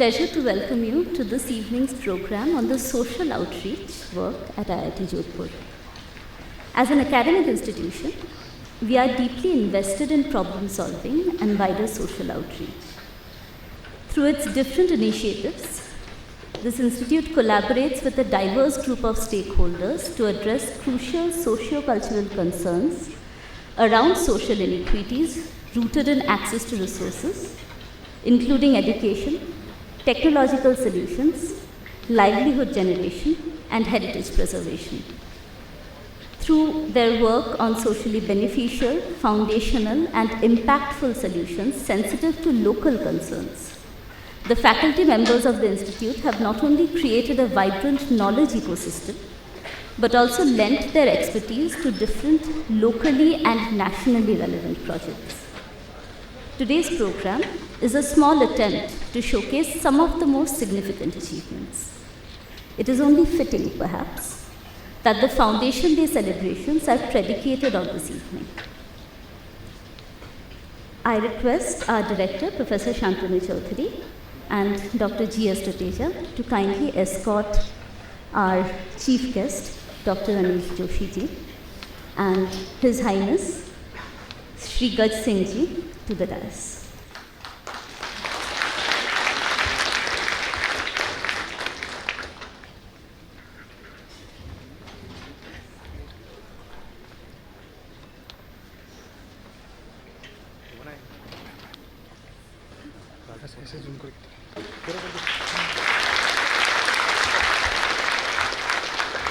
pleasure to welcome you to this evening's program on the social outreach work at IIT Jodhpur. As an academic institution, we are deeply invested in problem solving and wider social outreach. Through its different initiatives, this institute collaborates with a diverse group of stakeholders to address crucial socio-cultural concerns around social inequities rooted in access to resources, including education, technological solutions, livelihood generation, and heritage preservation. Through their work on socially beneficial, foundational, and impactful solutions sensitive to local concerns, the faculty members of the institute have not only created a vibrant knowledge ecosystem, but also lent their expertise to different locally and nationally relevant projects. Today's program is a small attempt to showcase some of the most significant achievements. It is only fitting, perhaps, that the Foundation Day celebrations are predicated on this evening. I request our director, Professor Shantanu Chaudhary, and Dr. G.S. Dateja to kindly escort our chief guest, Dr. Anil Joshi ji, and His Highness Shri Gaj Singh ji to the dais.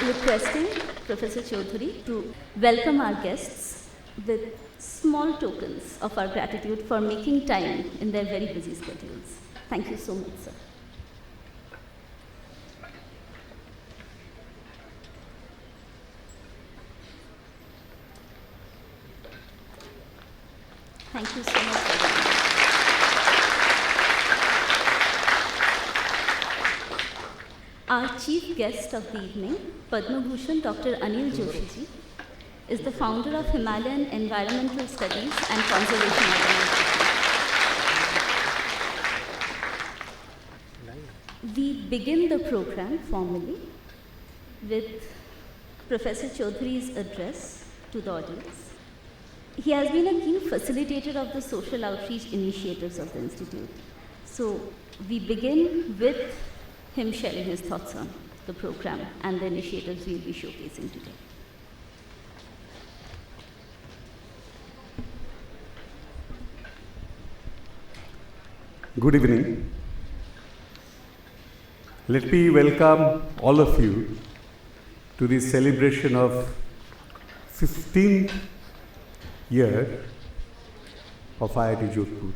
Requesting Professor Chaudhary to welcome our guests with small tokens of our gratitude for making time in their very busy schedules. Thank you so much, sir. Thank you so much. Our chief guest of the evening, Padma Bhushan Dr. Anil Joshi ji, is the founder of Himalayan Environmental Studies and Conservation Organization. We begin the program formally with Professor Chaudhary's address to the audience. He has been a keen facilitator of the social outreach initiatives of the Institute. So we begin with him sharing his thoughts on the program and the initiatives we'll be showcasing today. Good evening. Let me welcome all of you to the celebration of 15th year of IIT Jodhpur.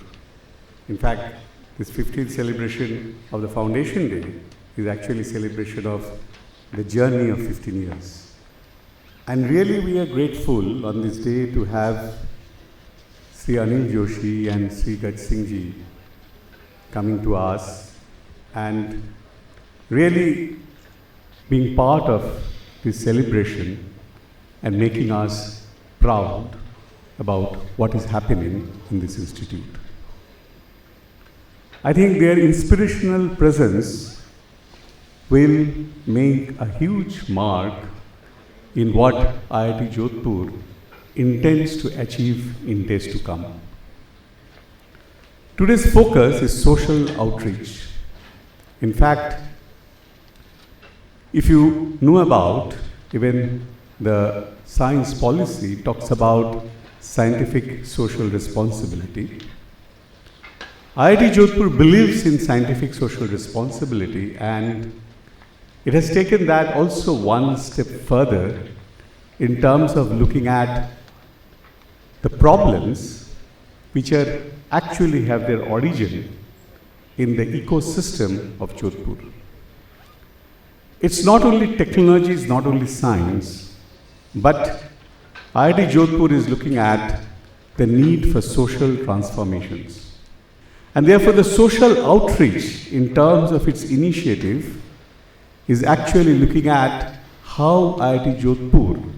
In fact, this 15th celebration of the Foundation Day is actually a celebration of the journey of 15 years. And really we are grateful on this day to have Sri Anil Joshi and Sri Gaj Singh ji coming to us and really being part of this celebration and making us proud about what is happening in this institute. I think their inspirational presence will make a huge mark in what IIT Jodhpur intends to achieve in days to come. Today's focus is social outreach. In fact, if you know about, even the science policy talks about scientific social responsibility. IIT Jodhpur believes in scientific social responsibility, and it has taken that also one step further in terms of looking at the problems which are actually have their origin in the ecosystem of Jodhpur. It's not only technology, it's not only science, but IIT Jodhpur is looking at the need for social transformations. And therefore the social outreach in terms of its initiative is actually looking at how IIT Jodhpur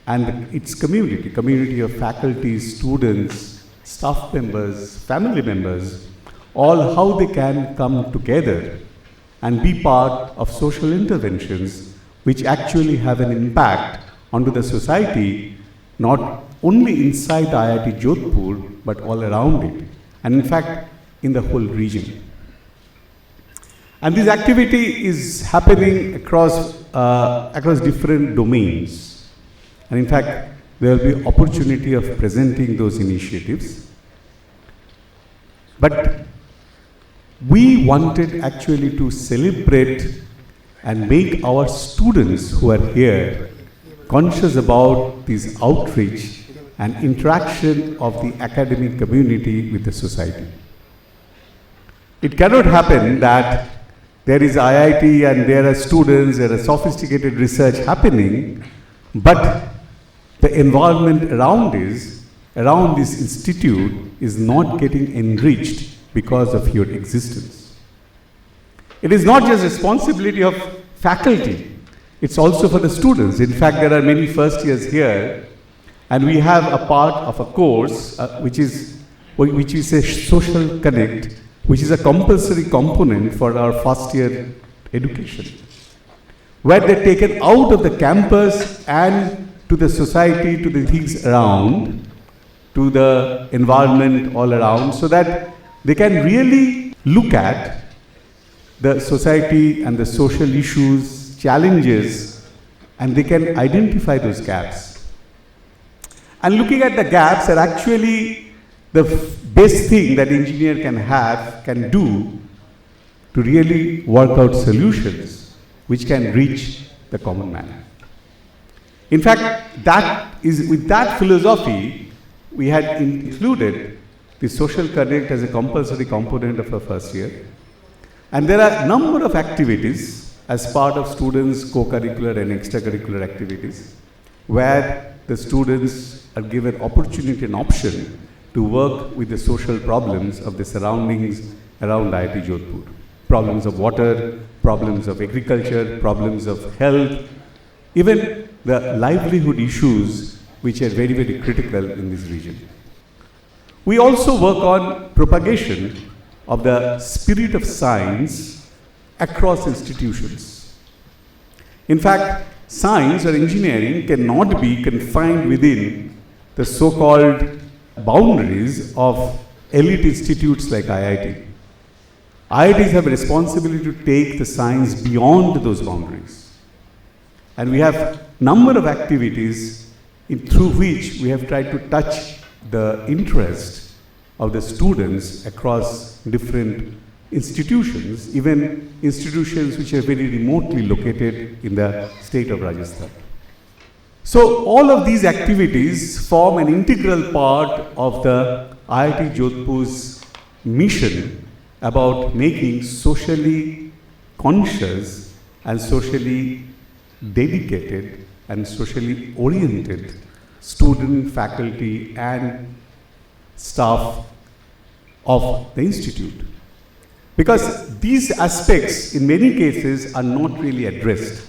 and its community of faculty, students, staff members, family members, all how they can come together and be part of social interventions which actually have an impact onto the society, not only inside the IIT Jodhpur, but all around it, and in fact, in the whole region. And this activity is happening across different domains. And in fact, there will be opportunity of presenting those initiatives. But we wanted actually to celebrate and make our students who are here conscious about this outreach and interaction of the academic community with the society. It cannot happen that there is IIT and there are students, there are sophisticated research happening, but the environment around this institute is not getting enriched because of your existence. It is not just responsibility of faculty, it's also for the students. In fact, there are many first years here, and we have a part of a course which is a social connect, which is a compulsory component for our first year education, where they're taken out of the campus and to the society, to the things around, to the environment all around, so that they can really look at the society and the social issues, challenges, and they can identify those gaps. And looking at the gaps are actually the best thing that engineer can do to really work out solutions which can reach the common man. In fact, with that philosophy, we had included the social connect as a compulsory component of our first year. And there are a number of activities as part of students' co-curricular and extracurricular activities, where the students are given opportunity and option to work with the social problems of the surroundings around IIT Jodhpur. Problems of water, problems of agriculture, problems of health, even the livelihood issues which are very, very critical in this region. We also work on propagation of the spirit of science across institutions. In fact, science or engineering cannot be confined within the so-called boundaries of elite institutes like IIT. IITs have a responsibility to take the science beyond those boundaries. And we have number of activities through which we have tried to touch the interest of the students across different institutions, even institutions which are very remotely located in the state of Rajasthan. So all of these activities form an integral part of the IIT Jodhpur's mission about making socially conscious and socially dedicated and socially oriented student, faculty and staff of the institute. Because these aspects in many cases are not really addressed.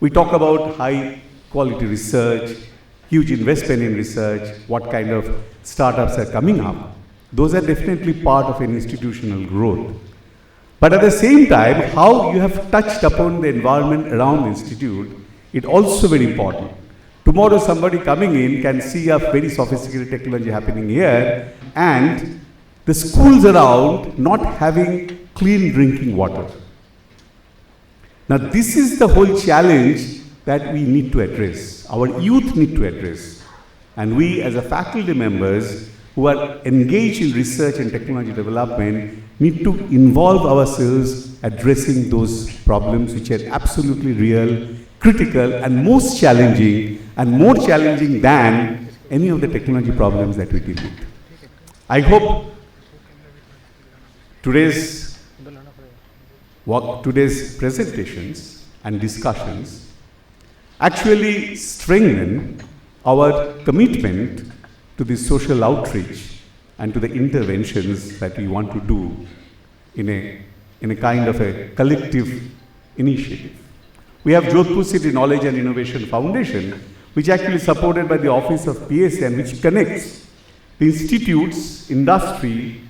We talk about high quality research, huge investment in research, what kind of startups are coming up. Those are definitely part of an institutional growth. But at the same time, how you have touched upon the environment around the institute, it's also very important. Tomorrow somebody coming in can see a very sophisticated technology happening here and the schools around not having clean drinking water. Now this is the whole challenge that we need to address, our youth need to address. And we as a faculty members who are engaged in research and technology development need to involve ourselves addressing those problems which are absolutely real, critical and most challenging and more challenging than any of the technology problems that we deal with. I hope today's presentations and discussions actually strengthen our commitment to the social outreach and to the interventions that we want to do in a kind of a collective initiative. We have Jodhpur City Knowledge and Innovation Foundation, which actually is supported by the Office of PSN, which connects the institutes, industry,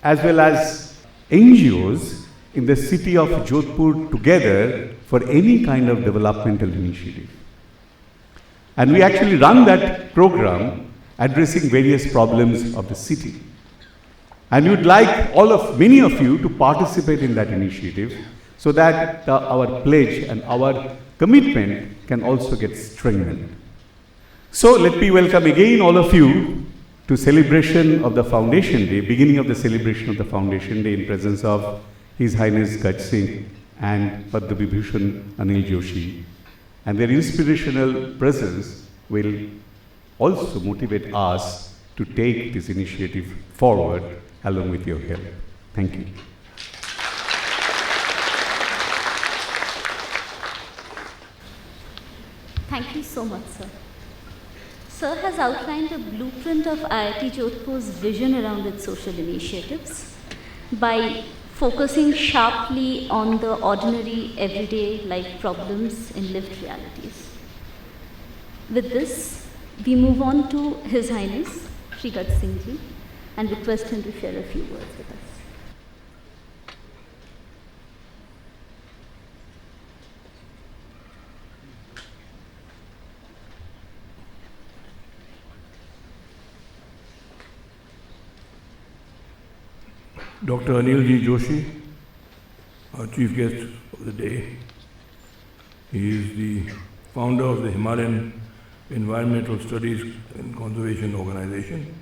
as well as NGOs in the city of Jodhpur together for any kind of developmental initiative. And we actually run that program addressing various problems of the city. And we would like many of you to participate in that initiative so that our pledge and our commitment can also get strengthened. So let me welcome again all of you to celebration of the Foundation Day, beginning of the celebration of the Foundation Day in presence of His Highness Gaj Singh and Padma Vibhushan Anil Joshi. And their inspirational presence will also motivate us to take this initiative forward along with your help. Thank you. Thank you so much, sir. Sir has outlined a blueprint of IIT Jodhpur's vision around its social initiatives by focusing sharply on the ordinary, everyday life problems in lived realities. With this, we move on to His Highness Shri Gaj Singh Ji and request him to share a few words with us. Dr. Anil G. Joshi, our chief guest of the day. He is the founder of the Himalayan Environmental Studies and Conservation Organization.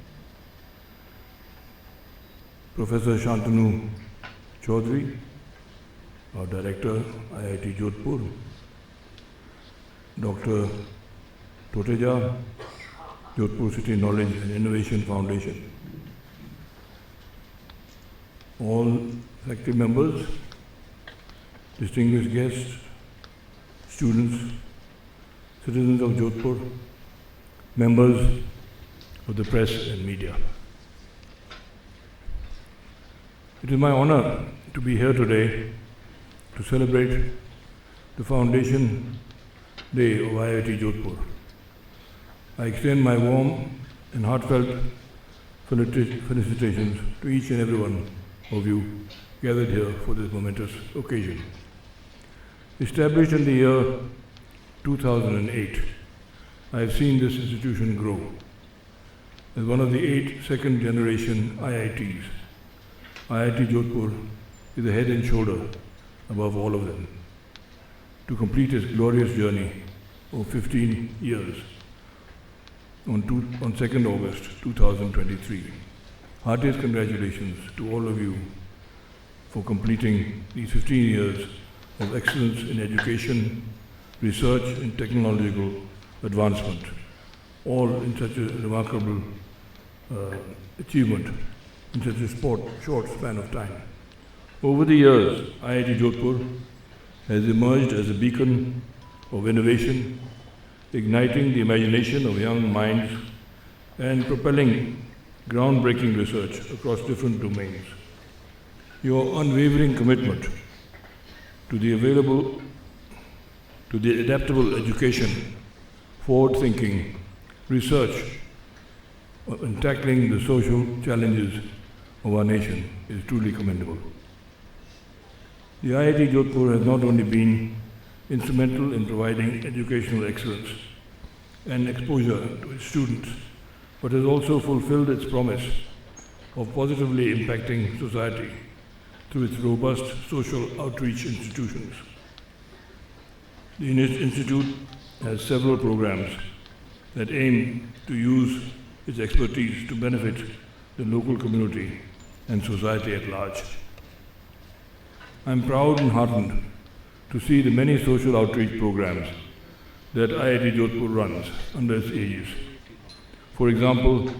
Professor Shantanu Chaudhary, our director, IIT Jodhpur. Dr. Toteja, Jodhpur City Knowledge and Innovation Foundation. All faculty members, distinguished guests, students, citizens of Jodhpur, members of the press and media. It is my honor to be here today to celebrate the Foundation Day of IIT Jodhpur. I extend my warm and heartfelt felicitations to each and every one of you gathered here for this momentous occasion. Established in the year 2008, I have seen this institution grow. As one of the 8 second-generation IITs, IIT Jodhpur is a head and shoulder above all of them to complete its glorious journey of 15 years on 2nd August 2023. Heartiest congratulations to all of you for completing these 15 years of excellence in education, research and technological advancement, all in such a remarkable achievement in such a short span of time. Over the years, IIT Jodhpur has emerged as a beacon of innovation, igniting the imagination of young minds and propelling groundbreaking research across different domains. Your unwavering commitment to the adaptable education, forward-thinking research, and tackling the social challenges of our nation is truly commendable. The IIT Jodhpur has not only been instrumental in providing educational excellence and exposure to its students, but has also fulfilled its promise of positively impacting society through its robust social outreach institutions. The Institute has several programs that aim to use its expertise to benefit the local community and society at large. I am proud and heartened to see the many social outreach programs that IIT Jodhpur runs under its aegis. For example,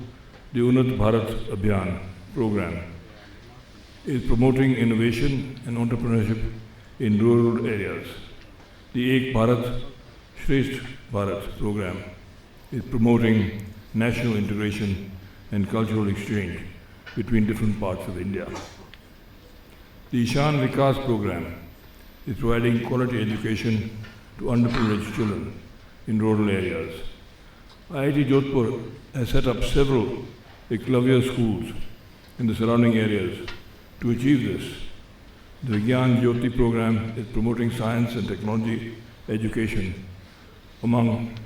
the Unnat Bharat Abhiyan program is promoting innovation and entrepreneurship in rural areas. The Ek Bharat, Shresth Bharat program is promoting national integration and cultural exchange between different parts of India. The Ishan Vikas program is providing quality education to underprivileged children in rural areas. IIT Jodhpur has set up several Eklavya schools and the surrounding areas. To achieve this, the Gyan Jyoti program is promoting science and technology education among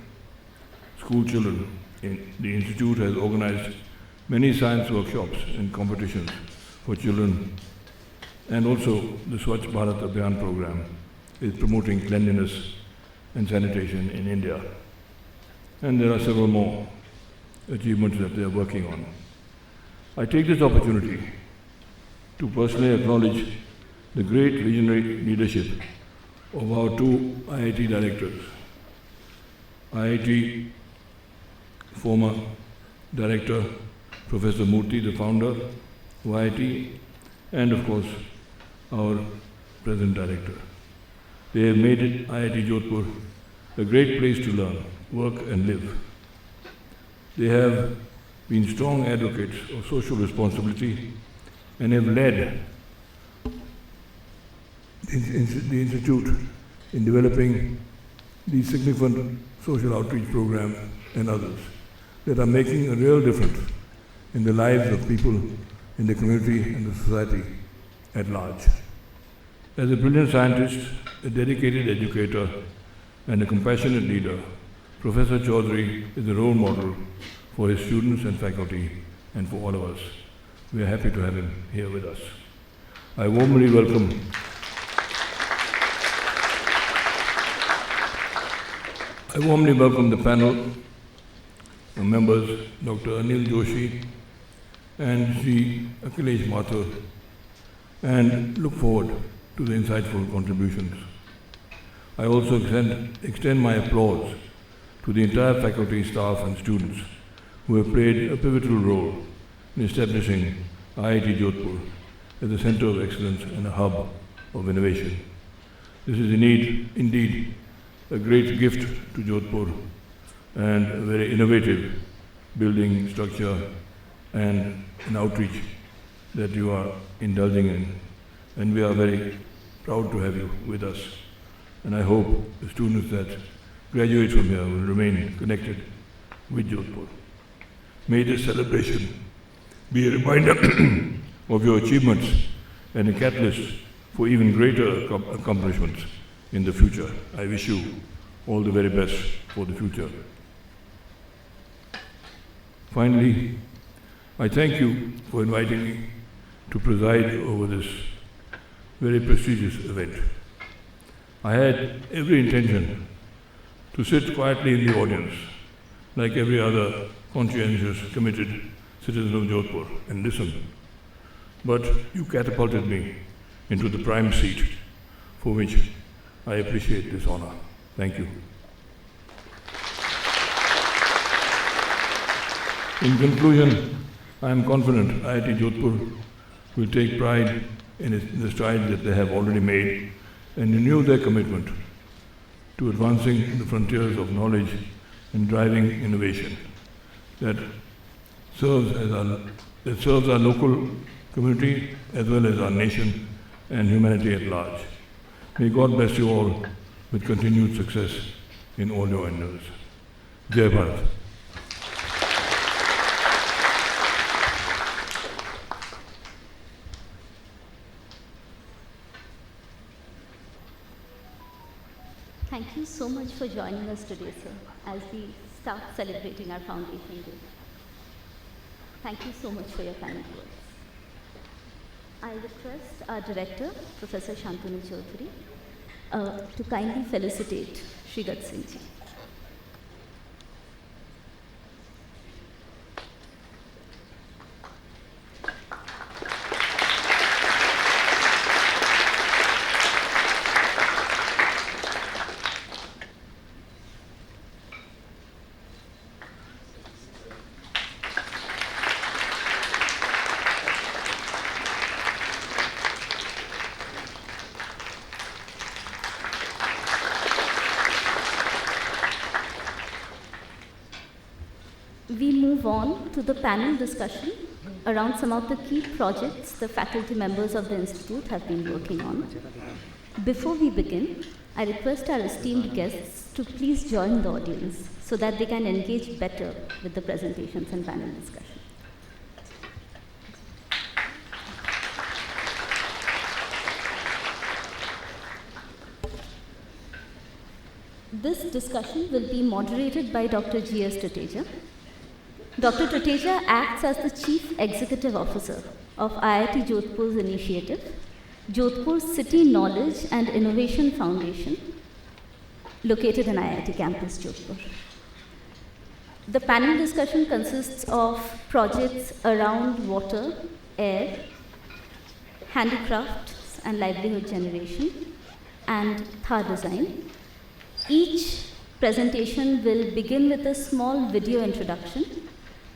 school children. The institute has organized many science workshops and competitions for children, and also the Swachh Bharat Abhiyan program is promoting cleanliness and sanitation in India. And there are several more achievements that they are working on. I take this opportunity to personally acknowledge the great visionary leadership of our two IIT directors. IIT former director, Professor Murthy, the founder of IIT, and of course, our present director. They have made it, IIT Jodhpur, a great place to learn, work and live. They have been strong advocates of social responsibility and have led the Institute in developing these significant social outreach programs and others that are making a real difference in the lives of people in the community and the society at large. As a brilliant scientist, a dedicated educator, and a compassionate leader, Professor Chaudhary is a role model for his students and faculty and for all of us. We are happy to have him here with us. I warmly welcome the panel members, Dr. Anil Joshi and Sri Akhilesh Mathur, and look forward to the insightful contributions. I also extend my applause to the entire faculty, staff and students who have played a pivotal role in establishing IIT Jodhpur as a center of excellence and a hub of innovation. This is indeed a great gift to Jodhpur and a very innovative building structure and an outreach that you are indulging in. And we are very proud to have you with us. And I hope the students that graduate from here will remain connected with Jodhpur. May this celebration be a reminder of your achievements and a catalyst for even greater accomplishments in the future. I wish you all the very best for the future. Finally, I thank you for inviting me to preside over this very prestigious event. I had every intention to sit quietly in the audience, like every other conscientious, committed citizen of Jodhpur, and listen. But you catapulted me into the prime seat, for which I appreciate this honor. Thank you. In conclusion, I am confident IIT Jodhpur will take pride in the strides that they have already made and renew their commitment to advancing the frontiers of knowledge and driving innovation that serves our local community as well as our nation and humanity at large. May God bless you all with continued success in all your endeavors. Jai Bharat. Thank you so much for joining us today, sir, as we start celebrating our foundation day. Thank you so much for your kind words. I request our director, Professor Shantanu Chaudhary, to kindly felicitate Shri Gat Singh ji. We move on to the panel discussion around some of the key projects the faculty members of the Institute have been working on. Before we begin, I request our esteemed guests to please join the audience so that they can engage better with the presentations and panel discussion. This discussion will be moderated by Dr. G.S. Tuteja. Dr. Tuteja acts as the Chief Executive Officer of IIT Jodhpur's initiative, Jodhpur City Knowledge and Innovation Foundation, located in IIT campus, Jodhpur. The panel discussion consists of projects around water, air, handicrafts and livelihood generation, and Thar design. Each presentation will begin with a small video introduction,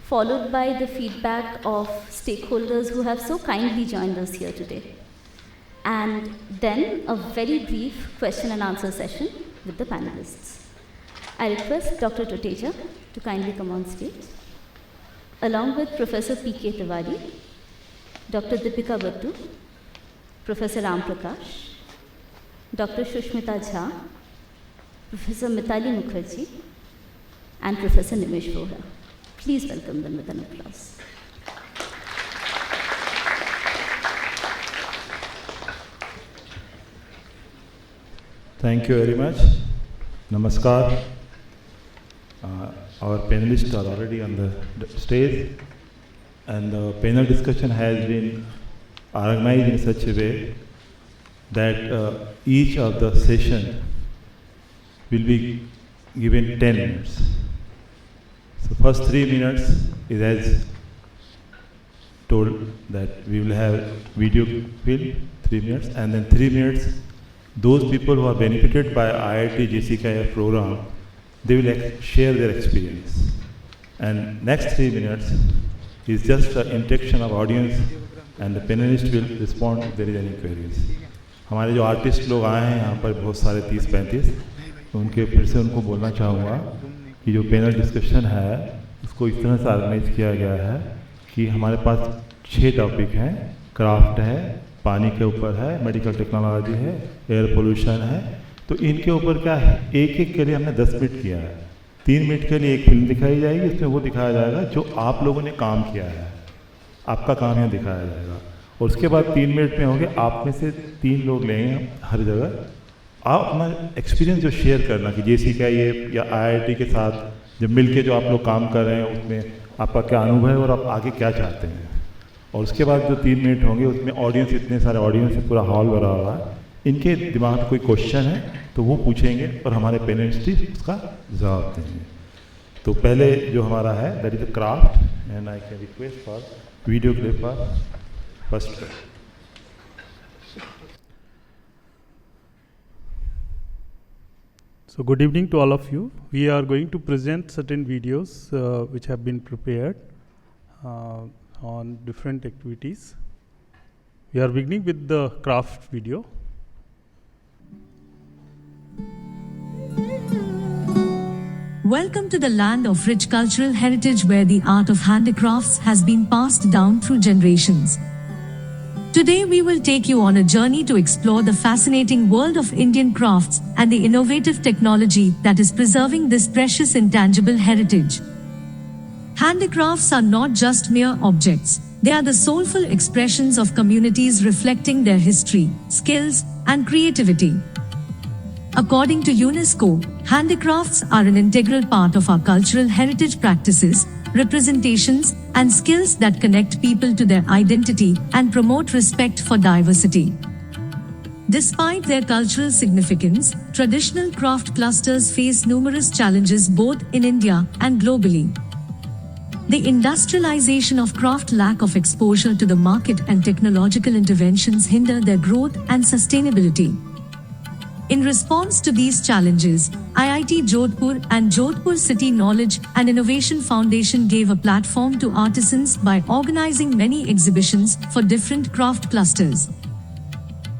followed by the feedback of stakeholders who have so kindly joined us here today, and then a very brief question and answer session with the panelists. I request Dr. Tuteja to kindly come on stage, along with Professor P.K. Tiwari, Dr. Deepika Battu, Professor Ram Prakash, Dr. Shushmita Jha, Professor Mitali Mukherjee, and Professor Nimish Vohra. Please welcome them with an applause. Thank you very much. Namaskar. Our panelists are already on the stage, and the panel discussion has been organized in such a way that each of the session will be given 10 minutes. So first 3 minutes is as told that we will have video film, 3 minutes, and then 3 minutes, those people who are benefited by IIT JCKF program, they will share their experience. And next 3 minutes is just an interaction of audience, and the panelist will respond if there is any queries. हमारे जो artist लोग आए हैं यहाँ पर बहुत सारे 30-35, उनके फिर से उनको बोलना चाहूँगा कि जो पैनल डिस्कशन है उसको इस तरह से ऑर्गेनाइज किया गया है कि हमारे पास 6 टॉपिक हैं। क्राफ्ट है, पानी के ऊपर है, मेडिकल टेक्नोलॉजी है, एयर पोल्यूशन है। तो इनके ऊपर क्या है, एक एक के लिए हमने 10 मिनट किया है। 3 मिनट के लिए एक फिल्म दिखाई जाएगी, इसमें वो दिखाया जाएगा जो आप लोगों ने काम किया है, आपका काम यहाँ दिखाया जाएगा। और उसके बाद 3 मिनट में होंगे, आप में से 3 लोग लेंगे हर जगह, आप अपना एक्सपीरियंस जो शेयर करना कि JCKF या IIT के साथ जब मिलके जो आप लोग काम कर रहे हैं उसमें आपका क्या अनुभव है और आप आगे क्या चाहते हैं। और उसके बाद जो 3 मिनट होंगे उसमें ऑडियंस, इतने सारे ऑडियंस से पूरा हॉल भरा हुआ है, इनके दिमाग में कोई क्वेश्चन है तो वो पूछेंगे और हमारे पैनलिस्ट उसका जवाब देंगे। तो पहले जो हमारा है that is the craft, and I can request for video clip for first. So good evening to all of you. We are going to present certain videos which have been prepared on different activities. We are beginning with the craft video. Welcome to the land of rich cultural heritage where the art of handicrafts has been passed down through generations. Today we will take you on a journey to explore the fascinating world of Indian crafts and the innovative technology that is preserving this precious intangible heritage. Handicrafts are not just mere objects, they are the soulful expressions of communities reflecting their history, skills, and creativity. According to UNESCO, handicrafts are an integral part of our cultural heritage practices, representations, and skills that connect people to their identity and promote respect for diversity. Despite their cultural significance, traditional craft clusters face numerous challenges both in India and globally. The industrialization of craft, lack of exposure to the market, and technological interventions hinder their growth and sustainability. In response to these challenges, IIT Jodhpur and Jodhpur City Knowledge and Innovation Foundation gave a platform to artisans by organizing many exhibitions for different craft clusters.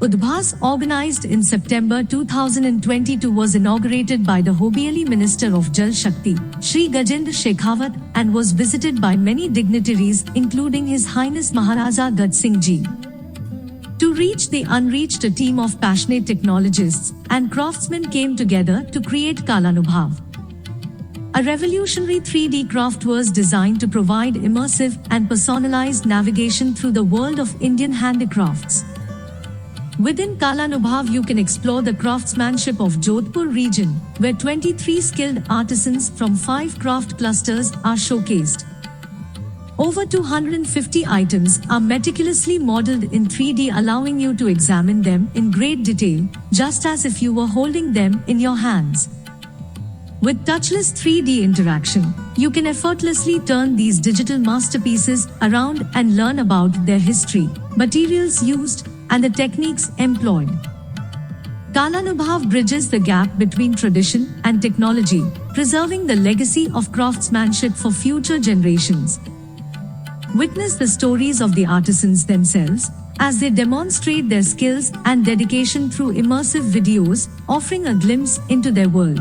Udbhas, organized in September 2022, was inaugurated by the Hobbieli Minister of Jal Shakti, Shri Gajendra Shekhawat, and was visited by many dignitaries including His Highness Maharaja Gaj Singh Ji. To reach the unreached, a team of passionate technologists and craftsmen came together to create Kalanubhav. A revolutionary 3D craft was designed to provide immersive and personalized navigation through the world of Indian handicrafts. Within Kalanubhav, you can explore the craftsmanship of Jodhpur region, where 23 skilled artisans from 5 craft clusters are showcased. Over 250 items are meticulously modeled in 3D, allowing you to examine them in great detail, just as if you were holding them in your hands. With touchless 3D interaction, you can effortlessly turn these digital masterpieces around and learn about their history, materials used, and the techniques employed. Kalanubhav bridges the gap between tradition and technology, preserving the legacy of craftsmanship for future generations. Witness the stories of the artisans themselves as they demonstrate their skills and dedication through immersive videos, offering a glimpse into their world.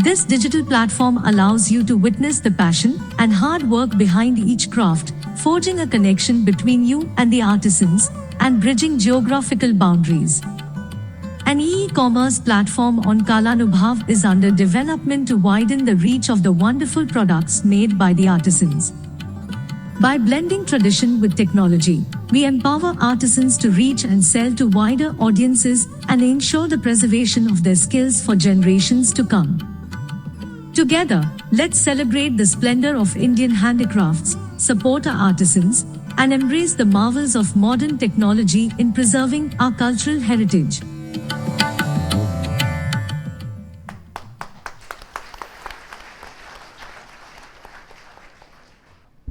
This digital platform allows you to witness the passion and hard work behind each craft, forging a connection between you and the artisans and bridging geographical boundaries. An e-commerce platform on Kalanubhav is under development to widen the reach of the wonderful products made by the artisans. By blending tradition with technology, we empower artisans to reach and sell to wider audiences and ensure the preservation of their skills for generations to come. Together, let's celebrate the splendor of Indian handicrafts, support our artisans, and embrace the marvels of modern technology in preserving our cultural heritage.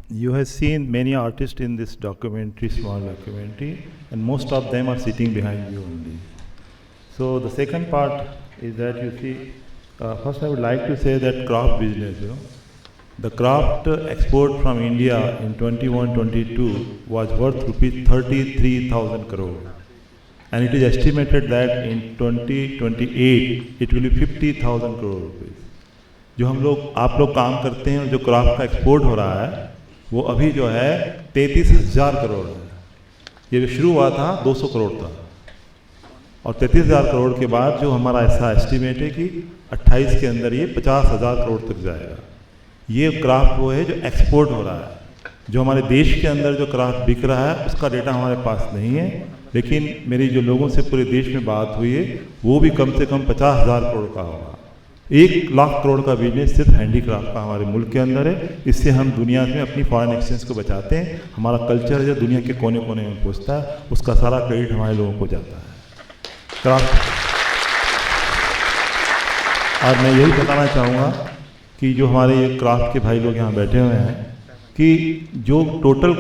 You have seen many artists in this documentary, small documentary, and most of them are sitting behind you only. So the second part is that you see, first I would like to say that craft business, the craft export from India in 21-22 was worth rupees 33,000 crore. And it is estimated that in 2028 it will be 50,000 crore rupees. जो हम लोग आप लोग काम करते हैं और जो क्राफ्ट का एक्सपोर्ट हो रहा है वो अभी जो है 33,000 करोड़ है। ये जो शुरू हुआ था 200 करोड़ था और 33,000 करोड़ के बाद जो हमारा ऐसा एस्टिमेट है कि 28 के अंदर ये 50,000 करोड़ तक जाएगा। ये क्राफ्ट वो है जो एक्सपोर्ट हो रहा है। जो हमारे देश के अंदर जो क्राफ्ट बिक रहा है उसका डेटा हमारे पास नहीं है, लेकिन मेरी जो लोगों से पूरे देश में बात हुई है वो भी कम से कम 50,000 करोड़ का होगा। 1 लाख करोड़ का बिजनेस सिर्फ हैंडीक्राफ्ट का हमारे मुल्क के अंदर है। इससे हम दुनिया में अपनी फॉरेन एक्सचेंज को बचाते हैं। हमारा कल्चर जो दुनिया के कोने कोने में पहुँचता है उसका सारा क्रेडिट हमारे लोगों को जाता है क्राफ्ट। और मैं यही बताना चाहूँगा कि जो हमारे ये क्राफ्ट के भाई लोग यहाँ बैठे हुए हैं कि जो टोटल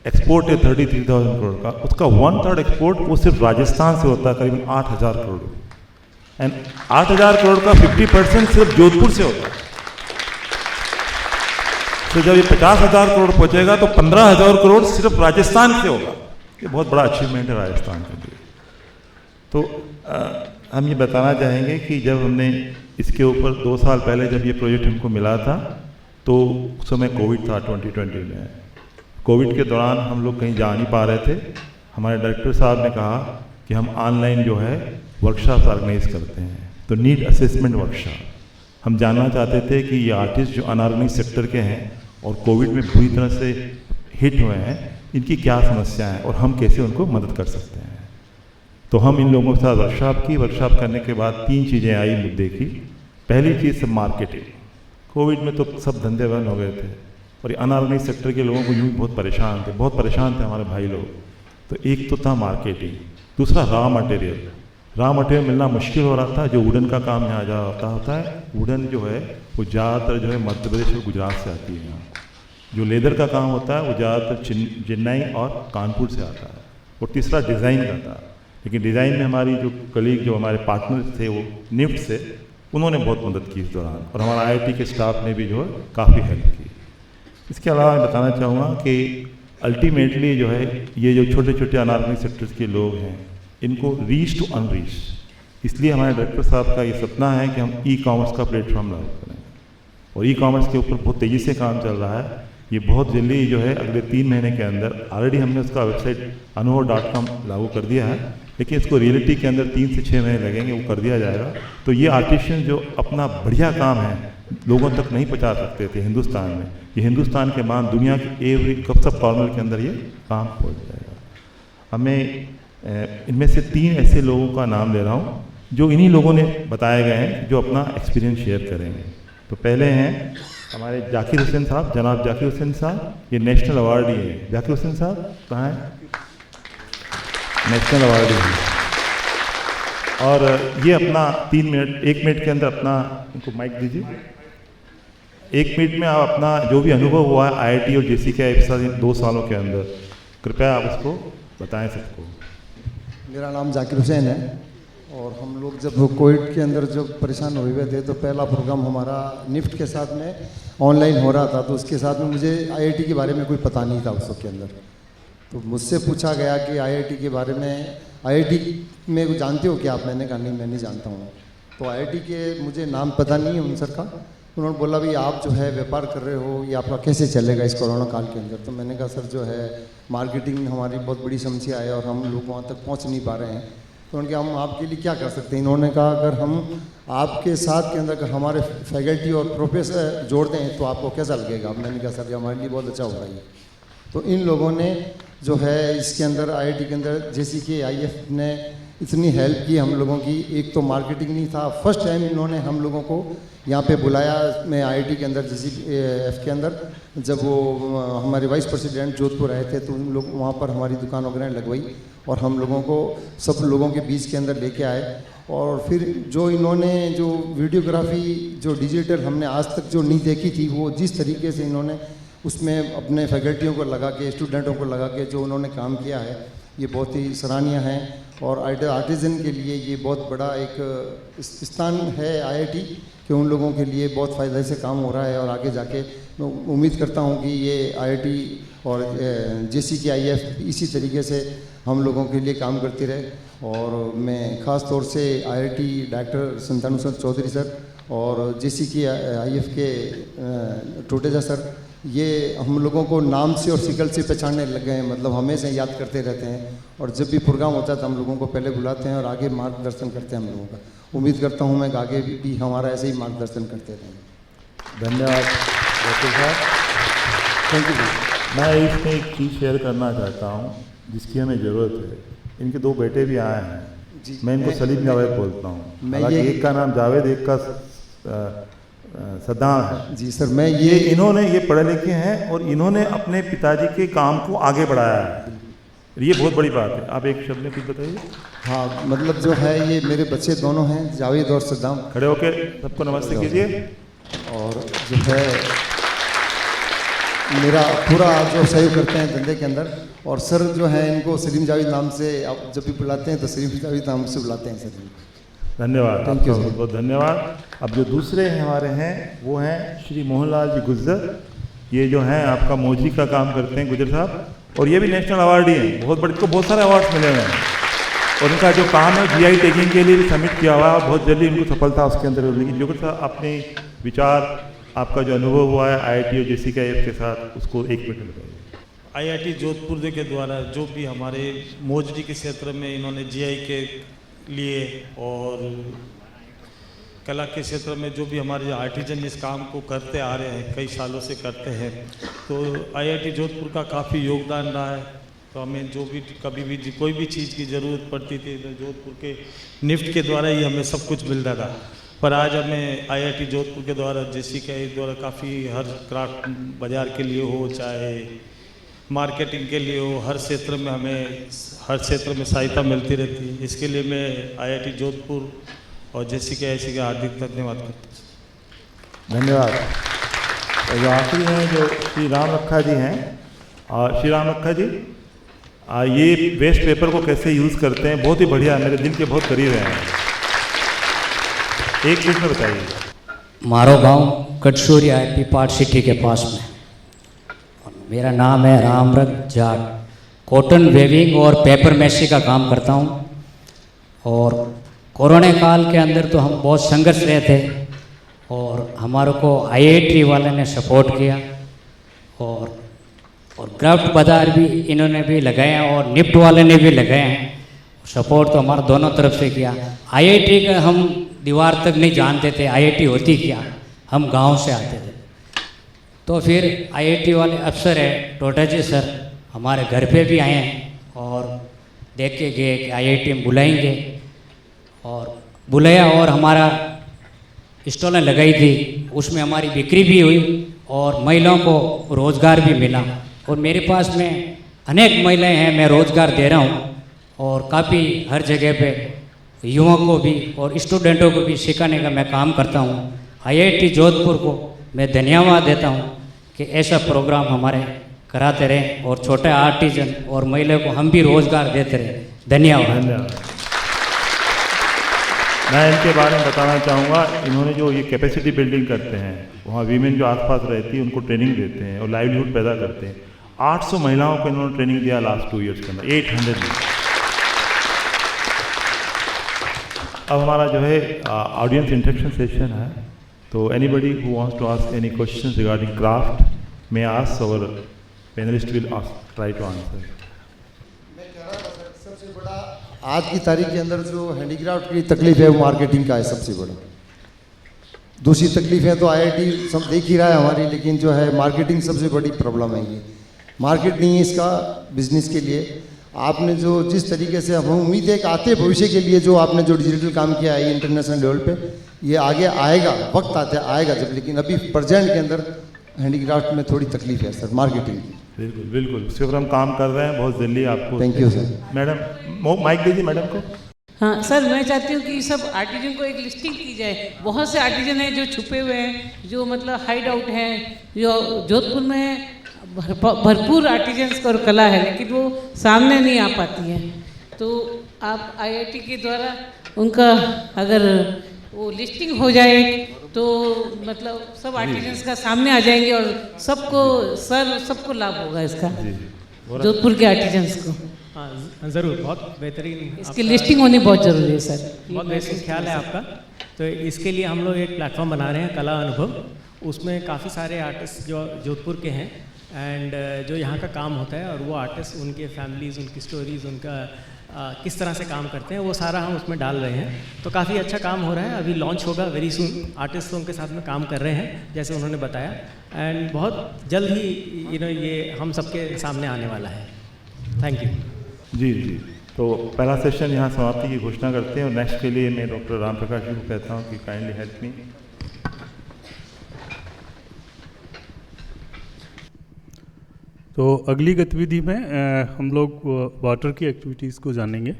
एक्सपोर्ट है 33,000 करोड़ का, उसका 1/3 एक्सपोर्ट वो सिर्फ राजस्थान से होता है, करीबन 8,000 करोड़। एंड 8,000 करोड़ का 50% सिर्फ जोधपुर से होता है। तो जब ये 50,000 करोड़ पहुंचेगा तो 15,000 करोड़ सिर्फ राजस्थान से होगा। ये बहुत बड़ा अचीवमेंट है राजस्थान के लिए। तो हम ये बताना चाहेंगे कि जब हमने इसके ऊपर 2 साल पहले जब ये प्रोजेक्ट हमको मिला था तो उस समय कोविड था 2020 में। कोविड के दौरान हम लोग कहीं जा नहीं पा रहे थे। हमारे डायरेक्टर साहब ने कहा कि हम ऑनलाइन जो है वर्कशॉप ऑर्गेनाइज करते हैं, तो नीड असेसमेंट वर्कशॉप। हम जानना चाहते थे कि ये आर्टिस्ट जो अनऑर्गेनाइज सेक्टर के हैं और कोविड में बुरी तरह से हिट हुए हैं, इनकी क्या समस्याएं हैं और हम कैसे उनको मदद कर सकते हैं। तो हम इन लोगों के साथ वर्कशॉप की। वर्कशॉप करने के बाद 3 चीज़ें आई मुद्दे की। पहली चीज़ सब मार्केटिंग। कोविड में तो सब धंधे बंद हो गए थे और ये अनऑर्गेनाइज सेक्टर के लोगों को यूँ बहुत परेशान थे हमारे भाई लोग। तो एक तो था मार्केटिंग, दूसरा रॉ मटेरियल। रॉ मटेरियल मिलना मुश्किल हो रहा था। जो वुडन का काम यहाँ जा होता है, वुडन जो है वो ज़्यादातर जो है मध्य प्रदेश और गुजरात से आती है यहाँ। जो लेदर का काम होता है वो ज़्यादातर चेन्नई और कानपुर से आता है। और तीसरा डिज़ाइन का था, लेकिन डिज़ाइन में हमारी जो कलीग जो हमारे पार्टनर थे वो निफ्ट से, उन्होंने बहुत मदद की इस दौरान, और हमारा IIT के स्टाफ ने भी जो है काफ़ी हेल्प की। इसके अलावा मैं बताना चाहूँगा कि अल्टीमेटली जो है ये जो छोटे छोटे अनऑर्गेनाइज सेक्टर्स के लोग हैं इनको रीच टू अनरीच, इसलिए हमारे डायरेक्टर साहब का ये सपना है कि हम ई-कॉमर्स का प्लेटफॉर्म लागू करें। और ई-कॉमर्स के ऊपर बहुत तेज़ी से काम चल रहा है। ये बहुत जल्दी जो है अगले 3 महीने के अंदर ऑलरेडी हमने उसका वेबसाइट अनुभव.com लागू कर दिया है, लेकिन इसको रियलिटी के अंदर 3 से 6 महीने लगेंगे, वो कर दिया जाएगा। तो ये आर्टिशियन जो अपना बढ़िया काम है लोगों तक नहीं पहुँचा सकते थे हिंदुस्तान में, ये हिंदुस्तान के बाद दुनिया के एवरी सब कॉर्नर के अंदर ये काम पहुँच जाएगा। हमें इनमें से 3 ऐसे लोगों का नाम ले रहा हूँ जो इन्हीं लोगों ने बताए गए हैं, जो अपना एक्सपीरियंस शेयर करेंगे। तो पहले हैं हमारे जाकिर हुसैन साहब, जनाब जाकिर हुसैन साहब, ये नेशनल अवार्डी है। जाकिर हुसैन साहब कहाँ हैं? नेशनल अवार्डी है। और ये अपना 1 मिनट के अंदर अपना, इनको माइक दीजिए, 1 मिनट में आप अपना जो भी अनुभव हुआ है IIT और JC के 2 सालों के अंदर, कृपया आप उसको बताएं सबको। मेरा नाम जाकिर हुसैन है और हम लोग जब कोविड के अंदर जब परेशान हुए थे तो पहला प्रोग्राम हमारा निफ्ट के साथ में ऑनलाइन हो रहा था, तो उसके साथ में मुझे IIT के बारे में कोई पता नहीं था उस वक्त के अंदर। तो मुझसे पूछा गया कि IIT के बारे में, IIT में जानते हो क्या आप? मैंने कहा नहीं, मैं नहीं जानता हूँ। तो IIT के मुझे नाम पता नहीं है उन सर का। उन्होंने बोला भाई आप जो है व्यापार कर रहे हो, ये आपका कैसे चलेगा इस कोरोना काल के अंदर? तो मैंने कहा सर जो है मार्केटिंग हमारी बहुत बड़ी समस्या है और हम लोग वहाँ तक पहुँच नहीं पा रहे हैं। तो उन्होंने कहा हम आपके लिए क्या कर सकते हैं? इन्होंने कहा अगर हम आपके साथ के अंदर अगर हमारे फैकल्टी और प्रोफेसर जोड़ दें तो आपको कैसा लगेगा? मैंने कहा सर हमारे लिए बहुत अच्छा होगा ये। तो इन लोगों ने जो है इसके अंदर IIT के अंदर JC के IF ने इतनी हेल्प की हम लोगों की। एक तो मार्केटिंग नहीं था, फर्स्ट टाइम इन्होंने हम लोगों को यहाँ पे बुलाया। मैं IIT के अंदर JCF के अंदर जब वो हमारे वाइस प्रेसिडेंट जोधपुर आए थे तो उन लोग वहाँ पर हमारी दुकान वगैरह लगवाई और हम लोगों को सब लोगों के बीच के अंदर लेके आए। और फिर जो इन्होंने जो वीडियोग्राफी जो डिजिटल हमने आज तक जो नहीं देखी थी, वो जिस तरीके से इन्होंने उसमें अपने फैकल्टियों को लगा के, स्टूडेंटों को लगा के जो उन्होंने काम किया है, ये बहुत ही सराहनीय है। और आर्टिजन के लिए ये बहुत बड़ा एक स्थान है IIT कि उन लोगों के लिए बहुत फ़ायदे से काम हो रहा है। और आगे जाके मैं उम्मीद करता हूँ कि ये IIT और JC के IF इसी तरीके से हम लोगों के लिए काम करती रहे। और मैं ख़ास तौर से IIT डॉक्टर संतानु चौधरी सर और JC के IF के टोटेजा सर, ये हम लोगों को नाम से और शिकल से पहचानने लग गए हैं। मतलब हमेशा याद करते रहते हैं और जब भी प्रोग्राम होता है तो हम लोगों को पहले बुलाते हैं और आगे मार्गदर्शन करते हैं हम लोगों का। उम्मीद करता हूँ मैं आगे भी हमारा ऐसे ही मार्गदर्शन करते रहेंगे। धन्यवाद डॉक्टर साहब, थैंक यू। मैं इसमें एक चीज़ शेयर करना चाहता हूँ जिसकी हमें ज़रूरत है। इनके 2 बेटे भी आए हैं जी, मैं इनको सलीम जावेद बोलता हूँ। हालांकि एक का नाम जावेद, एक का सद्दाम है जी सर। मैं इन्होंने ये पढ़े लिखे हैं और इन्होंने अपने पिताजी के काम को आगे बढ़ाया है। ये बहुत बड़ी बात है। आप एक शब्द में कुछ बताइए। हाँ, मतलब जो है ये मेरे बच्चे दोनों हैं, जावेद और सद्दाम। खड़े होके सबको नमस्ते कीजिए। और जो है मेरा पूरा जो सहयोग करते हैं धंधे के अंदर। और सर जो है इनको सलीम जावेद नाम से आप जब भी बुलाते हैं तो सलीम जावेद नाम से बुलाते हैं सर। धन्यवाद, आपका बहुत बहुत धन्यवाद। अब जो दूसरे हमारे हैं वो हैं श्री मोहनलाल जी गुज्जर। ये जो हैं आपका मोजी का काम करते हैं गुज्जर साहब, और ये भी नेशनल अवार्डी हैं। बहुत बड़े, इनको बहुत सारे अवार्ड्स मिले हुए हैं और इनका जो काम है GI टैगिंग के लिए भी सबमिट किया हुआ है और बहुत जल्दी इनको सफलता उसके अंदर होगी। जो साहब अपने विचार, आपका जो अनुभव हुआ है IIT और JC के IF के साथ, उसको 1 मिनट में बताइए। IIT जोधपुर के द्वारा जो भी हमारे मोजरी के क्षेत्र में इन्होंने GI के लिए और कला के क्षेत्र में जो भी हमारे आर्टिजन इस काम को करते आ रहे हैं, कई सालों से करते हैं, तो IIT जोधपुर का काफ़ी योगदान रहा है। तो हमें जो भी कभी भी कोई भी चीज़ की ज़रूरत पड़ती थी तो जोधपुर के निफ्ट के द्वारा ही हमें सब कुछ मिलता था। पर आज हमें IIT जोधपुर के द्वारा, JC के द्वारा काफ़ी हर क्राफ्ट बाज़ार के लिए हो, चाहे मार्केटिंग के लिए हो, हर क्षेत्र में हमें हर क्षेत्र में सहायता मिलती रहती है। इसके लिए मैं IIT जोधपुर और JC के IC का हार्दिक धन्यवाद करता हूँ। धन्यवाद। और जो आखिरी हैं जो श्री राम रखा जी हैं, और श्री राम रखा जी ये वेस्ट पेपर को कैसे यूज़ करते हैं, बहुत ही बढ़िया, मेरे दिल के बहुत करीब हैं। 1 मिनट में बताइए। मारो गांव कटसूरी IP पार्ट सिटी के पास में। मेरा नाम है रामरख जाट। कॉटन वेविंग और पेपर मैसी का काम करता हूँ। और कोरोना काल के अंदर तो हम बहुत संघर्ष रहे थे और हमारे को IIT वाले ने सपोर्ट किया और क्राफ्ट बाज़ार भी इन्होंने भी लगाए हैं और निफ्ट वाले ने भी लगाए हैं। सपोर्ट तो हमारा दोनों तरफ से किया। IIT का हम दीवार तक नहीं जानते थे IIT होती क्या, हम गांव से आते थे। तो फिर IIT वाले अफसर है टोटा जी सर हमारे घर पे भी आए हैं और देख के गए कि IIT में बुलाएंगे, और बुलाया और हमारा स्टॉलें लगाई थी, उसमें हमारी बिक्री भी हुई और महिलाओं को रोज़गार भी मिला। और मेरे पास में अनेक महिलाएं हैं, मैं रोज़गार दे रहा हूँ, और काफ़ी हर जगह पे युवाओं को भी और स्टूडेंटों को भी सिखाने का मैं काम करता हूँ। IIT जोधपुर को मैं धन्यवाद देता हूँ कि ऐसा प्रोग्राम हमारे कराते रहें और छोटे आर्टिजन और महिलाओं को हम भी रोज़गार देते रहें। धन्यवाद। मैं इनके बारे में बताना चाहूँगा, इन्होंने जो ये कैपेसिटी बिल्डिंग करते हैं, वहाँ वीमेन जो आसपास रहती है उनको ट्रेनिंग देते हैं और लाइवलीहुड पैदा करते हैं। 800 महिलाओं को इन्होंने ट्रेनिंग दिया लास्ट 2 ईयर्स के अंदर, 800। अब हमारा जो है ऑडियंस इंटरेक्शन सेशन है, तो anybody who wants to ask any questions regarding craft may ask, और panelist will try to answer. सबसे बड़ा आज की तारीख के अंदर जो हैंडीक्राफ्ट की तकलीफ है वो मार्केटिंग का है सबसे बड़ा। दूसरी तकलीफें तो IIT सब देख ही रहा है हमारी, लेकिन जो है मार्केटिंग सबसे बड़ी प्रॉब्लम है। ये मार्केट नहीं है इसका बिजनेस के लिए। आपने जो जिस तरीके से हम उम्मीद है कि आते भविष्य के लिए जो आपने जो डिजिटल काम किया है इंटरनेशनल लेवल पे, ये आगे आएगा, वक्त आते आएगा जब, लेकिन अभी प्रेजेंट के अंदर हैंडीक्राफ्ट में थोड़ी तकलीफ है सर मार्केटिंग की। बिल्कुल बिल्कुल, उसके ऊपर हम काम कर रहे हैं बहुत जल्दी आपको। Thank you sir. Madam mike दीजिए मैडम को। हाँ सर, मैं चाहती हूँ कि सब आर्टिजन को एक लिस्टिंग की जाए। बहुत से आर्टिजन हैं जो छुपे हुए हैं, जो मतलब हाइड आउट हैं, जो जोधपुर में भरपूर आर्टिजन्स और कला है, लेकिन वो सामने नहीं आ पाती है। तो आप IIT के द्वारा उनका अगर वो लिस्टिंग हो जाए तो मतलब सब आर्टिजन्स का सामने आ जाएंगे और सबको लाभ होगा इसका, जोधपुर के आर्टिजन्स को। हाँ ज़रूर, बहुत बेहतरीन, इसकी लिस्टिंग होनी बहुत ज़रूरी है सर। बहुत बेहतरीन ख्याल है आपका। तो इसके लिए हम लोग एक प्लेटफॉर्म बना रहे हैं, कला अनुभव। उसमें काफ़ी सारे आर्टिस्ट जो जोधपुर के हैं एंड जो यहाँ का काम होता है, और वो आर्टिस्ट, उनके फैमिलीज़, उनकी स्टोरीज़, उनका किस तरह से काम करते हैं, वो सारा हम उसमें डाल रहे हैं। तो काफ़ी अच्छा काम हो रहा है, अभी लॉन्च होगा वेरी सून। आर्टिस्ट उनके साथ में काम कर रहे हैं जैसे उन्होंने बताया, एंड बहुत जल्द ही ये हम सबके सामने आने वाला है। Thank you. जी जी, तो पहला सेशन यहाँ समाप्ति की घोषणा करते हैं, और नेक्स्ट के लिए मैं डॉक्टर राम प्रकाश जी को कहता हूँ कि काइंडली हेल्प मी। तो अगली गतिविधि में हम लोग वाटर की एक्टिविटीज़ को जानेंगे।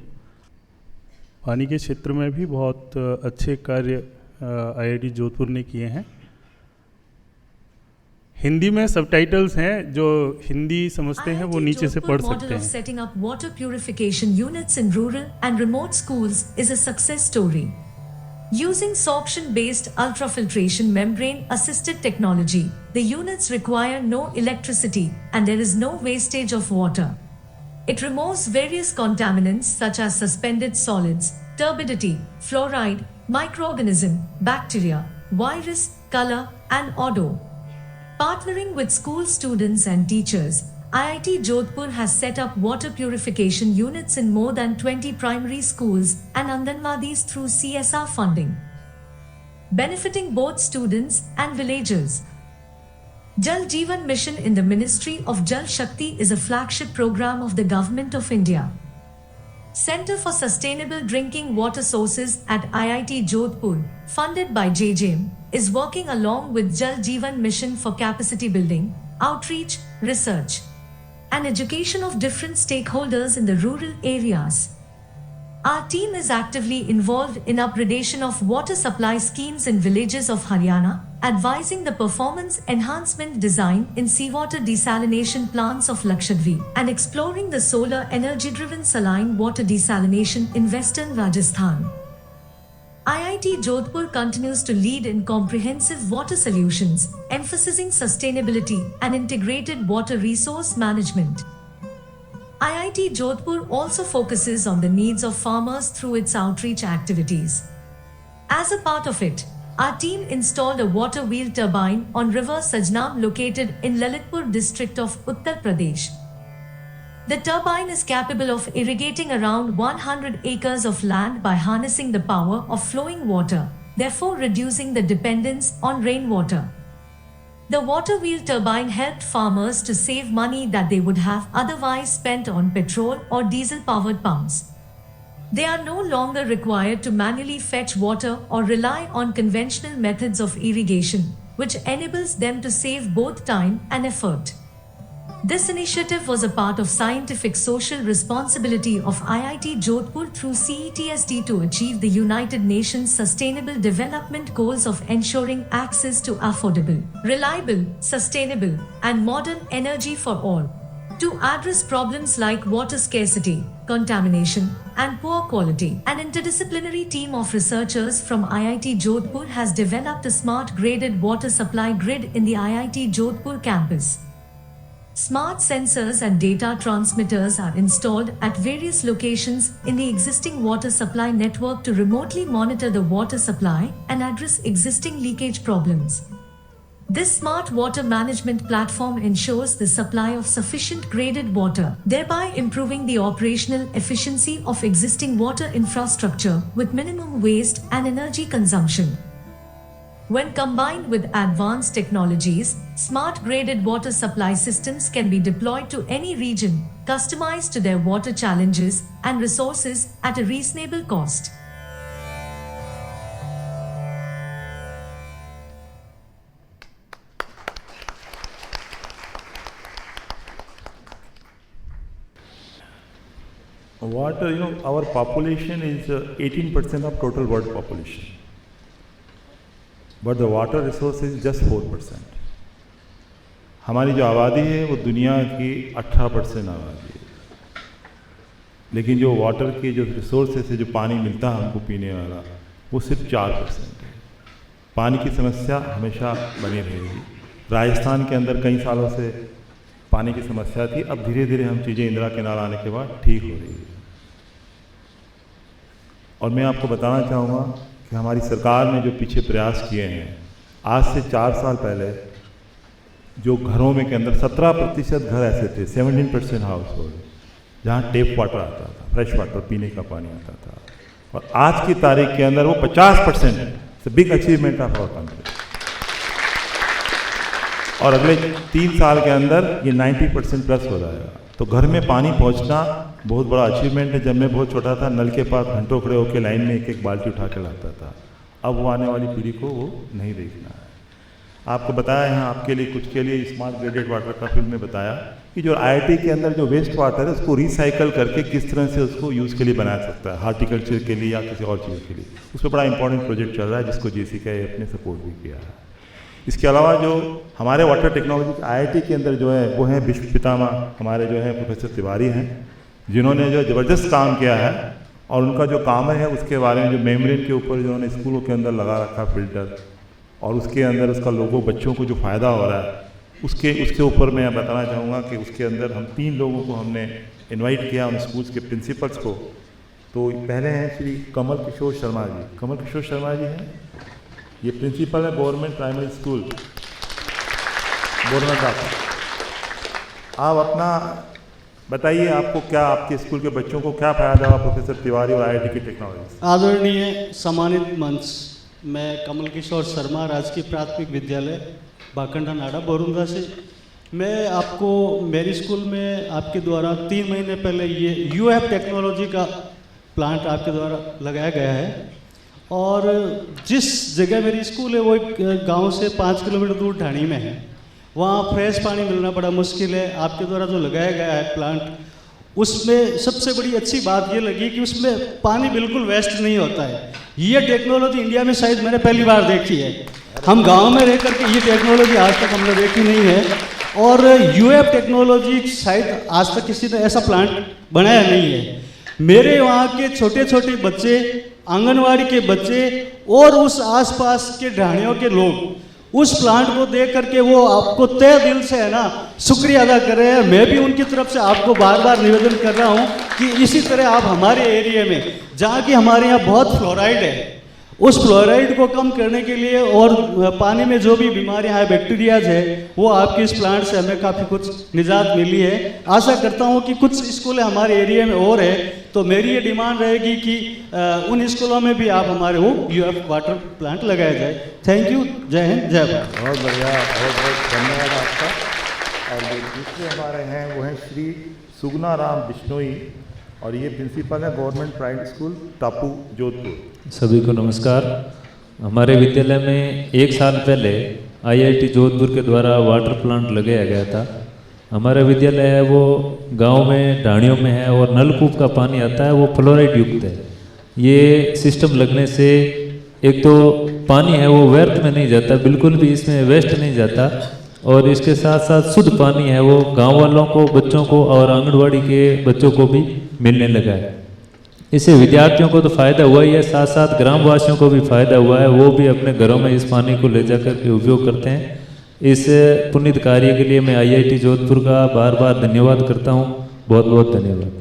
पानी के क्षेत्र में भी बहुत अच्छे कार्य IIT जोधपुर ने किए हैं। हिंदी में सबटाइटल्स हैं, जो हिंदी समझते हैं वो नीचे से पढ़ सकते हैं। Setting up water purification units in rural and remote schools is a success story. Using sorption-based ultrafiltration membrane-assisted technology, the units require no electricity and there is no wastage of water. It removes various contaminants such as suspended solids, turbidity, fluoride, microorganism, bacteria, virus, color, and odor. Partnering with school students and teachers, IIT Jodhpur has set up water purification units in more than 20 primary schools and Anganwadis through CSR funding, benefiting both students and villagers. Jal Jeevan Mission in the Ministry of Jal Shakti is a flagship program of the Government of India. Center for Sustainable Drinking Water Sources at IIT Jodhpur, funded by JJM, is working along with Jal Jeevan Mission for capacity building, outreach, research, and education of different stakeholders in the rural areas. Our team is actively involved in upgradation of water supply schemes in villages of Haryana, advising the performance enhancement design in seawater desalination plants of Lakshadweep, and exploring the solar energy-driven saline water desalination in western Rajasthan. IIT Jodhpur continues to lead in comprehensive water solutions, emphasizing sustainability and integrated water resource management. IIT Jodhpur also focuses on the needs of farmers through its outreach activities. As a part of it, our team installed a water wheel turbine on River Sajnam located in Lalitpur district of Uttar Pradesh. The turbine is capable of irrigating around 100 acres of land by harnessing the power of flowing water, therefore reducing the dependence on rainwater. The water wheel turbine helped farmers to save money that they would have otherwise spent on petrol or diesel-powered pumps. They are no longer required to manually fetch water or rely on conventional methods of irrigation, which enables them to save both time and effort. This initiative was a part of scientific social responsibility of IIT Jodhpur through CETSD to achieve the United Nations Sustainable Development Goals of ensuring access to affordable, reliable, sustainable, and modern energy for all. To address problems like water scarcity, contamination, and poor quality, an interdisciplinary team of researchers from IIT Jodhpur has developed a smart graded water supply grid in the IIT Jodhpur campus. Smart sensors and data transmitters are installed at various locations in the existing water supply network to remotely monitor the water supply and address existing leakage problems. This smart water management platform ensures the supply of sufficient graded water, thereby improving the operational efficiency of existing water infrastructure with minimum waste and energy consumption. When combined with advanced technologies, smart graded water supply systems can be deployed to any region, customized to their water challenges and resources at a reasonable cost. Water, our population is 18% of total world population. But the water resource is just 4%. हमारी जो आबादी है वो दुनिया की 18% आबादी है, लेकिन जो वाटर के जो रिसोर्सेस है, जो पानी मिलता है हमको पीने वाला, वो सिर्फ 4% है। पानी की समस्या हमेशा बनी रहेगी। राजस्थान के अंदर कई सालों से पानी की समस्या थी, अब धीरे धीरे हम चीज़ें इंदिरा कैनाल आने के बाद ठीक हो रही है। और मैं आपको बताना चाहूँगा कि हमारी सरकार ने जो पीछे प्रयास किए हैं, आज से 4 साल पहले जो घरों में के अंदर 17% घर ऐसे थे, 17% हाउस होल्ड, जहाँ टेप वाटर आता था, फ्रेश वाटर पीने का पानी आता था, और आज की तारीख के अंदर वो 50% है। Big achievement of our country. और अगले 3 साल के अंदर ये 90% प्लस हो जाएगा। तो घर में पानी पहुंचना बहुत बड़ा अचीवमेंट है। जब मैं बहुत छोटा था, नल के पास घंटों खड़े होकर लाइन में एक एक बाल्टी उठा के लाता था। अब वो आने वाली पीढ़ी को वो नहीं देखना है। आपको बताया यहाँ आपके लिए, कुछ के लिए स्मार्ट ग्रेडेड वाटर का फील्ड में बताया कि जो IIT के अंदर जो वेस्ट वाटर है उसको रिसाइकल करके किस तरह से उसको यूज़ के लिए बनाया सकता है, हार्टिकल्चर के लिए या किसी और चीज़ के लिए। उस पर बड़ा इंपॉर्टेंट प्रोजेक्ट चल रहा है जिसको JCK ने सपोर्ट भी किया है। इसके अलावा जो हमारे वाटर टेक्नोलॉजी IIT के अंदर जो है वो हैं विश्व पितामह हमारे जो हैं प्रोफेसर तिवारी हैं, जिन्होंने जो ज़बरदस्त काम किया है। और उनका जो काम है उसके बारे में जो मेम्ब्रेन के ऊपर जिन्होंने स्कूलों के अंदर लगा रखा फिल्टर, और उसके अंदर उसका लोगों बच्चों को जो फ़ायदा हो रहा है उसके ऊपर मैं बताना चाहूँगा कि उसके अंदर हम 3 लोगों को हमने इनवाइट किया, उन स्कूल्स के प्रिंसिपल्स को। तो पहले हैं श्री कमल किशोर शर्मा जी। कमल किशोर शर्मा जी हैं, ये प्रिंसिपल है गवर्नमेंट प्राइमरी स्कूल बोरनादा। आप अपना बताइए, आपको क्या, आपके स्कूल के बच्चों को क्या फ़ायदा हुआ प्रोफेसर तिवारी और IIT की टेक्नोलॉजी? आदरणीय सम्मानित मंच, मैं कमल किशोर शर्मा, राजकीय प्राथमिक विद्यालय बाकंडा नाड़ा बोरुंदा से। मैं आपको मेरी स्कूल में आपके द्वारा 3 महीने पहले ये UF टेक्नोलॉजी का प्लांट आपके द्वारा लगाया गया है। और जिस जगह मेरी स्कूल है वो एक गांव से 5 किलोमीटर दूर ढाणी में है। वहाँ फ्रेश पानी मिलना बड़ा मुश्किल है। आपके द्वारा जो लगाया गया है प्लांट, उसमें सबसे बड़ी अच्छी बात ये लगी कि उसमें पानी बिल्कुल वेस्ट नहीं होता है। ये टेक्नोलॉजी इंडिया में शायद मैंने पहली बार देखी है। हम गांव में रह करके ये टेक्नोलॉजी आज तक हमने देखी नहीं है। और UF टेक्नोलॉजी शायद आज तक किसी ने ऐसा प्लांट बनाया नहीं है। मेरे वहाँ के छोटे छोटे बच्चे, आंगनवाड़ी के बच्चे और उस आसपास के ढाणियों के लोग उस प्लांट को देख करके वो आपको तहे दिल से है ना शुक्रिया अदा कर रहे हैं। मैं भी उनकी तरफ से आपको बार बार निवेदन कर रहा हूँ कि इसी तरह आप हमारे एरिया में, जहाँ की हमारे यहाँ बहुत फ्लोराइड है, उस फ्लोराइड को कम करने के लिए और पानी में जो भी बीमारियां हैं, बैक्टीरियाज है, वो आपके इस प्लांट से हमें काफ़ी कुछ निजात मिली है। आशा करता हूँ कि कुछ स्कूल हमारे एरिया में और है, तो मेरी ये डिमांड रहेगी कि उन स्कूलों में भी आप हमारे वो यूएफ वाटर प्लांट लगाया जाए। थैंक यू, जय हिंद, जय भारत। बहुत बढ़िया, बहुत बहुत धन्यवाद आपका। और जो दूसरे हमारे हैं वो हैं श्री सुगना राम बिश्नोई, और ये प्रिंसिपल है गवर्नमेंट प्राइवेट स्कूल टापू जोधपुर। सभी को नमस्कार। हमारे विद्यालय में 1 साल पहले IIT जोधपुर के द्वारा वाटर प्लांट लगाया गया था। हमारा विद्यालय है वो गांव में ढाणियों में है और नलकूप का पानी आता है वो फ्लोराइड युक्त है। ये सिस्टम लगने से एक तो पानी है वो व्यर्थ में नहीं जाता, बिल्कुल भी इसमें वेस्ट नहीं जाता, और इसके साथ साथ शुद्ध पानी है वो गांव वालों को, बच्चों को और आंगनवाड़ी के बच्चों को भी मिलने लगा है। इससे विद्यार्थियों को तो फ़ायदा हुआ ही है, साथ साथ ग्रामवासियों को भी फ़ायदा हुआ है, वो भी अपने घरों में इस पानी को ले जाकर के उपयोग करते हैं। इस पुनीत कार्य के लिए मैं IIT जोधपुर का बार बार धन्यवाद करता हूँ। बहुत बहुत धन्यवाद।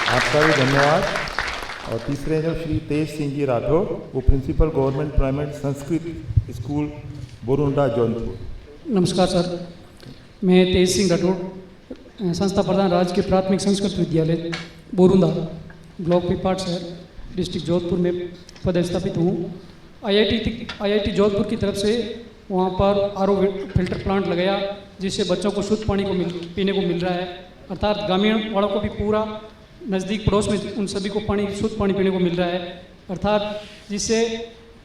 आपका भी धन्यवाद। और तीसरे जो श्री तेज सिंह जी राठौर, वो principal government private Sanskrit school Borunda Jaunpur. नमस्कार सर, मैं तेज सिंह राठौर, संस्था प्रधान राजकीय प्राथमिक संस्कृत विद्यालय बोरुंदा, ब्लॉक पिपाट शहर, डिस्ट्रिक्ट जोधपुर में पदस्थापित हूँ। IIT जोधपुर की तरफ से वहाँ पर RO फिल्टर प्लांट लगाया, जिससे बच्चों को शुद्ध पानी को पीने को मिल रहा है, अर्थात ग्रामीण वालों को भी पूरा नज़दीक पड़ोस में उन सभी को शुद्ध पानी पीने को मिल रहा है, अर्थात जिससे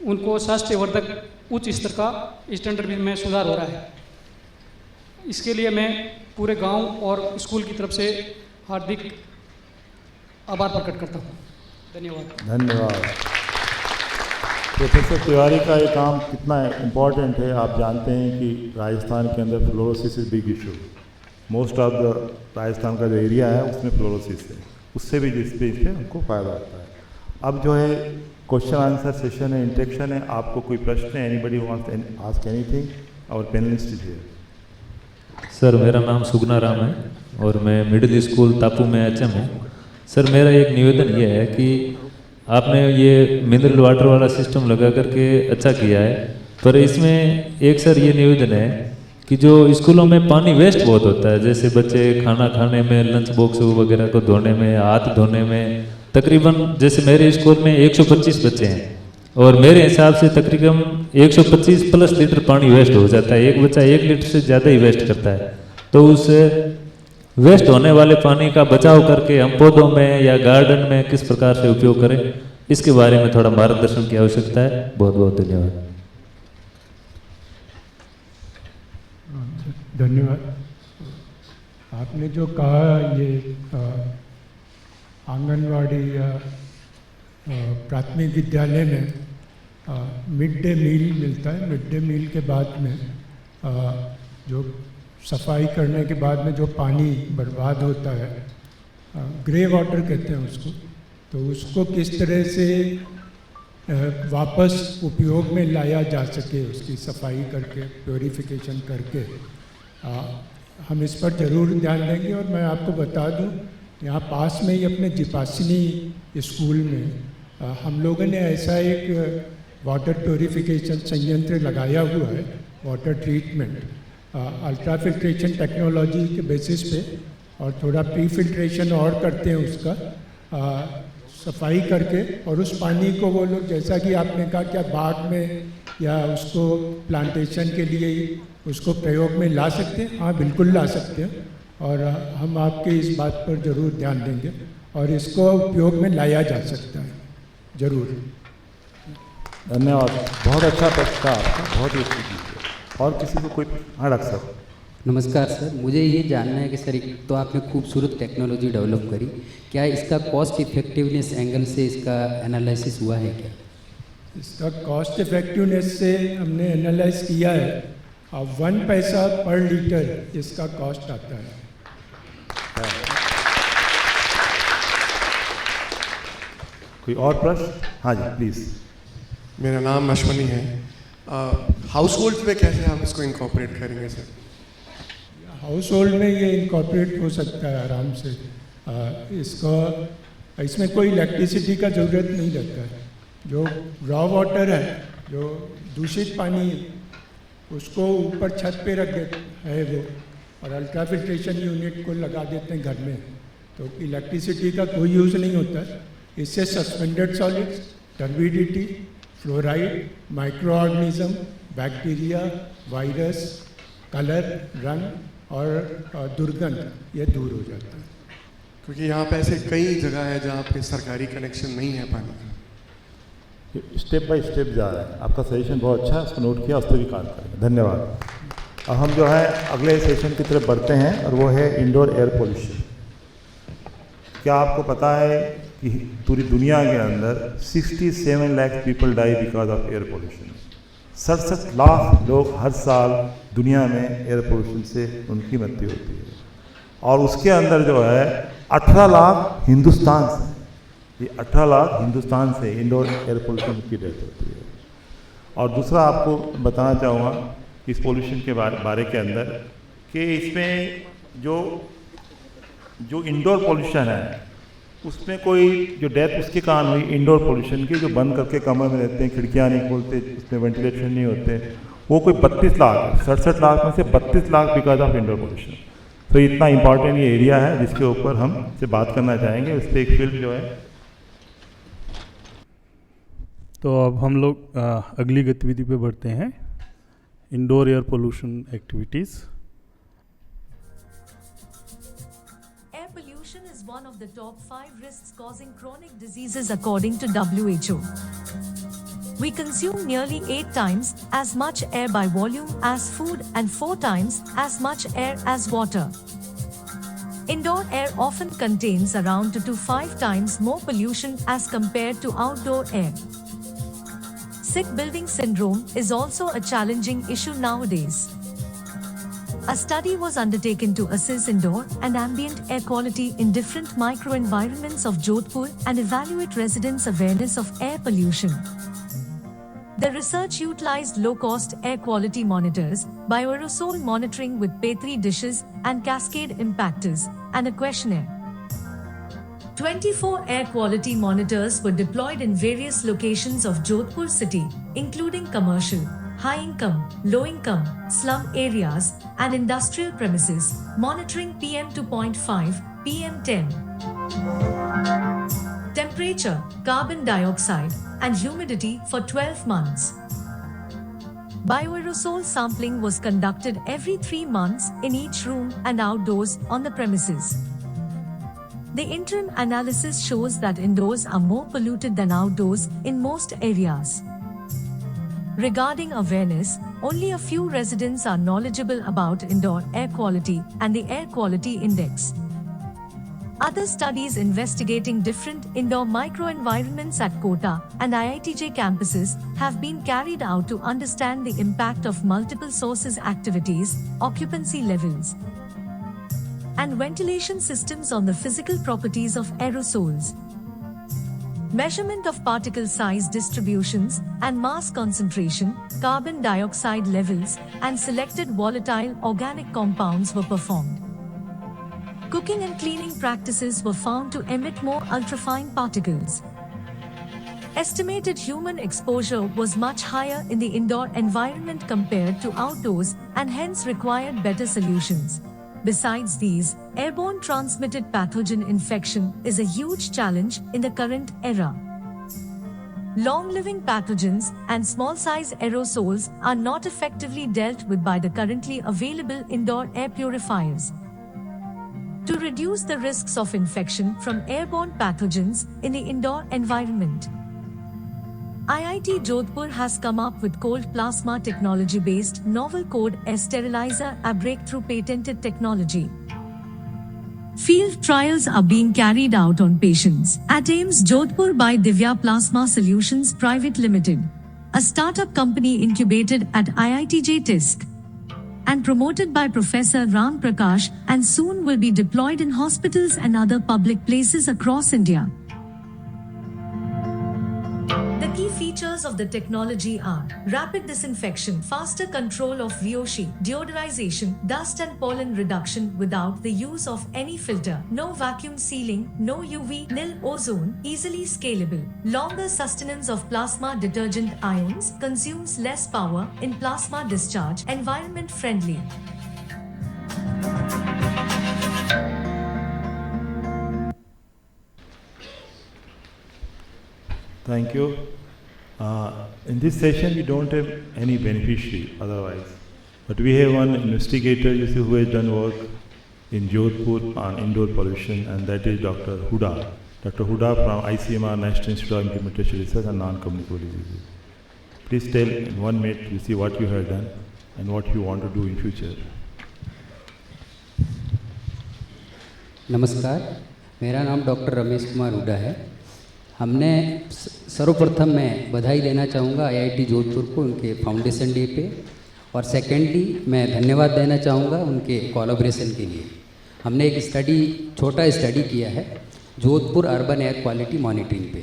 उनको स्वास्थ्यवर्धक उच्च स्तर का स्टैंडर्ड में सुधार हो रहा है। इसके लिए मैं पूरे गांव और स्कूल की तरफ से हार्दिक आभार प्रकट करता हूँ। धन्यवाद। धन्यवाद। प्रोफेसर तिवारी का ये काम कितना इम्पोर्टेंट है, आप जानते हैं कि राजस्थान के अंदर fluorosis is big issue. Most of the Rajasthan का जो एरिया है उसमें फ्लोरोसिस है, उससे भी जिससे हमको फ़ायदा होता है। अब जो है क्वेश्चन आंसर सेशन है, इंटरेक्शन है। आपको कोई प्रश्न है? Anybody wants to ask anything? Our panelist is here. Sir, मेरा नाम सुगना राम है और मैं मिडिल स्कूल तापू में HM हूँ। सर, मेरा एक निवेदन ये है कि आपने ये मिनरल वाटर वाला सिस्टम लगा करके अच्छा किया है, पर इसमें एक सर ये निवेदन है कि जो स्कूलों में पानी वेस्ट बहुत होता है, जैसे बच्चे खाना खाने में, लंच बॉक्स वगैरह को धोने में, हाथ धोने में, तकरीबन जैसे मेरे स्कूल में 125 बच्चे हैं और मेरे हिसाब से तकरीबन 125 प्लस लीटर पानी वेस्ट हो जाता है। एक बच्चा 1 लीटर से ज़्यादा ही वेस्ट करता है। तो उस वेस्ट होने वाले पानी का बचाव करके हम पौधों में या गार्डन में किस प्रकार से उपयोग करें, इसके बारे में थोड़ा मार्गदर्शन की आवश्यकता है। बहुत बहुत धन्यवाद। धन्यवाद। आपने जो कहा ये आंगनवाड़ी या प्राथमिक विद्यालय में मिड डे मील मिलता है। मिड डे मील के बाद में जो सफाई करने के बाद में जो पानी बर्बाद होता है, ग्रे वाटर कहते हैं उसको, तो उसको किस तरह से वापस उपयोग में लाया जा सके, उसकी सफाई करके, प्योरीफिकेशन करके, हम इस पर ज़रूर ध्यान देंगे। और मैं आपको बता दूं, यहाँ पास में ही अपने जिपासनी स्कूल में हम लोगों ने ऐसा एक वाटर प्योरीफिकेशन संयंत्र लगाया हुआ है, water treatment, ultra filtration technology के बेसिस पे, और थोड़ा प्री फिल्ट्रेशन और करते हैं उसका, सफाई करके, और उस पानी को वो लोग, जैसा कि आपने कहा, क्या बाग में या उसको प्लांटेशन के लिए उसको प्रयोग में ला सकते हैं? हाँ, बिल्कुल ला सकते हैं, और हम आपके इस बात पर ज़रूर ध्यान देंगे और इसको उपयोग में लाया जा सकता है, ज़रूर। धन्यवाद। बहुत अच्छा प्रश्न था आपका, बहुत ही अच्छी चीज़ है। और किसी को कोई? हाँ डॉक्टर साहब। नमस्कार सर, मुझे ये जानना है कि सर, एक तो आपने खूबसूरत टेक्नोलॉजी डेवलप करी, क्या इसका कॉस्ट इफेक्टिवनेस एंगल से इसका एनालिसिस हुआ है क्या? इसका कॉस्ट इफेक्टिवनेस से हमने एनालाइज किया है। 1 पैसा पर लीटर इसका कॉस्ट आता है। कोई और प्रश्न? हाँ जी, प्लीज़। मेरा नाम अश्वनी है। हाउस होल्ड में कैसे हम इसको इनकॉर्पोरेट करेंगे सर? हाउस होल्ड में ये इनकॉर्पोरेट हो सकता है आराम से। इसमें कोई इलेक्ट्रिसिटी का ज़रूरत नहीं रहता है। जो रॉ वाटर है, जो दूषित पानी है, उसको ऊपर छत पे रख देते हैं वो, और अल्ट्रा फिल्ट्रेशन यूनिट को लगा देते हैं घर में, तो इलेक्ट्रिसिटी का कोई यूज़ नहीं होता। इससे suspended solids, turbidity, fluoride, micro organism, bacteria, virus, colour, रंग और दुर्गंध ये दूर हो जाता है। क्योंकि यहाँ पे ऐसे कई जगह है जहाँ पे सरकारी कनेक्शन नहीं है पानी का। स्टेप बाय स्टेप जा रहा है। आपका सजेशन बहुत अच्छा है, उसको नोट किया, उस पर भी काम करेंगे। धन्यवाद। अब हम जो है अगले सेशन की तरफ बढ़ते हैं और वो है इंडोर एयर पोल्यूशन। क्या आपको पता है कि पूरी दुनिया के अंदर 67 lakh people die because of air pollution. 67 lakh लोग हर साल दुनिया में एयर पोल्यूशन से उनकी मृत्यु होती है, और उसके अंदर जो है 18 लाख हिंदुस्तान से, ये 18 लाख हिंदुस्तान से इंडोर एयर पोल्यूशन की डेथ होती है। और दूसरा आपको बताना चाहूँगा इस पोल्यूशन के बारे के अंदर कि इसमें जो इंडोर पोल्यूशन है उसमें कोई जो डेथ उसके कारण हुई इंडोर पोल्यूशन की, जो बंद करके कमरे में रहते हैं, खिड़कियाँ नहीं खोलते, उसमें वेंटिलेशन नहीं होते, वो कोई 32 लाख, 67 लाख में से 32 lakh because of indoor pollution. तो इतना इम्पॉर्टेंट ये एरिया है जिसके ऊपर हम से बात करना चाहेंगे। उस पर एक फिल्म जो है। तो अब हम लोग अगली गतिविधि पे बढ़ते हैं, indoor air pollution activities. Air pollution is one of the top 5 risks causing chronic diseases according to WHO. We consume nearly 8 times as much air by volume as food and 4 times as much air as water. Indoor air often contains around 2 to 5 times more pollution as compared to outdoor air. Sick building syndrome is also a challenging issue nowadays. A study was undertaken to assess indoor and ambient air quality in different microenvironments of Jodhpur and evaluate residents' awareness of air pollution. The research utilized low-cost air quality monitors, bioaerosol monitoring with Petri dishes and cascade impactors, and a questionnaire. 24 air quality monitors were deployed in various locations of Jodhpur city, including commercial, high-income, low-income, slum areas, and industrial premises, monitoring PM 2.5, PM 10. Temperature, carbon dioxide, and humidity for 12 months. Bioaerosol sampling was conducted every 3 months in each room and outdoors on the premises. The interim analysis shows that indoors are more polluted than outdoors in most areas. Regarding awareness, only a few residents are knowledgeable about indoor air quality and the air quality index. Other studies investigating different indoor microenvironments at Kota and IITJ campuses have been carried out to understand the impact of multiple sources activities, occupancy levels, and ventilation systems on the physical properties of aerosols. Measurement of particle size distributions and mass concentration, carbon dioxide levels, and selected volatile organic compounds were performed. Cooking and cleaning practices were found to emit more ultrafine particles. Estimated human exposure was much higher in the indoor environment compared to outdoors and hence required better solutions. Besides these, airborne transmitted pathogen infection is a huge challenge in the current era. Long-living pathogens and small-size aerosols are not effectively dealt with by the currently available indoor air purifiers. To reduce the risks of infection from airborne pathogens in the indoor environment, IIT Jodhpur has come up with cold plasma technology-based novel code air sterilizer, a breakthrough patented technology. Field trials are being carried out on patients at AIIMS Jodhpur by Divya Plasma Solutions Private Limited, a startup company incubated at IITJ TISC and promoted by Professor Ram Prakash, and soon will be deployed in hospitals and other public places across India. The key feature features of the technology are rapid disinfection, faster control of VOC, deodorization, dust and pollen reduction without the use of any filter, no vacuum sealing, no UV, nil ozone, easily scalable, longer sustenance of plasma detergent ions, consumes less power in plasma discharge, environment friendly. Thank you. In this session, we don't have any beneficiary otherwise, but we have one investigator who has done work in Jodhpur on indoor pollution, and that is Dr. Huda. Dr. Huda from ICMR, National Institute of Implementation Research and Non-Communicable Diseases. Please tell in 1 minute you see what you have done and what you want to do in future. नमस्कार, मेरा नाम doctor Ramesh Kumar Hooda है। हमने सर्वप्रथम मैं बधाई देना चाहूँगा IIT जोधपुर को उनके फाउंडेशन डे पे, और सेकेंडली मैं धन्यवाद देना चाहूँगा उनके कोलैबोरेशन के लिए। हमने एक छोटा स्टडी किया है Jodhpur urban air quality monitoring पे।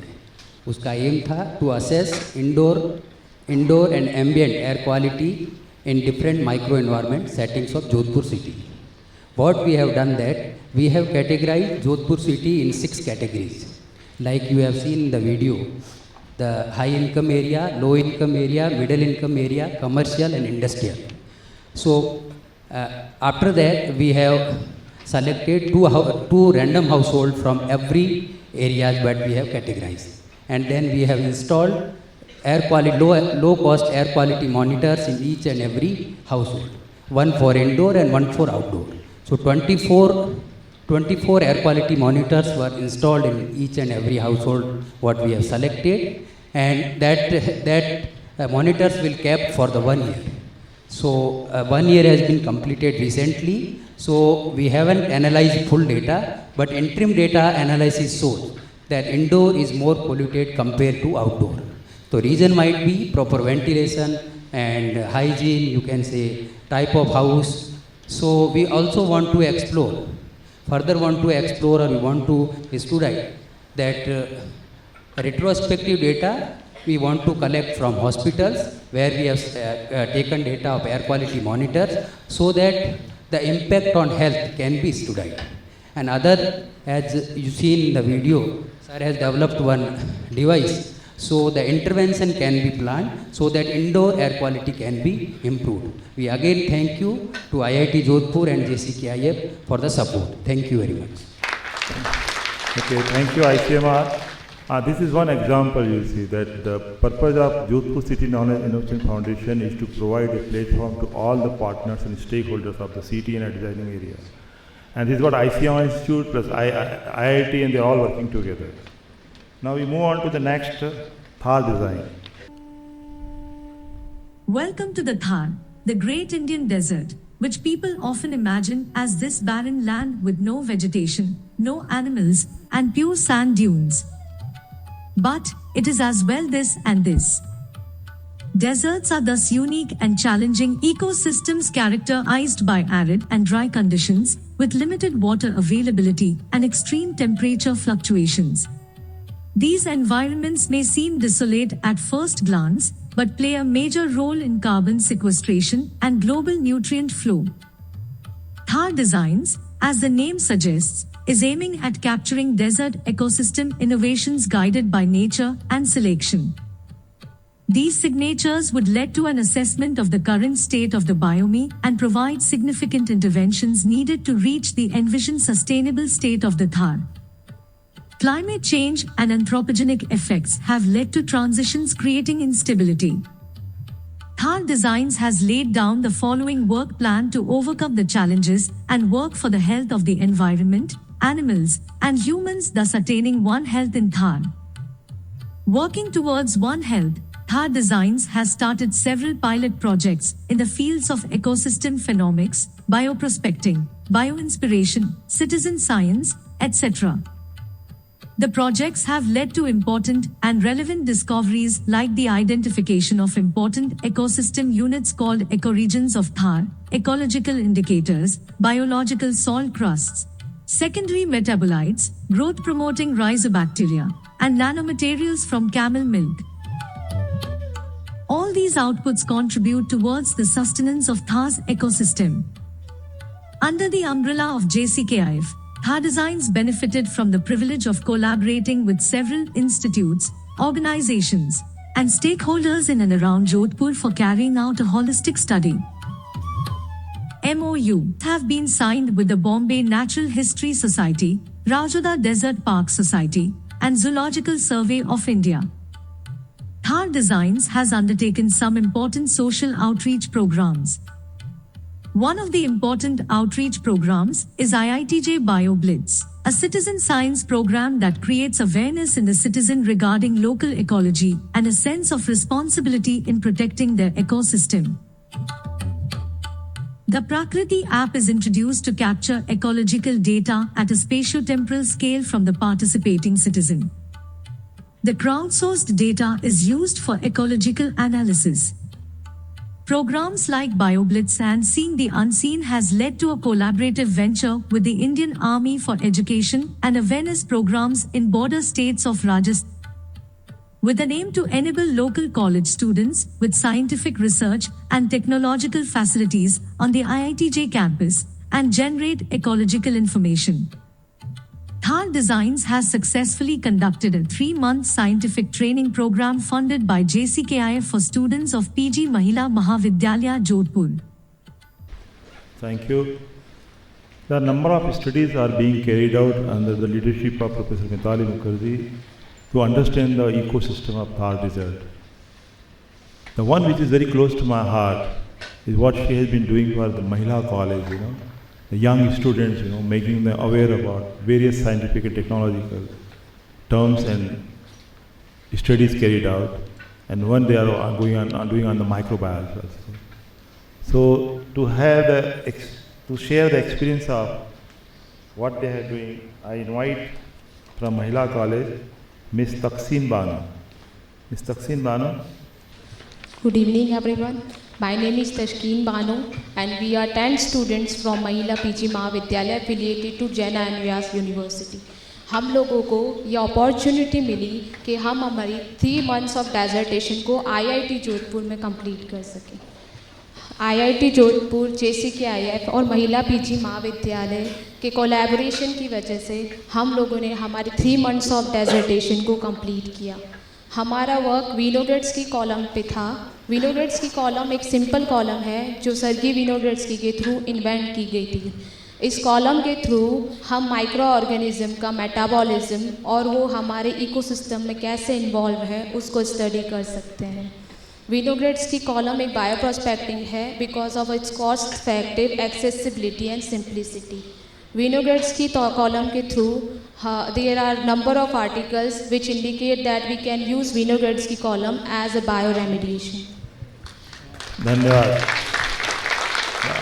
उसका एम था to assess indoor and ambient air quality in different micro environment settings of Jodhpur city. What we have done that, we have categorized Jodhpur city in 6 categories. Like you have seen in the video, the high income area, low income area, middle income area, commercial and industrial. So after that, we have selected two random households from every areas that we have categorized. And then we have installed air quality, low cost air quality monitors in each and every household. One for indoor and one for outdoor. So 24 air quality monitors were installed in each and every household what we have selected, and that monitors will kept for the 1 year. So 1 year has been completed recently, so we haven't analyzed full data, but interim data analysis shows that indoor is more polluted compared to outdoor. So reason might be proper ventilation and hygiene, you can say type of house. So we also want to explore, or we want to study that retrospective data we want to collect from hospitals where we have taken data of air quality monitors, so that the impact on health can be studied. And other, as you see in the video, sir has developed one device, so the intervention can be planned so that indoor air quality can be improved. We again thank you to IIT Jodhpur and JCKIF for the support. Thank you very much. Okay, thank you ICMR. This is one example you see that the purpose of Jodhpur City Knowledge Innovation Foundation is to provide a platform to all the partners and stakeholders of the city and adjoining area. And this is what ICMR Institute plus IIT, and they are all working together. Now we move on to the next, Thar design. Welcome to the Thar, the great Indian desert, which people often imagine as this barren land with no vegetation, no animals, and pure sand dunes. But it is as well this and this. Deserts are thus unique and challenging ecosystems characterized by arid and dry conditions, with limited water availability and extreme temperature fluctuations. These environments may seem desolate at first glance, but play a major role in carbon sequestration and global nutrient flow. Thar Designs, as the name suggests, is aiming at capturing desert ecosystem innovations guided by nature and selection. These signatures would lead to an assessment of the current state of the biome and provide significant interventions needed to reach the envisioned sustainable state of the Thar. Climate change and anthropogenic effects have led to transitions creating instability. Thar Designs has laid down the following work plan to overcome the challenges and work for the health of the environment, animals, and humans, thus attaining One Health in Thar. Working towards One Health, Thar Designs has started several pilot projects in the fields of ecosystem phenomics, bioprospecting, bioinspiration, citizen science, etc. The projects have led to important and relevant discoveries like the identification of important ecosystem units called ecoregions of Thar, ecological indicators, biological salt crusts, secondary metabolites, growth-promoting rhizobacteria, and nanomaterials from camel milk. All these outputs contribute towards the sustenance of Thar's ecosystem. Under the umbrella of JCKIF, Thar Designs benefited from the privilege of collaborating with several institutes, organizations, and stakeholders in and around Jodhpur for carrying out a holistic study. MOU have been signed with the Bombay Natural History Society, Rajoda Desert Park Society, and Zoological Survey of India. Thar Designs has undertaken some important social outreach programs. One of the important outreach programs is IIT BioBlitz, a citizen science program that creates awareness in the citizen regarding local ecology and a sense of responsibility in protecting their ecosystem. The Prakriti app is introduced to capture ecological data at a spatio-temporal scale from the participating citizen. The crowdsourced data is used for ecological analysis. Programs like BioBlitz and Seeing the Unseen has led to a collaborative venture with the Indian Army for education and awareness programs in border states of Rajasthan, with an aim to enable local college students with scientific research and technological facilities on the IITJ campus and generate ecological information. Thar Designs has successfully conducted a 3-month scientific training program funded by JCKIF for students of PG Mahila Mahavidyalaya, Jodhpur. Thank you. There are a number of studies are being carried out under the leadership of Professor Mitali Mukherjee to understand the ecosystem of Thar Desert. The one which is very close to my heart is what she has been doing for the Mahila College, the young students, making them aware about various scientific and technological terms and studies carried out, and one they are doing on the microbiology also. So to have to share the experience of what they are doing, I invite from Mahila College, Ms. Taksin Banu. Ms. Taksin Banu. Good evening, everyone. My name is Tashkeen Banu, and we are 10 students from Mahila PG Mahavidyalaya affiliated to Jnan University. हम लोगों को ये opportunity मिली कि हम हमारी 3 months of dissertation को IIT Jodhpur में complete कर सकें। IIT जोधपुर, JCKIF और महिला PG महाविद्यालय के कोलैबोरेशन की वजह से हम लोगों ने हमारे 3 months of dissertation को कंप्लीट किया। हमारा वर्क विनोग्रेड्स की कॉलम पे था। विनोग्रेड्स की कॉलम एक सिंपल कॉलम है जो सर्गी विनोग्रेड्स के थ्रू इन्वेंट की गई थी। इस कॉलम के थ्रू हम माइक्रो ऑर्गेनिज्म का मेटाबॉलिज्म और वो हमारे इकोसिस्टम में कैसे इन्वॉल्व है उसको स्टडी कर सकते हैं। विनोग्रेड्स की कॉलम एक बायोप्रोस्पेक्टिंग है because of its cost effective accessibility and simplicity. Winogradsky's की कॉलम के through there are number of articles which indicate that we can use vinogredes की column as a bioremediation. धन्यवाद.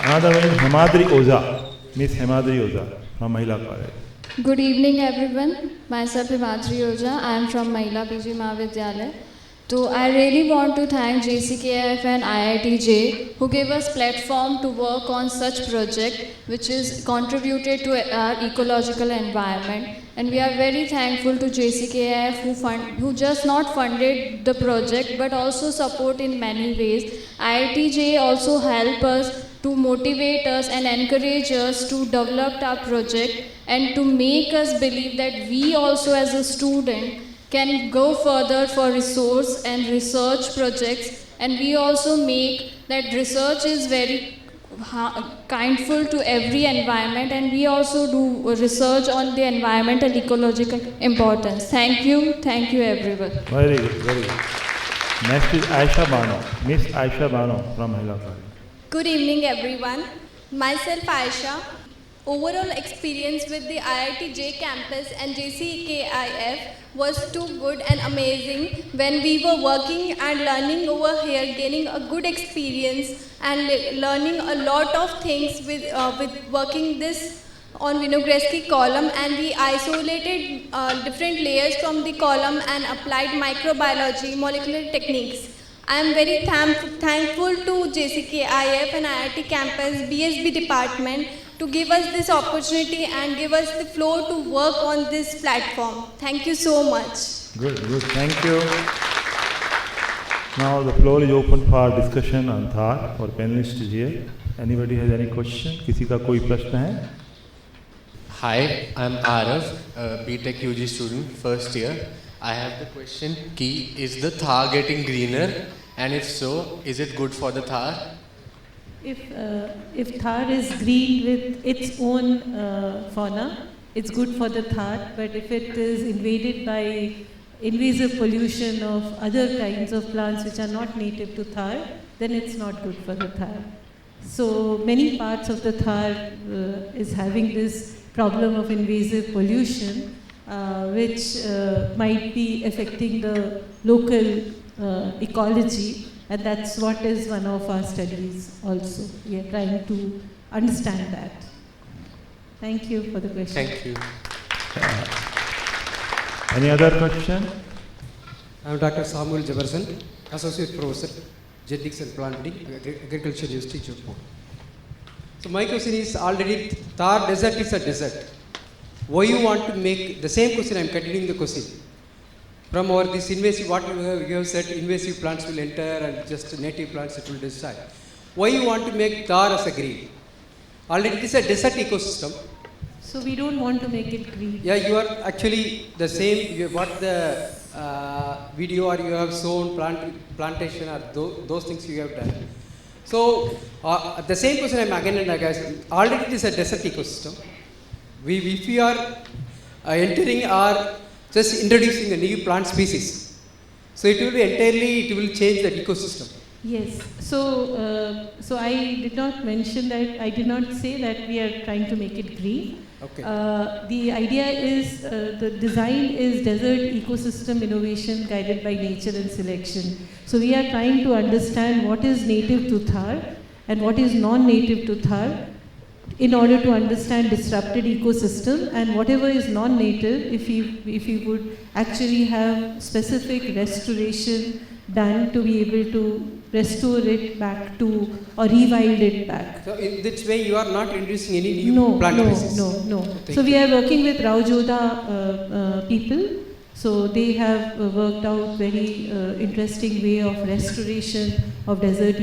Another one is Hemadri Oza, Miss Hemadri Oza from Mahila College. Good evening, everyone. Myself Hemadri Oza. I am from Mahila PG Mahavidyalaya. So I really want to thank JCKIF and IITJ who gave us platform to work on such project which is contributed to our ecological environment. And we are very thankful to JCKIF who just not funded the project but also support in many ways. IITJ also help us to motivate us and encourage us to develop our project and to make us believe that we also as a student can go further for resource and research projects, and we also make that research is very kindful to every environment, and we also do research on the environmental ecological importance. Thank you everyone. Very good, very good. Next is Aisha Bano, Miss Aisha Bano from Mahila College. Good evening everyone. Myself Aisha. Overall experience with the IIT campus and JCKIF was too good and amazing when we were working and learning over here, gaining a good experience and learning a lot of things with working this on Vinogredsky column, and we isolated different layers from the column and applied microbiology, molecular techniques. I am very thankful to JCKIF and IIT campus BSB department to give us this opportunity and give us the floor to work on this platform. Thank you so much. Good, thank you. Now the floor is open for discussion on Thar or panelists here. Anybody has any question? किसी का कोई प्रश्न है? Hi, I'm Arav, a BTech UG student, first year. I have the question, is the Thar getting greener? And if so, is it good for the Thar? If Thar is green with its own fauna, it's good for the Thar. But if it is invaded by invasive pollution of other kinds of plants which are not native to Thar, then it's not good for the Thar. So many parts of the Thar is having this problem of invasive pollution, which might be affecting the local ecology, and that's what is one of our studies also. We are trying to understand that. Thank you for the question. Thank you. Any other question? I am Dr. Samuel Jefferson, Associate Professor, Genetics and Planting, Agriculture University, Jodhpur. So my question is, already Thar desert is a desert. Why you want to make the same question? I am continuing the question. From our this invasive, what you have said, invasive plants will enter and just native plants it will decide. Why you want to make Thar as a green? Already it is a desert ecosystem. So we don't want to make it green. Yeah, you are actually the same. You what the video or you have shown plantation or those things you have done. So the same question I am again and again. Already it is a desert ecosystem. If we are entering or just introducing a new plant species, so it will be entirely, it will change the ecosystem. Yes. So I did not mention that, I did not say that we are trying to make it green. Okay. The idea is, the design is desert ecosystem innovation guided by nature and selection. So we are trying to understand what is native to Thar and what is non-native to Thar, in order to understand disrupted ecosystem, and whatever is non-native, if we would actually have specific restoration done to be able to restore it back to or rewild it back. So in this way you are not introducing any new plant species? No. So we are working with Raujoda people. So they have worked out very interesting way of restoration of desert,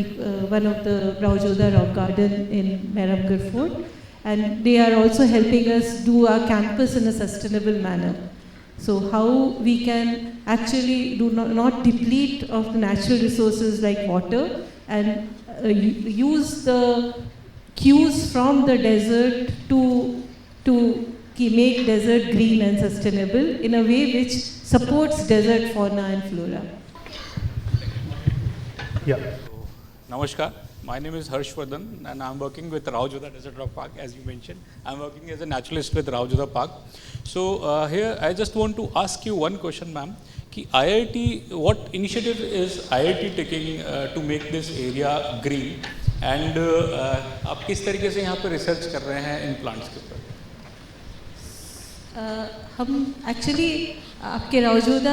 one of the Raujoda rock garden in Mehramgarh Fort, and they are also helping us do our campus in a sustainable manner. So how we can actually do not deplete of the natural resources like water, and use the cues from the desert to make desert green and sustainable in a way which supports desert fauna and flora. Yeah. Namaskar. My name is Harshvardhan and I am working with Raujoda Desert Rock Park, as you mentioned. I am working as a naturalist with Raujoda Park. So here I just want to ask you one question, ma'am. Ki IIT, what initiative is IIT taking to make this area green? And आप किस तरीके से यहाँ पर research कर रहे हैं इन plants के ऊपर? हम एक्चुअली आपके राउजोदा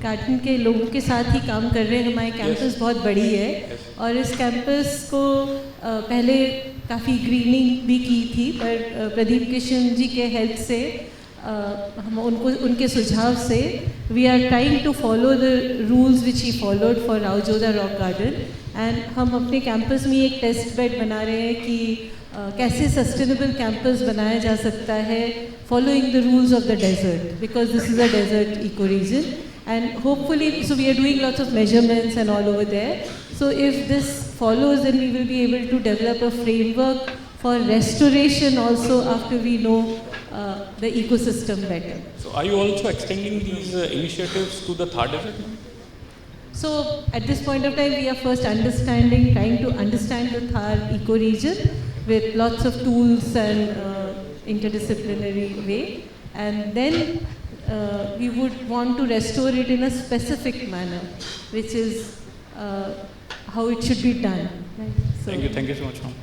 गार्डन के लोगों के साथ ही काम कर रहे हैं. हमारी कैंपस बहुत बड़ी है और इस कैंपस को पहले काफ़ी ग्रीनिंग भी की थी, पर प्रदीप किशन जी के हेल्प से हम उनके सुझाव से we are trying to follow the rules which he followed for राउजोदा रॉक गार्डन. एंड हम अपने कैंपस में एक टेस्ट बेड बना रहे हैं कि कैसे सस्टेनेबल कैंपस बनाया जा सकता है following the rules of the desert, because this is a desert ecoregion, and hopefully, so we are doing lots of measurements and all over there. So if this follows, then we will be able to develop a framework for restoration also after we know the ecosystem better. So are you also extending these initiatives to the Thar Desert? So at this point of time, we are first trying to understand the Thar ecoregion with lots of tools and interdisciplinary way, and then we would want to restore it in a specific manner, which is how it should be done. Right? So Thank you so much, ma'am.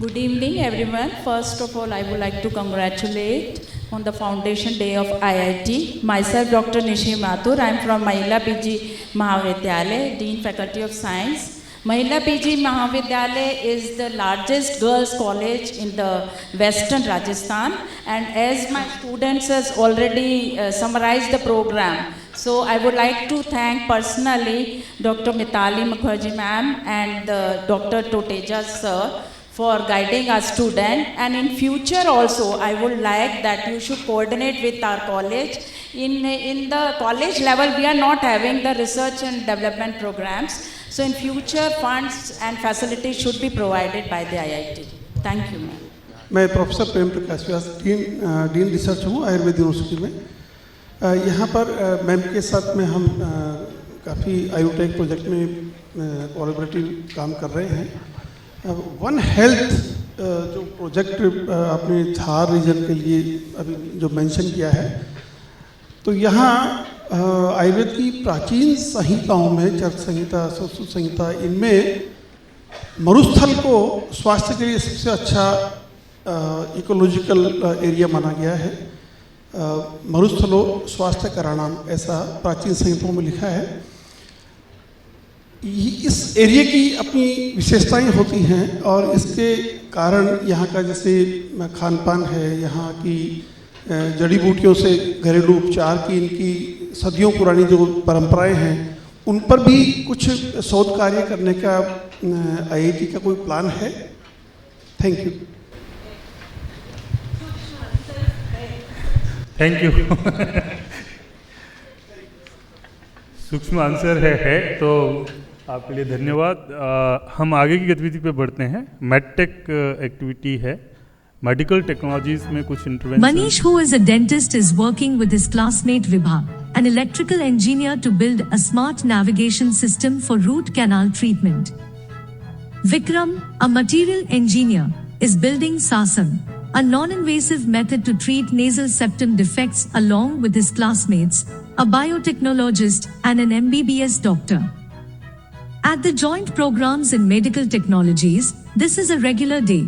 Good evening, everyone. First of all, I would like to congratulate on the Foundation Day of IIT. Myself, Dr. Nishi Mathur. I am from Mahila PG Mahavidyalaya, Dean Faculty of Science. Mahila PG Mahavidyalaya is the largest girls' college in the western Rajasthan, and as my students has already summarized the program, So I would like to thank personally Dr. Mitali Mukherjee ma'am and Dr. Toteja sir for guiding our student, and in future also I would like that you should coordinate with our college. In the college level we are not having the research and development programs, so in future funds and facilities should be provided by the IIT. Thank you ma'am. मैं professor Prem Prakash व्यास dean research हूँ Ayurveda university में। यहाँ पर ma'am के साथ में हम काफ़ी आयुटेक प्रोजेक्ट में कोलैबोरेटिव काम कर रहे हैं। वन हेल्थ जो प्रोजेक्ट आपने धार रीजन के लिए अभी जो मेंशन किया है, तो यहाँ आयुर्वेद की प्राचीन संहिताओं में चरक संहिता, सुश्रुत संहिता, इनमें मरुस्थल को स्वास्थ्य के लिए सबसे अच्छा इकोलॉजिकल एरिया माना गया है। मरुस्थलो स्वास्थ्य कराणाम, ऐसा प्राचीन संहिताओं में लिखा है। इस एरिया की अपनी विशेषताएं होती हैं और इसके कारण यहाँ का जैसे खान पान है, यहाँ की जड़ी बूटियों से घरेलू उपचार की इनकी सदियों पुरानी जो परंपराएं हैं, उन पर भी कुछ शोध कार्य करने का IIT का कोई प्लान है? Thank you. Thank you. सूक्ष्म आंसर है तो आपके लिए धन्यवाद। हम आगे की गतिविधि पे बढ़ते हैं। मेडटेक एक्टिविटी है, मेडिकल टेक्नोलॉजीज में कुछ intervention. Manish, who is a dentist, is working with his classmate Vibha, an electrical engineer, to build a smart navigation system for root canal treatment. Vikram, a material engineer, is building Sasam, a non-invasive method to treat nasal septum defects, along with his classmates, a biotechnologist and an MBBS doctor. At the joint programs in medical technologies, this is a regular day.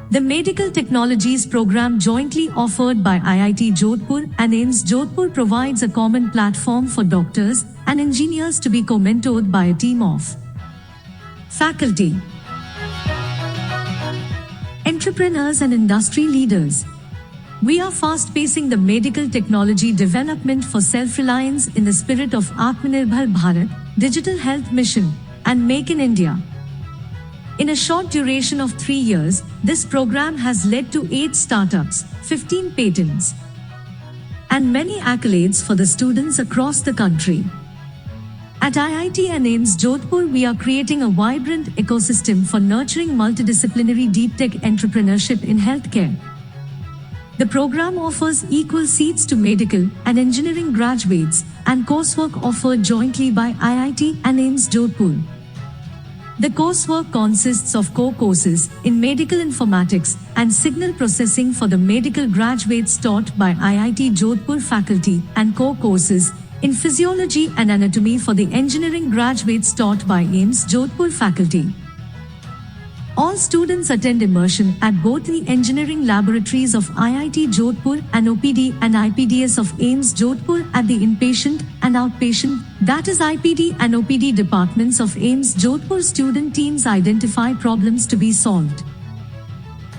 The Medical Technologies program, jointly offered by IIT Jodhpur and AIIMS Jodhpur, provides a common platform for doctors and engineers to be co-mentored by a team of faculty, entrepreneurs and industry leaders. We are fast-pacing the medical technology development for self-reliance in the spirit of Atmanirbhar Bharat, Digital Health Mission, and Make in India. In a short duration of 3 years, this program has led to 8 startups, 15 patents, and many accolades for the students across the country. At IIT and AIIMS Jodhpur, we are creating a vibrant ecosystem for nurturing multidisciplinary deep tech entrepreneurship in healthcare. The program offers equal seats to medical and engineering graduates and coursework offered jointly by IIT and AIIMS Jodhpur. The coursework consists of core courses in medical informatics and signal processing for the medical graduates taught by IIT Jodhpur faculty, and core courses in physiology and anatomy for the engineering graduates taught by AIIMS Jodhpur faculty. All students attend immersion at both the engineering laboratories of IIT Jodhpur and OPD and IPDS of AIIMS Jodhpur at the inpatient and outpatient, that is IPD and OPD departments of AIIMS Jodhpur. Student teams identify problems to be solved.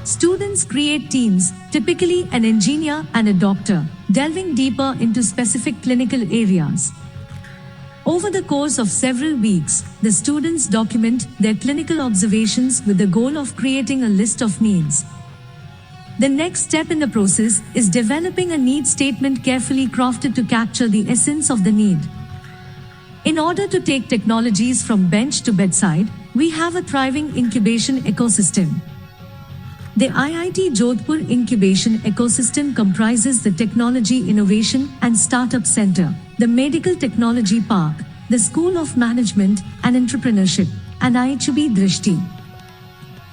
Students create teams, typically an engineer and a doctor, delving deeper into specific clinical areas. Over the course of several weeks, the students document their clinical observations with the goal of creating a list of needs. The next step in the process is developing a need statement carefully crafted to capture the essence of the need. In order to take technologies from bench to bedside, we have a thriving incubation ecosystem. The IIT Jodhpur Incubation Ecosystem comprises the Technology Innovation and Startup Center, the Medical Technology Park, the School of Management and Entrepreneurship, and IHB Drishti.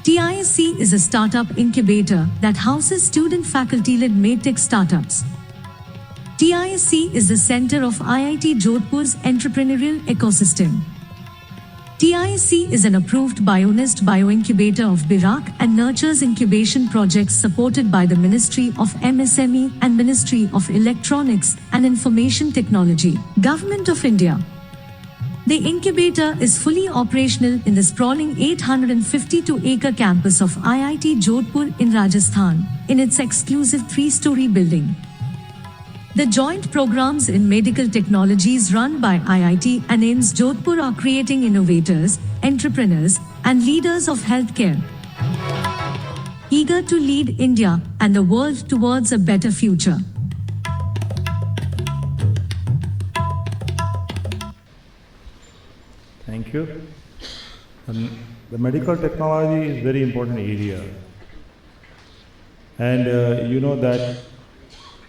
TISC is a startup incubator that houses student faculty-led medtech startups. TISC is the center of IIT Jodhpur's entrepreneurial ecosystem. TISC is an approved Bionest bioincubator of BIRAC and nurtures incubation projects supported by the Ministry of MSME and Ministry of Electronics and Information Technology, Government of India. The incubator is fully operational in the sprawling 852-acre campus of IIT Jodhpur in Rajasthan, in its exclusive 3-story building. The joint programs in medical technologies run by IIT and AIIMS Jodhpur are creating innovators, entrepreneurs, and leaders of healthcare, eager to lead India and the world towards a better future. Thank you. The medical technology is very important area. And you know that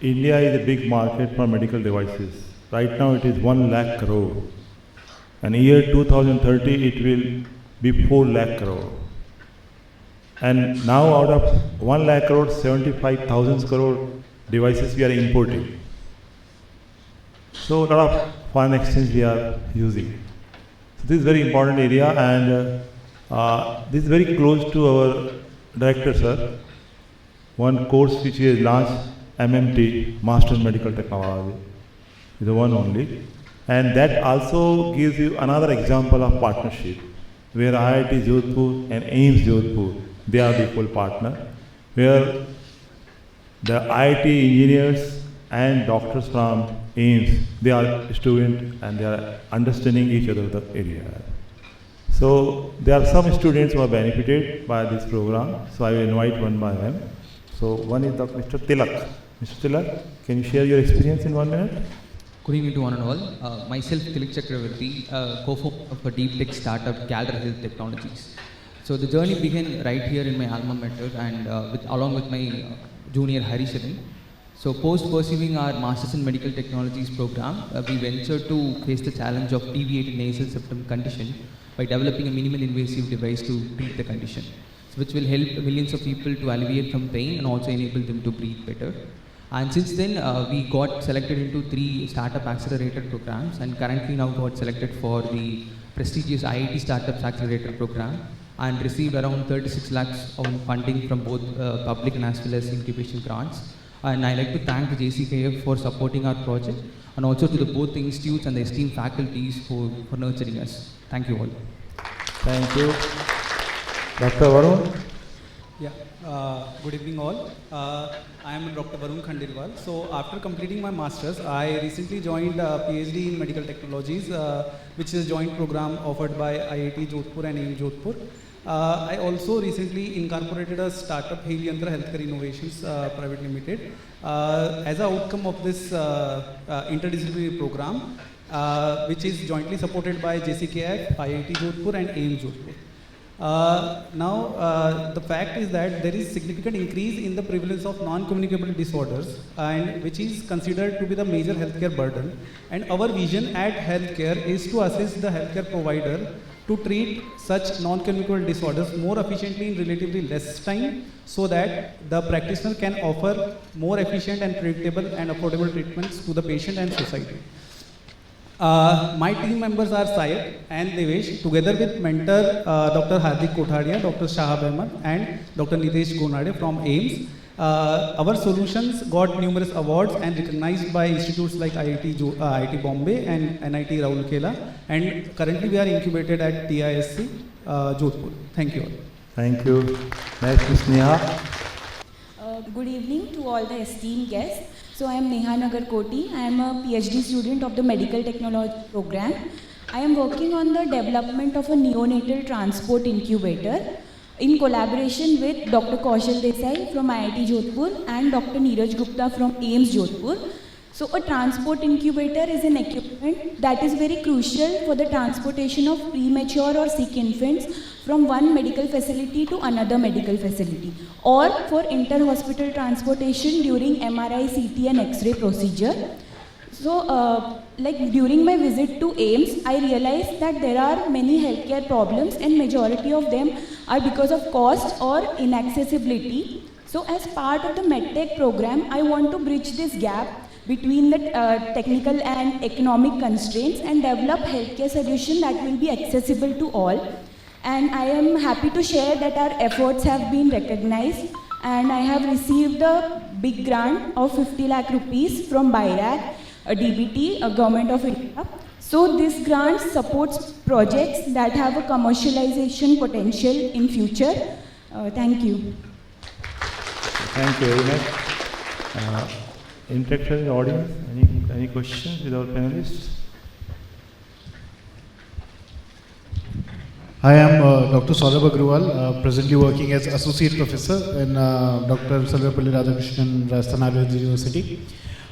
India is a big market for medical devices. Right now it is 1 lakh crore. And year 2030 it will be 4 lakh crore. And now out of 1 lakh crore, 75,000 crore devices we are importing. So a lot of foreign exchange we are using. So this is very important area, and this is very close to our director, sir. One course which he has launched, MMT, Master in Medical Technology, is the one only. And that also gives you another example of partnership, where IIT Jodhpur and AIIMS Jodhpur, they are the equal partner, where the IIT engineers and doctors from AIIMS, they are students and they are understanding each other the area. So there are some students who are benefited by this program, so I will invite one by them. So one is Mr. Tilak. Mr. Tilak, can you share your experience in 1 minute? Good evening to one and all. Myself, Tilak Chakravarti, co-founder of a deep tech startup, Galder Health Technologies. So the journey began right here in my alma mater and along with my junior Harisharan. So post pursuing our Masters in Medical Technologies program, we ventured to face the challenge of deviated nasal septum condition by developing a minimal invasive device to treat the condition, which will help millions of people to alleviate from pain and also enable them to breathe better. And since then, we got selected into 3 startup accelerator programs, and currently now got selected for the prestigious IIT Startups Accelerator program, and received around 36 lakhs of funding from both public and as well as incubation grants. And I'd like to thank the JCKF for supporting our project, and also to both the institutes and the esteemed faculties for nurturing us. Thank you all. Thank you. Dr. Varun? Yeah, good evening all. I am Dr. Varun Khandirwal. So after completing my Masters, I recently joined a PhD in Medical Technologies, which is a joint program offered by IIT Jodhpur and AIIMS Jodhpur. I also recently incorporated a startup, Heliantra Healthcare Innovations Private Limited, as an outcome of this interdisciplinary program, which is jointly supported by JCKF, IIT Jodhpur and AIIMS Jodhpur. Now, the fact is that there is significant increase in the prevalence of non-communicable disorders, and which is considered to be the major healthcare burden. And our vision at healthcare is to assist the healthcare provider to treat such non-communicable disorders more efficiently in relatively less time, so that the practitioner can offer more efficient and predictable and affordable treatments to the patient and society. My team members are Syed and Devesh, together with mentor Dr. Hardik Kothadia, Dr. Shahab Ahmed and Dr. Nitesh Gonade from AIIMS. Our solutions got numerous awards and recognized by institutes like IIT Bombay and NIT Rourkela, and currently we are incubated at TISC Jodhpur. Thank you all. Thank you. Next is Neha. Good evening to all the esteemed guests. So I am Neha Nagarkoti. I am a PhD student of the Medical Technology program. I am working on the development of a neonatal transport incubator in collaboration with Dr. Kaushal Desai from IIT Jodhpur and Dr. Neeraj Gupta from AIIMS Jodhpur. So a transport incubator is an equipment that is very crucial for the transportation of premature or sick infants from one medical facility to another medical facility, or for inter-hospital transportation during MRI, CT and X-ray procedure. So like during my visit to AIIMS, I realized that there are many healthcare problems, and majority of them are because of cost or inaccessibility. So as part of the MedTech program, I want to bridge this gap between the technical and economic constraints and develop healthcare solution that will be accessible to all. And I am happy to share that our efforts have been recognized, and I have received a big grant of 50 lakh rupees from BIRAC, a DBT, a Government of India. So this grant supports projects that have a commercialization potential in future. Thank you. Thank you very much. interaction in the audience? Any questions with our panelists? I am Dr. Saurabh Agrawal, presently working as Associate Professor in Dr. Sarvepalli Radhakrishnan Rajasthan Ayurveda University.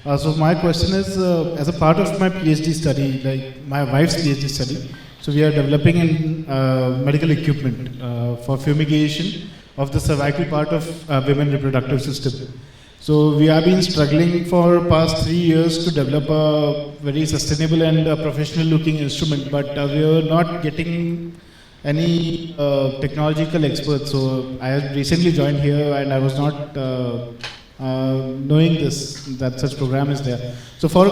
So my question is, as a part of my PhD study, like my wife's PhD study, so we are developing in medical equipment for fumigation of the cervical part of women reproductive system. So we have been struggling for past 3 years to develop a very sustainable and professional looking instrument, but we are not getting any technological experts. So I have recently joined here and I was not knowing that such program is there. So for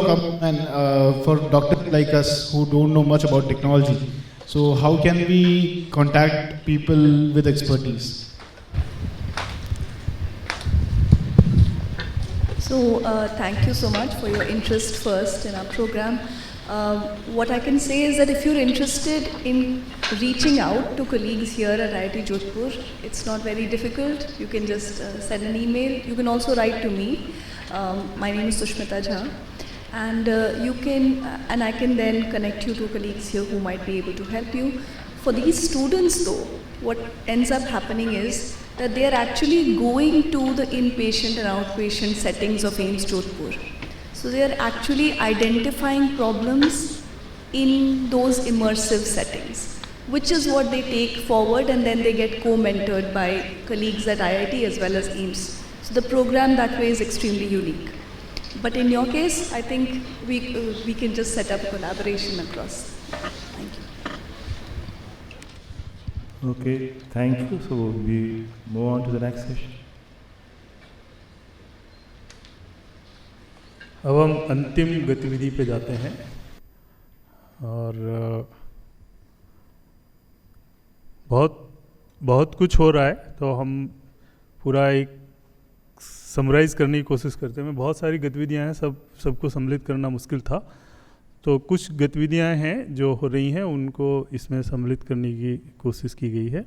doctors like us who don't know much about technology, so how can we contact people with expertise? So thank you so much for your interest first in our program. What I can say is that if you're interested in reaching out to colleagues here at IIT Jodhpur, it's not very difficult. You can just send an email. You can also write to me. My name is Sushmita Jha. And I can then connect you to colleagues here who might be able to help you. For these students though, what ends up happening is that they are actually going to the inpatient and outpatient settings of AIIMS Jodhpur. So they are actually identifying problems in those immersive settings, which is what they take forward, and then they get co-mentored by colleagues at IIT as well as AIIMS. So the program that way is extremely unique. But in your case, I think we can just set up a collaboration across. Thank you. Okay, thank you. So we move on to the next session. अब हम अंतिम गतिविधि पे जाते हैं और बहुत कुछ हो रहा है, तो हम पूरा एक समराइज़ करने की कोशिश करते हैं। बहुत सारी गतिविधियां हैं, सबको सम्मिलित करना मुश्किल था, तो कुछ गतिविधियां हैं जो हो रही हैं उनको इसमें सम्मिलित करने की कोशिश की गई है।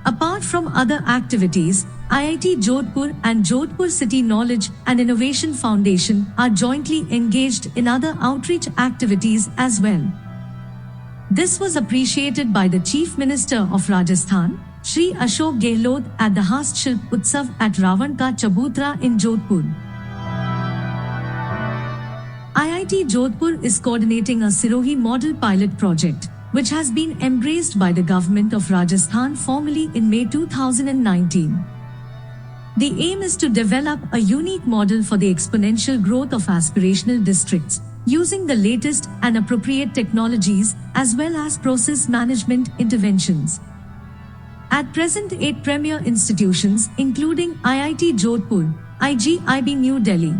Apart from other activities, IIT Jodhpur and Jodhpur City Knowledge and Innovation Foundation are jointly engaged in other outreach activities as well. This was appreciated by the Chief Minister of Rajasthan, Shri Ashok Gehlot, at the Hastshilp Utsav at Ravan Ka Chabutra in Jodhpur. IIT Jodhpur is coordinating a Sirohi model pilot project, which has been embraced by the government of Rajasthan formally in May 2019. The aim is to develop a unique model for the exponential growth of aspirational districts, using the latest and appropriate technologies as well as process management interventions. At present, 8 premier institutions, including IIT Jodhpur, IGIB New Delhi,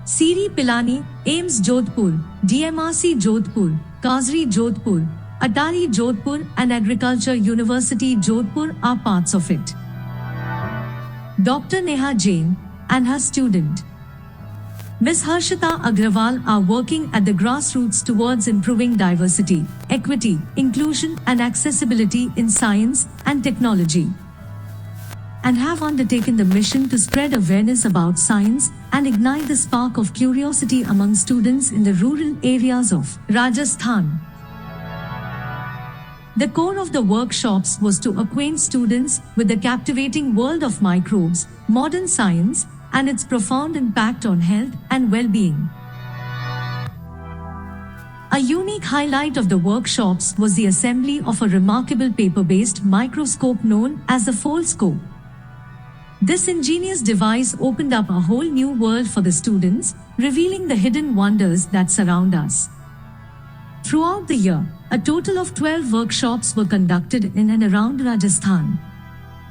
Siri Pilani, AIIMS Jodhpur, DMRC Jodhpur, Kazri Jodhpur, Atari Jodhpur and Agriculture University Jodhpur are parts of it. Dr. Neha Jain and her student, Ms. Harshita Agrawal, are working at the grassroots towards improving diversity, equity, inclusion and accessibility in science and technology, and have undertaken the mission to spread awareness about science and ignite the spark of curiosity among students in the rural areas of Rajasthan. The core of the workshops was to acquaint students with the captivating world of microbes, modern science, and its profound impact on health and well-being. A unique highlight of the workshops was the assembly of a remarkable paper-based microscope known as the Foldscope. This ingenious device opened up a whole new world for the students, revealing the hidden wonders that surround us. Throughout the year, a total of 12 workshops were conducted in and around Rajasthan.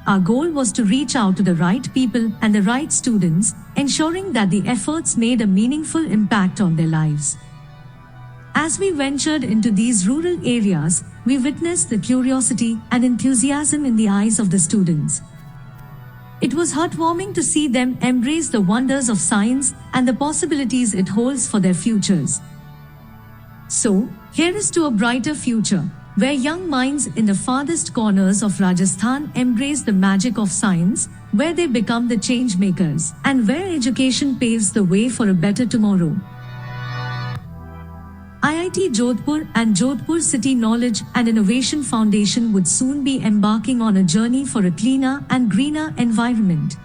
Our goal was to reach out to the right people and the right students, ensuring that the efforts made a meaningful impact on their lives. As we ventured into these rural areas, we witnessed the curiosity and enthusiasm in the eyes of the students. It was heartwarming to see them embrace the wonders of science and the possibilities it holds for their futures. So, here is to a brighter future, where young minds in the farthest corners of Rajasthan embrace the magic of science, where they become the change makers, and where education paves the way for a better tomorrow. IIT Jodhpur and Jodhpur City Knowledge and Innovation Foundation would soon be embarking on a journey for a cleaner and greener environment.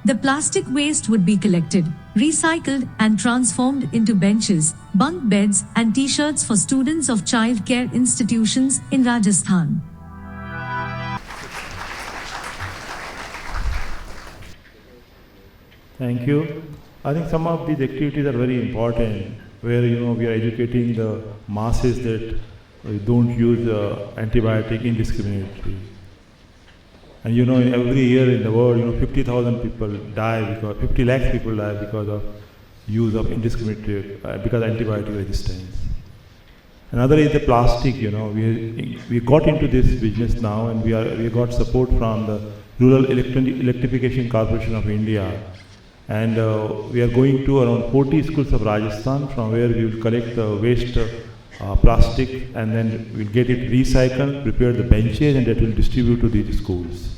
The plastic waste would be collected, recycled and transformed into benches, bunk beds and t-shirts for students of childcare institutions in Rajasthan. Thank you. I think some of these activities are very important, where we are educating the masses that don't use antibiotic indiscriminately. And every year in the world, 50,000 people die 50 lakhs people die because of use of indiscriminate, because of antibiotic resistance. Another is the plastic. We got into this business now, and we got support from the Rural Electrification Corporation of India. And we are going to around 40 schools of Rajasthan, from where we will collect the waste plastic, and then we'll get it recycled, prepare the benches, and that will distribute to these schools.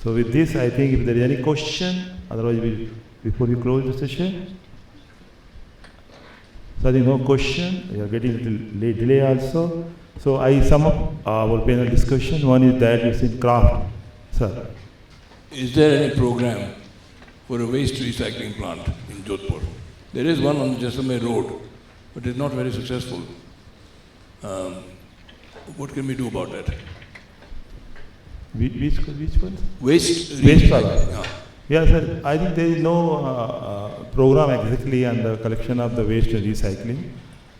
So with this, I think if there is any question, otherwise before we close the session. So I think no question. We are getting a little late delay also. So I sum up our panel discussion. One is that it's in craft. Sir. Is there any program for a waste recycling plant in Jodhpur? There is one on the Jaisalmer road, but it's not very successful. What can we do about that? Which one? Waste recycling. Yeah, sir. I think there is no program exactly on the collection of the waste and recycling.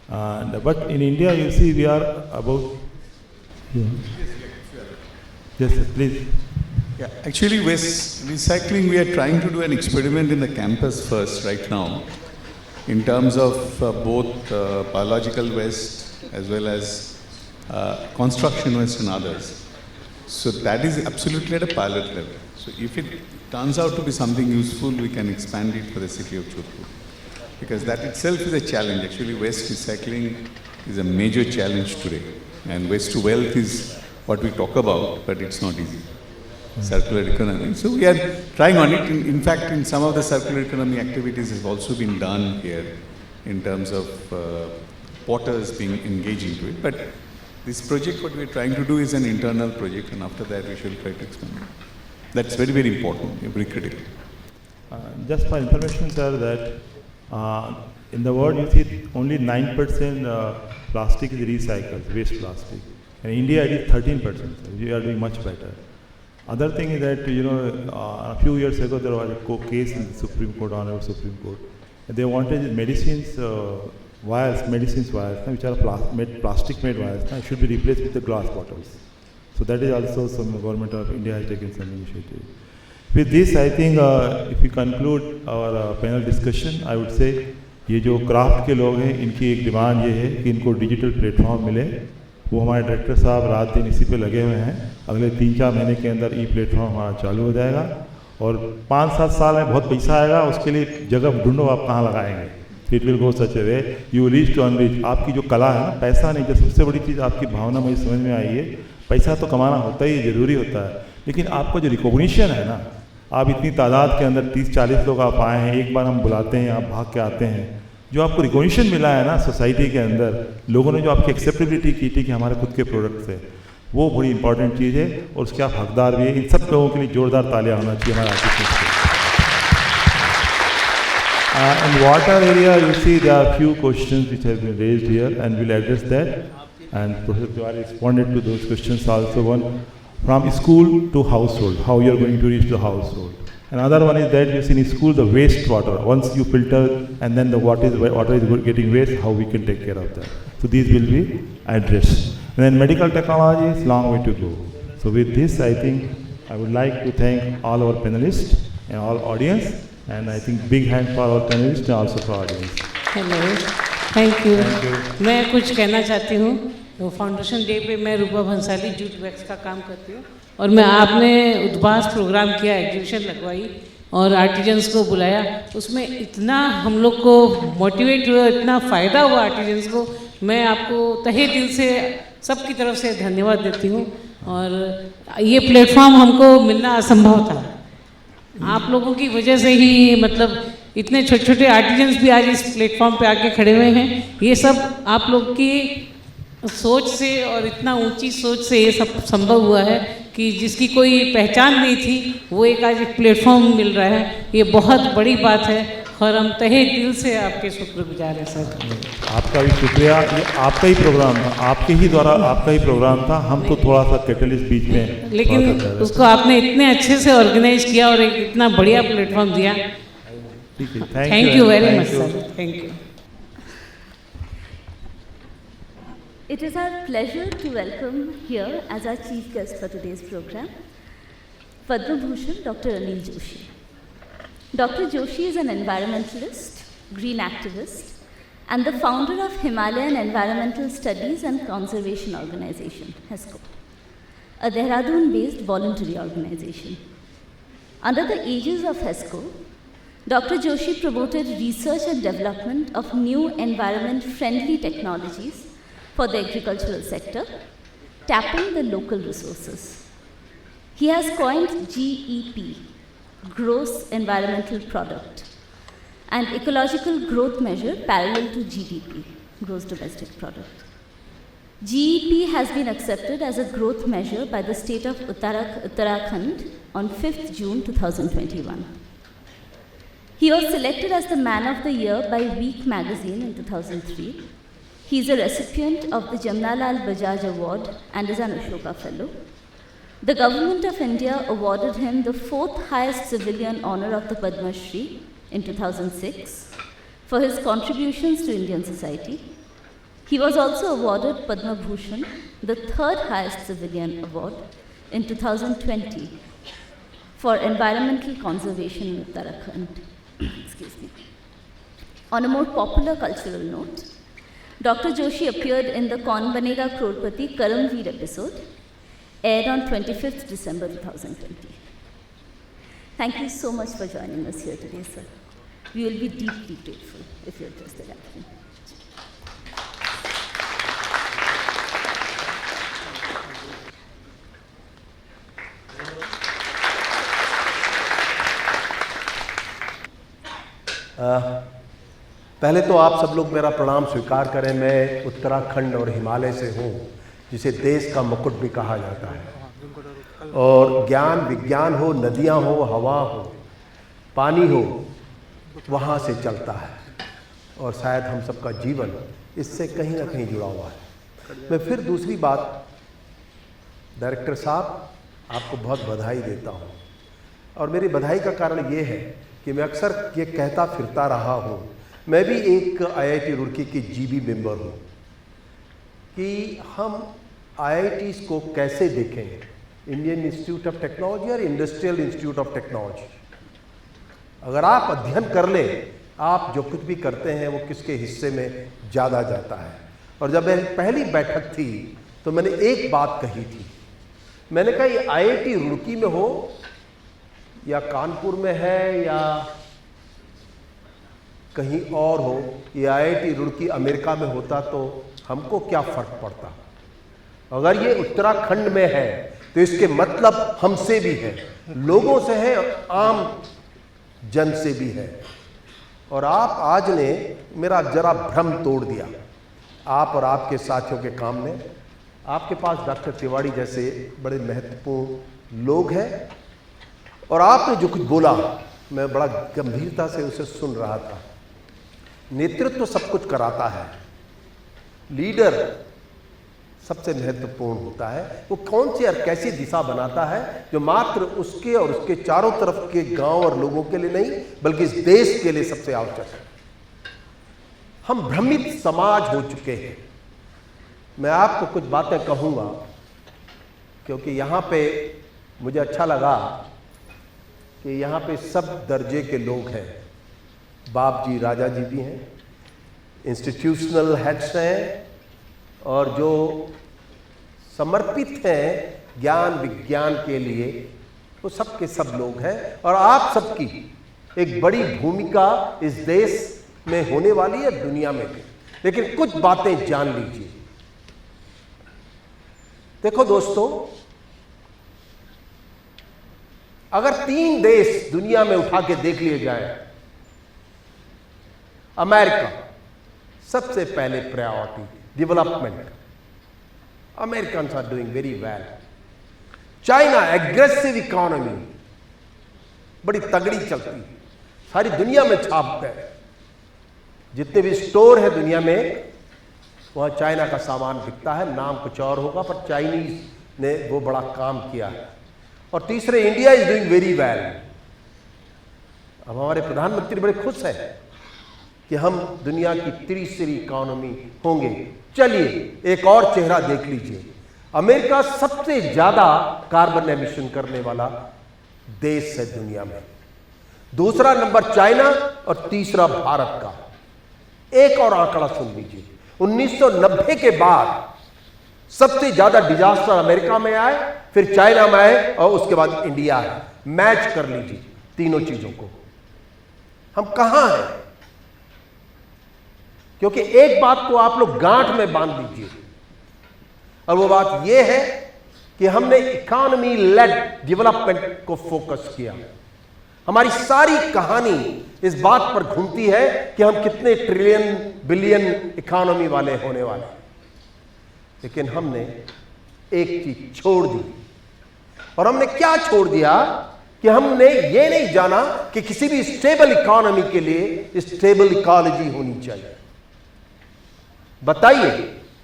But in India, you see, we are about. Yeah. Yes, sir, please. Yeah, actually, waste recycling, we are trying to do an experiment in the campus first right now, in terms of both biological waste as well as construction waste and others. So that is absolutely at a pilot level. So if it turns out to be something useful, we can expand it for the city of Jodhpur. Because that itself is a challenge. Actually, waste recycling is a major challenge today. And waste to wealth is what we talk about, but it's not easy. Circular economy. So we are trying on it. In fact, in some of the circular economy activities has also been done here in terms of potters being engaged into it. But this project, what we are trying to do is an internal project, and after that we shall try to expand it. That's very, very important, very critical. Just for information, sir, that in the world you see only 9% plastic is recycled, waste plastic. In India it is 13%. So we are doing much better. Other thing is that, a few years ago there was a case in the Supreme Court, Honorable Supreme Court. They wanted medicines wires, which are plastic made wires, should be replaced with the glass bottles. So that is also some government of India has taken some initiative. With this, I think if we conclude our panel discussion, I would say, ये जो craft के लोग हैं, इनकी एक demand ये है कि इनको डिजिटल प्लेटफॉर्म मिले. वो हमारे डायरेक्टर साहब रात दिन इसी पे लगे हुए हैं. अगले 3-4 महीने के अंदर प्लेटफॉर्म हमारा चालू हो जाएगा और 5-7 साल में बहुत पैसा आएगा. उसके लिए जगह ढूंढो आप कहाँ लगाएंगे. It will go such a way you reach to unreach. आपकी जो कला है ना, पैसा नहीं, जो सबसे बड़ी चीज़ आपकी भावना मुझे समझ में आई है. पैसा तो कमाना होता ही, ज़रूरी होता है, लेकिन आपको जो रिकॉग्निशन है ना, आप इतनी तादाद के अंदर 30-40 लोग आप आए हैं, एक बार हम बुलाते हैं, आप भाग के आते हैं. जो आपको रिकॉग्निशन मिला है ना सोसाइटी के अंदर, लोगों ने जो आपकी एक्सेप्टेबिलिटी की थी कि हमारे खुद के प्रोडक्ट्स है, वो बड़ी इंपॉर्टेंट चीज़ है और उसके आप हकदार भी है. इन सब लोगों के लिए जोरदार तालियां होना चाहिए हमारे आर्टिस्ट को. In water area, you see there are few questions which have been raised here, and we'll address that. And Professor Tiwari responded to those questions also. One, from school to household, how you are going to reach the household. Another one is that you see in school the waste water. Once you filter and then the water is getting waste, how we can take care of that. So these will be addressed. And then medical technology is long way to go. So with this, I think I would like to thank all our panelists and all audience. And I think big hand for our panelists and also for audience. Hello, thank you. मैं कुछ कहना चाहती हूँ. तो foundation day पे मैं रूपा Bhansali jute wax का काम करती हूँ और मैं आपने उद्भास प्रोग्राम किया, एग्जीबिशन लगवाई और आर्टिजन्स को बुलाया. उसमें इतना हम लोग को मोटिवेट हुआ, इतना फ़ायदा हुआ आर्टिजन्स को. मैं आपको तहे दिल से सबकी तरफ से धन्यवाद देती हूँ। और ये प्लेटफॉर्म हमको मिलना असंभव था, आप लोगों की वजह से ही मतलब इतने छोटे छोटे आर्टिजन्स भी आज इस प्लेटफॉर्म पे आके खड़े हुए हैं। ये सब आप लोग की सोच से और इतना ऊंची सोच से ये सब संभव हुआ है कि जिसकी कोई पहचान नहीं थी वो एक आज एक प्लेटफॉर्म मिल रहा है। ये बहुत बड़ी बात है और हम तहे दिल से आपके शुक्रगुजार हैं सर। आपका भी शुक्रिया। ये आपका ही प्रोग्राम था, आपके ही द्वारा आपका ही प्रोग्राम था, हम तो थोड़ा सा कैटलिस्ट बीच में, लेकिन उसको आपने इतने अच्छे से ऑर्गेनाइज किया और एक इतना बढ़िया प्लेटफॉर्म दिया। Thank you very much sir, thank you. It is our pleasure to welcome here as our chief guest for today's program, Padma Bhushan Dr. Anil Joshi. Dr. Joshi is an environmentalist, green activist, and the founder of Himalayan Environmental Studies and Conservation Organization, HESCO, a Dehradun-based voluntary organization. Under the aegis of HESCO, Dr. Joshi promoted research and development of new environment-friendly technologies for the agricultural sector, tapping the local resources. He has coined GEP, Gross Environmental Product, an ecological growth measure parallel to GDP, Gross Domestic Product. GEP has been accepted as a growth measure by the state of Uttarakhand on 5th June 2021. He was selected as the Man of the Year by Week magazine in 2003. He is a recipient of the Jamnalal Bajaj Award and is an Ashoka Fellow. The Government of India awarded him the 4th highest civilian honor of the Padma Shri in 2006 for his contributions to Indian society. He was also awarded Padma Bhushan, the 3rd highest civilian award, in 2020 for environmental conservation in Uttarakhand. Excuse me. On a more popular cultural note, Dr. Joshi appeared in the Kaun Banega Crorepati Karamveer episode, aired on 25th December 2020. Thank you so much for joining us here today, sir. We will be deeply grateful if you're interested at all. पहले तो आप सब लोग मेरा प्रणाम स्वीकार करें। मैं उत्तराखंड और हिमालय से हूँ, जिसे देश का मुकुट भी कहा जाता है। और ज्ञान विज्ञान हो, नदियाँ हो, हवा हो, पानी हो, वहाँ से चलता है। और शायद हम सबका जीवन इससे कहीं ना कहीं जुड़ा हुआ है। मैं फिर दूसरी बात, डायरेक्टर साहब आपको बहुत बधाई देता हूँ। और मेरी बधाई का कारण ये है कि मैं अक्सर ये कहता फिरता रहा हूँ, मैं भी एक IIT रुड़की की GB मेंबर हूँ, कि हम IITs को कैसे देखें, इंडियन इंस्टीट्यूट ऑफ टेक्नोलॉजी और इंडस्ट्रियल इंस्टीट्यूट ऑफ टेक्नोलॉजी। अगर आप अध्ययन कर लें, आप जो कुछ भी करते हैं वो किसके हिस्से में ज़्यादा जाता है। और जब मेरी पहली बैठक थी तो मैंने एक बात कही थी, मैंने कहा ये IIT रुड़की में हो या कानपुर में है या कहीं और हो, ये IIT रुड़की अमेरिका में होता तो हमको क्या फ़र्क पड़ता। अगर ये उत्तराखंड में है तो इसके मतलब हमसे भी है, लोगों से है, आम जन से भी है। और आप आज ने मेरा जरा भ्रम तोड़ दिया, आप और आपके साथियों के काम ने। आपके पास डॉक्टर तिवारी जैसे बड़े महत्वपूर्ण लोग हैं, और आपने जो कुछ बोला मैं बड़ा गंभीरता से उसे सुन रहा था। नेतृत्व सब कुछ कराता है, लीडर सबसे महत्वपूर्ण होता है। वो कौन सी और कैसी दिशा बनाता है जो मात्र उसके और उसके चारों तरफ के गांव और लोगों के लिए नहीं, बल्कि इस देश के लिए सबसे आवश्यक है। हम भ्रमित समाज हो चुके हैं। मैं आपको कुछ बातें कहूँगा क्योंकि यहाँ पे मुझे अच्छा लगा कि यहाँ पे सब दर्जे के लोग हैं। बाप जी, राजा जी भी हैं, इंस्टीट्यूशनल हेड्स हैं, और जो समर्पित हैं ज्ञान विज्ञान के लिए, वो सब के सब लोग हैं। और आप सबकी एक बड़ी भूमिका इस देश में होने वाली है, दुनिया में भी। लेकिन कुछ बातें जान लीजिए, देखो दोस्तों, अगर 3 देश दुनिया में उठा के देख लिए जाए, अमेरिका सबसे पहले priority development, Americans are doing very well. China aggressive economy, बड़ी तगड़ी चलती, सारी दुनिया में छाप गए। जितने भी स्टोर है दुनिया में, वहां चाइना का सामान बिकता है। नाम कुछ और होगा, पर चाइनीज ने वो बड़ा काम किया है। और तीसरे, India is doing very well. अब हमारे प्रधानमंत्री बड़े खुश हैं कि हम दुनिया की तीसरी इकोनॉमी होंगे। चलिए एक और चेहरा देख लीजिए, अमेरिका सबसे ज्यादा कार्बन एमिशन करने वाला देश है दुनिया में। दूसरा नंबर चाइना और तीसरा भारत का। एक और आंकड़ा सुन लीजिए, 1990 के बाद सबसे ज्यादा डिजास्टर अमेरिका में आए, फिर चाइना में आए और उसके बाद इंडिया है। मैच कर लीजिए तीनों चीजों को, हम कहां हैं? क्योंकि एक बात को आप लोग गांठ में बांध लीजिए, और वो बात यह है कि हमने इकोनॉमी लेड डेवलपमेंट को फोकस किया। हमारी सारी कहानी इस बात पर घूमती है कि हम कितने ट्रिलियन बिलियन इकोनॉमी वाले होने वाले, लेकिन हमने एक चीज छोड़ दी। और हमने क्या छोड़ दिया कि हमने ये नहीं जाना कि किसी भी स्टेबल इकोनॉमी के लिए स्टेबल इकोलॉजी होनी चाहिए। बताइए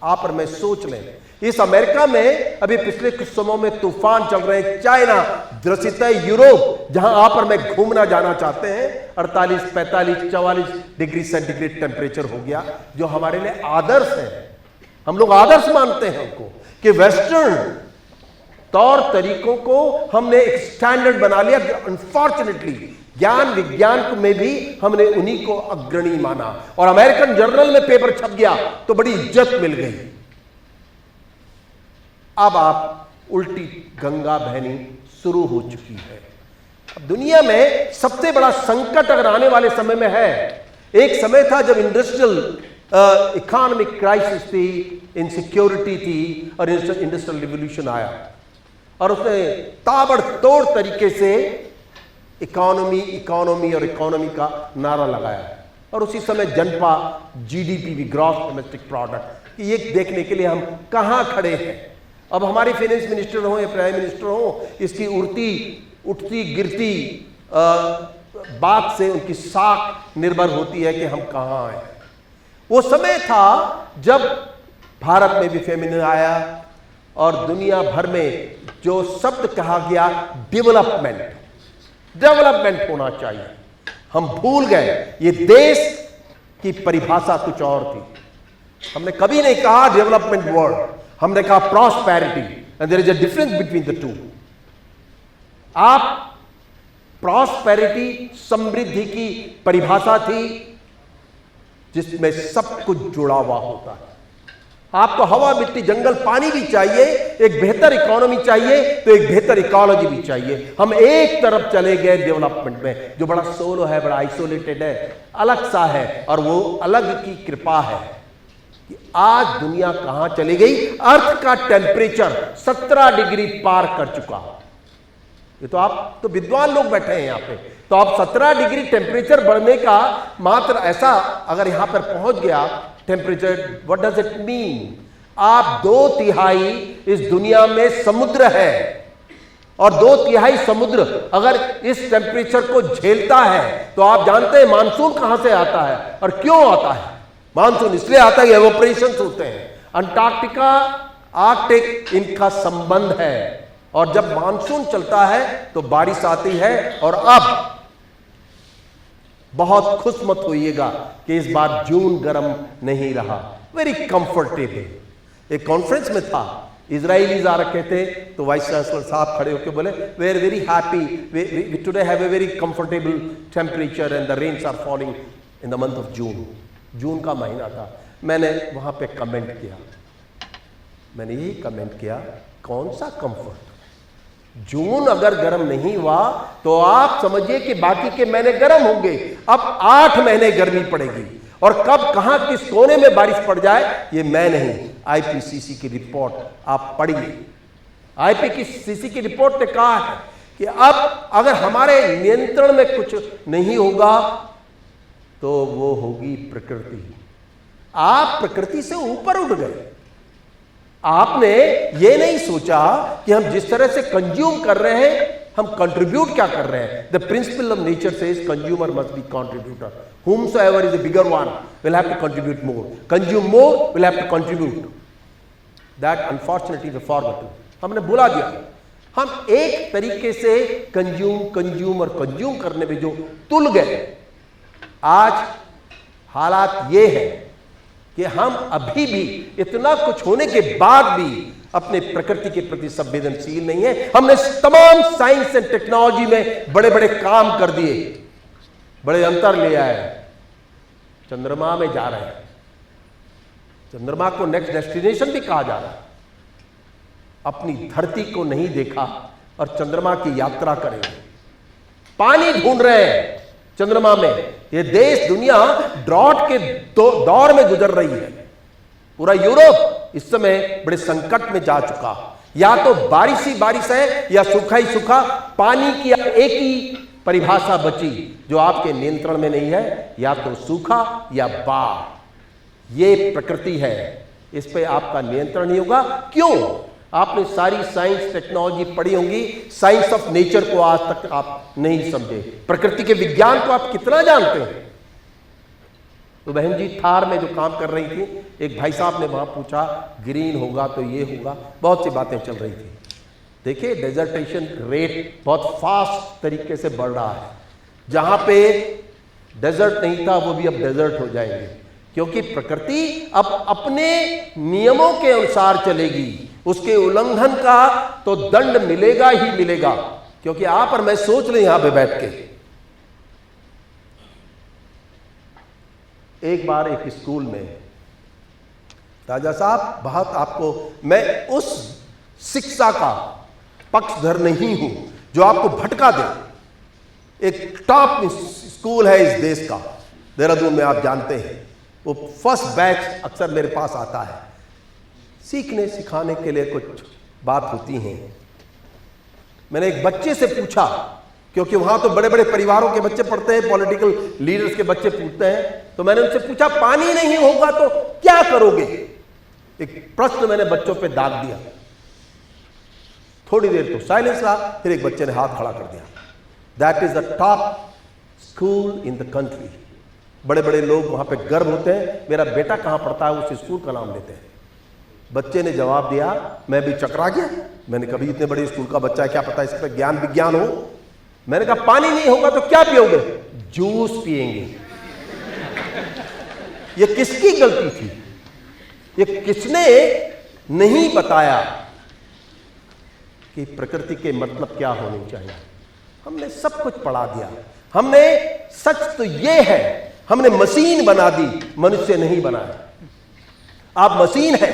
आप और मैं सोच लें, इस अमेरिका में अभी पिछले कुछ समय में तूफान चल रहे हैं। चाइना, ग्रसित है यूरोप, जहां आप और मैं घूमना जाना चाहते हैं, 48, 45, 44 डिग्री सेंटीग्रेड टेम्परेचर हो गया, जो हमारे लिए आदर्श है। हम लोग आदर्श मानते हैं उनको कि वेस्टर्न तौर तरीकों को हमने एक स्टैंडर्ड बना लिया। अनफॉर्चुनेटली ज्ञान विज्ञान में भी हमने उन्हीं को अग्रणी माना, और अमेरिकन जर्नल में पेपर छप गया तो बड़ी इज्जत मिल गई। अब आप उल्टी गंगा बहनी शुरू हो चुकी है। अब दुनिया में सबसे बड़ा संकट अगर आने वाले समय में है, एक समय था जब इंडस्ट्रियल इकोनॉमिक क्राइसिस थी, इनसिक्योरिटी थी, और इंडस्ट्रियल रिवॉल्यूशन आया और उसने ताबड़तोड़ तरीके से इकोनॉमी इकोनॉमी और इकोनॉमी का नारा लगाया। और उसी समय जनपा, जीडीपी भी, ग्रॉस डोमेस्टिक प्रोडक्ट, ये देखने के लिए हम कहां खड़े हैं। अब हमारे फाइनेंस मिनिस्टर हो या प्राइम मिनिस्टर हो, इसकी उठती गिरती बात से उनकी साख निर्भर होती है कि हम कहां हैं। वो समय था जब भारत में भी फेमिनिन आया और दुनिया भर में जो शब्द कहा गया डेवलपमेंट होना चाहिए, हम भूल गए। ये देश की परिभाषा कुछ और थी। हमने कभी नहीं कहा डेवलपमेंट वर्ड, हमने कहा prosperity, and there is a difference between the two. आप प्रॉस्पेरिटी समृद्धि की परिभाषा थी जिसमें सब कुछ जुड़ा हुआ होता है। आपको हवा, मिट्टी, जंगल, पानी भी चाहिए, एक बेहतर इकोनॉमी चाहिए तो एक बेहतर इकोलॉजी भी चाहिए। हम एक तरफ चले गए डेवलपमेंट में, जो बड़ा सोलो है, बड़ा आइसोलेटेड है, अलग सा है, और वो अलग की कृपा है कि आज दुनिया कहां चली गई। अर्थ का टेम्परेचर 17 डिग्री पार कर चुका। ये तो आप तो विद्वान लोग बैठे हैं यहां पे, तो आप 17 डिग्री टेम्परेचर बढ़ने का मात्र ऐसा अगर यहां पर पहुंच गया temperature, what does it mean? आप 2/3 इस दुनिया में समुद्र है, और 2/3 समुद्र अगर इस टेम्परेचर को झेलता है तो आप जानते हैं मानसून कहां से आता है और क्यों आता है। मानसून इसलिए आता है, एवोपरेशंस होते हैं। अंटार्कटिका, आर्कटिक, इनका संबंध है, और जब मानसून चलता है तो बारिश आती है। और अब बहुत खुश मत होइएगा कि इस बार जून गर्म नहीं रहा, वेरी कंफर्टेबल। एक कॉन्फ्रेंस में था, इजराइलीज आ रखे थे, तो वाइस चांसलर साहब खड़े होकर बोले, we are very happy, we today have a very comfortable temperature and the rains are falling in the month of June. जून का महीना था। मैंने वहां पे कमेंट किया, मैंने यही कमेंट किया, कौन सा कंफर्ट? जून अगर गर्म नहीं हुआ तो आप समझिए कि बाकी के महीने गर्म होंगे। अब 8 महीने गर्मी पड़ेगी, और कब कहां किस कोने में बारिश पड़ जाए ये मैं नहीं, आईपीसीसी की रिपोर्ट आप पढ़िए। आईपीसीसी की रिपोर्ट ने कहा है कि अब अगर हमारे नियंत्रण में कुछ नहीं होगा तो वो होगी प्रकृति। आप प्रकृति से ऊपर उठ गए। आपने ये नहीं सोचा कि हम जिस तरह से कंज्यूम कर रहे हैं हम कंट्रीब्यूट क्या कर रहे हैं। The principle of nature says consumer must be contributor, whomsoever is a bigger one will have to contribute more, consume more will have to contribute. That unfortunately we forgot. हमने भुला दिया। हम एक तरीके से कंज्यूम और कंज्यूम करने में जो तुल गए, आज हालात ये है कि हम अभी भी इतना कुछ होने के बाद भी अपने प्रकृति के प्रति संवेदनशील नहीं है। हमने तमाम साइंस एंड टेक्नोलॉजी में बड़े बड़े काम कर दिए, बड़े अंतर ले आए। चंद्रमा में जा रहे हैं, चंद्रमा को नेक्स्ट डेस्टिनेशन भी कहा जा रहा है। अपनी धरती को नहीं देखा और चंद्रमा की यात्रा करेंगे। पानी ढूंढ रहे हैं चंद्रमा में। ये देश दुनिया ड्रॉट के दौर में गुजर रही है। पूरा यूरोप इस समय बड़े संकट में जा चुका। या तो बारिश ही बारिश है या सूखा ही सूखा। पानी की एक ही परिभाषा बची जो आपके नियंत्रण में नहीं है, या तो सूखा या बाढ़। ये प्रकृति है, इस पे आपका नियंत्रण नहीं होगा। क्यों? आपने सारी साइंस टेक्नोलॉजी पढ़ी होंगी, साइंस ऑफ नेचर को आज तक आप नहीं समझे। प्रकृति के विज्ञान को आप कितना जानते हैं? तो बहन जी थार में जो काम कर रही थी, एक भाई साहब ने वहां पूछा ग्रीन होगा तो ये होगा, बहुत सी बातें चल रही थी। देखिए डेजर्टेशन रेट बहुत फास्ट तरीके से बढ़ रहा है। जहां पे डेजर्ट नहीं था वो भी अब डेजर्ट हो जाएंगे, क्योंकि प्रकृति अब अपने नियमों के अनुसार चलेगी। उसके उल्लंघन का तो दंड मिलेगा ही मिलेगा। क्योंकि आप और मैं सोच रहे यहां पे बैठ के, एक बार एक स्कूल में राजा साहब, बहुत आपको मैं उस शिक्षा का पक्षधर नहीं हूं जो आपको भटका दे। एक टॉप स्कूल है इस देश का, देहरादून में, आप जानते हैं। वो फर्स्ट बैच अक्सर मेरे पास आता है, सीखने सिखाने के लिए कुछ बात होती हैं। मैंने एक बच्चे से पूछा, क्योंकि वहां तो बड़े बड़े परिवारों के बच्चे पढ़ते हैं, पॉलिटिकल लीडर्स के बच्चे पूछते हैं, तो मैंने उनसे पूछा पानी नहीं होगा तो क्या करोगे? एक प्रश्न मैंने बच्चों पे दाग दिया। थोड़ी देर तो साइलेंस रहा, फिर एक बच्चे ने हाथ खड़ा कर दिया। That is the top school in the country. बड़े बड़े लोग वहां पे गर्व होते हैं, मेरा बेटा कहां पढ़ता है उस स्कूल का नाम लेते हैं। बच्चे ने जवाब दिया, मैं भी चकरा गया। मैंने कभी इतने बड़े स्कूल का बच्चा है, क्या पता इस पर ज्ञान विज्ञान हो। मैंने कहा पानी नहीं होगा तो क्या पियोगे? जूस पिएंगे। ये किसकी गलती थी? ये किसने नहीं बताया कि प्रकृति के मतलब क्या होने चाहिए? हमने सब कुछ पढ़ा दिया। हमने, सच तो ये है, हमने मशीन बना दी, मनुष्य नहीं बनाया। आप मशीन है,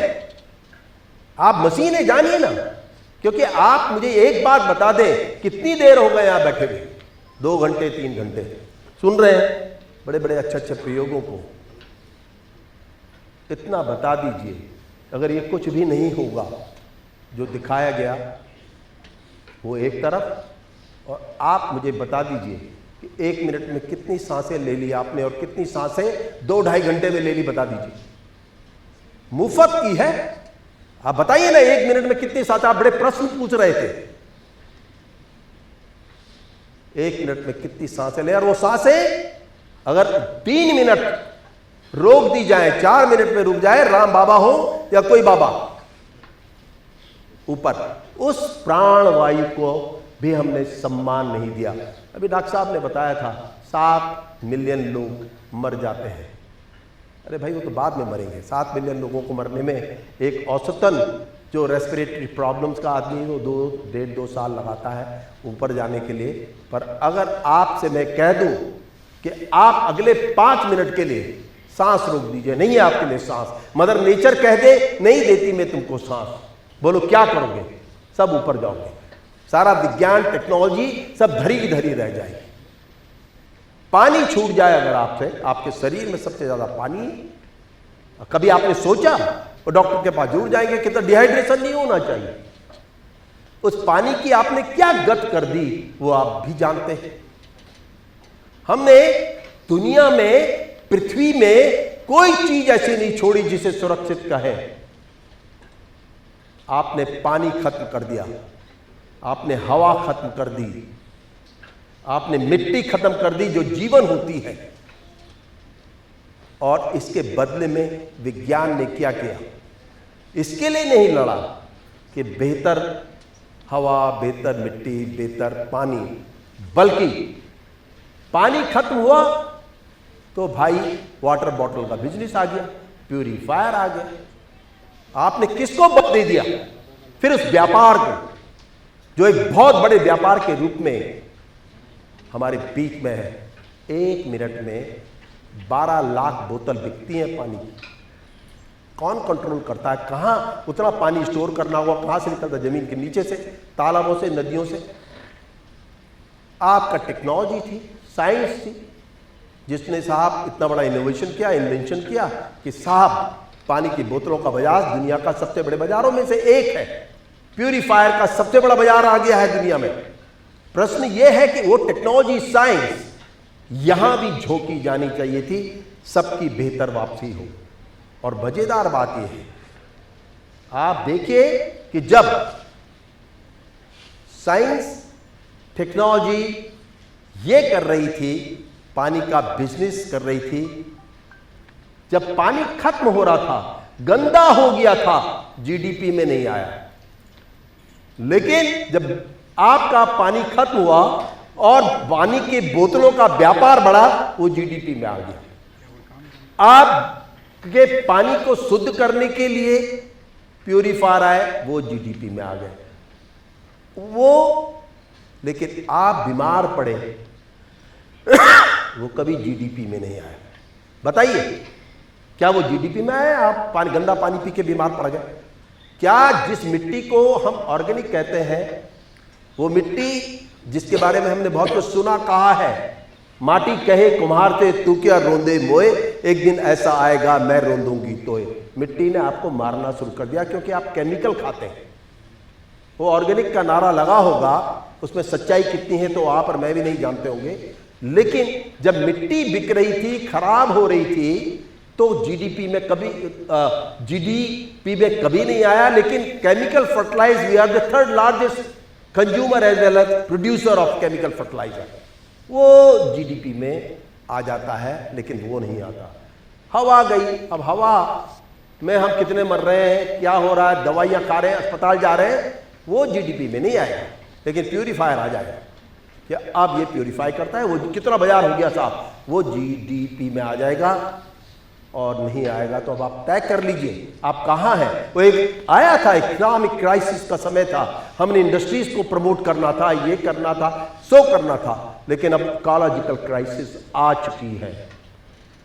आप मशीन है, जानिए ना। क्योंकि आप मुझे एक बात बता दें, कितनी देर हो गए यहां बैठे हुए? 2 घंटे 3 घंटे सुन रहे हैं बड़े बड़े अच्छे अच्छे प्रयोगों को। इतना बता दीजिए, अगर ये कुछ भी नहीं होगा जो दिखाया गया वो एक तरफ, और आप मुझे बता दीजिए कि 1 मिनट में कितनी सांसें ले ली आपने और कितनी सांसें 2-2.5 घंटे में ले ली, बता दीजिए। मुफ्त की है, आप बताइए ना 1 मिनट में कितनी सांसें। आप बड़े प्रश्न पूछ रहे थे, 1 मिनट में कितनी सांसें ले, और वो सांसें अगर 3 मिनट रोक दी जाए, 4 मिनट में रुक जाए, राम बाबा हो या कोई बाबा ऊपर, उस प्राण वायु को भी हमने सम्मान नहीं दिया। अभी डॉक्टर साहब ने बताया था 7 मिलियन लोग मर जाते हैं। अरे भाई वो तो बाद में मरेंगे। 7 मिलियन लोगों को मरने में एक औसतन जो रेस्पिरेटरी प्रॉब्लम्स का आदमी वो 2-1.5-2 साल लगाता है ऊपर जाने के लिए। पर अगर आपसे मैं कह दूं कि आप अगले 5 मिनट के लिए सांस रोक दीजिए, नहीं है आपके लिए सांस, मदर नेचर कह दे नहीं देती मैं तुमको सांस, बोलो क्या करोगे? सब ऊपर जाओगे। सारा विज्ञान टेक्नोलॉजी सब धरी की धरी रह जाएगी। पानी छूट जाए अगर आपसे, आपके शरीर में सबसे ज्यादा पानी है। कभी आपने सोचा और डॉक्टर के पास जरूर जाएंगे कि तो डिहाइड्रेशन नहीं होना चाहिए। उस पानी की आपने क्या गत कर दी वो आप भी जानते हैं। हमने दुनिया में, पृथ्वी में कोई चीज ऐसी नहीं छोड़ी जिसे सुरक्षित कहे। आपने पानी खत्म कर दिया, आपने हवा खत्म कर दी, आपने मिट्टी खत्म कर दी जो जीवन होती है। और इसके बदले में विज्ञान ने क्या किया? इसके लिए नहीं लड़ा कि बेहतर हवा, बेहतर मिट्टी, बेहतर पानी, बल्कि पानी खत्म हुआ तो भाई वाटर बॉटल का बिजनेस आ गया, प्यूरीफायर आ गया। आपने किसको बल दे दिया? फिर उस व्यापार को, जो एक बहुत बड़े व्यापार के रूप में हमारे बीच में है। 1 मिनट में 12 लाख बोतल बिकती है पानी की। कौन कंट्रोल करता है? कहां उतना पानी स्टोर करना होगा? कहां से निकलता? जमीन के नीचे से, तालाबों से, नदियों से। आपका टेक्नोलॉजी थी, साइंस थी, जिसने साहब इतना बड़ा इनोवेशन किया, इन्वेंशन किया कि साहब पानी की बोतलों का बाजार दुनिया का सबसे बड़े बाजारों में से एक है। प्यूरीफायर का सबसे बड़ा बाजार आ गया है दुनिया में। प्रश्न यह है कि वो टेक्नोलॉजी, साइंस यहां भी झोंकी जानी चाहिए थी, सबकी बेहतर वापसी हो। और मजेदार बात यह है, आप देखिए कि जब साइंस, टेक्नोलॉजी ये कर रही थी, पानी का बिजनेस कर रही थी, जब पानी खत्म हो रहा था, गंदा हो गया था, जीडीपी में नहीं आया। लेकिन जब आपका पानी खत्म हुआ और पानी के बोतलों का व्यापार बढ़ा, वो जीडीपी में आ गया। आपके पानी को शुद्ध करने के लिए प्यूरीफायर आए, वो जीडीपी में आ गए। लेकिन आप बीमार पड़े, वो कभी जीडीपी में नहीं आया। बताइए, क्या वो जीडीपी में आए? आप गंदा पानी पी के बीमार पड़ गए? क्या जिस मिट्टी को हम ऑर्गेनिक कहते हैं, वो मिट्टी जिसके बारे में हमने बहुत कुछ सुना, कहा है, माटी कहे कुम्हार से तू क्या रोंदे मोए, एक दिन ऐसा आएगा मैं रोंदूंगी तोए। मिट्टी ने आपको मारना शुरू कर दिया क्योंकि आप केमिकल खाते हैं। वो ऑर्गेनिक का नारा लगा होगा, उसमें सच्चाई कितनी है तो आप और मैं भी नहीं जानते होंगे। लेकिन जब मिट्टी बिक रही थी, खराब हो रही थी, तो जीडीपी में कभी नहीं आया। लेकिन chemical fertilize, we are the 3rd largest consumer as well as producer of chemical fertilizer, वो जीडीपी में आ जाता है, लेकिन वो नहीं आता। हवा गई, अब हवा में हम कितने मर रहे हैं, क्या हो रहा है, दवाइयां खा रहे हैं, अस्पताल जा रहे हैं, वो जीडीपी में नहीं आएगा। लेकिन प्यूरीफायर आ जाएगा। क्या अब ये प्यूरीफाई करता है? वो कितना बाजार हो गया साहब, वो जीडीपी में आ जाएगा। और नहीं आएगा तो अब आप तय कर लीजिए आप कहां हैं। वो एक आया था, इकोनॉमिक क्राइसिस का समय था, हमने इंडस्ट्रीज को प्रमोट करना था, ये करना था, सो करना था, लेकिन अब इकोलॉजिकल क्राइसिस आ चुकी है।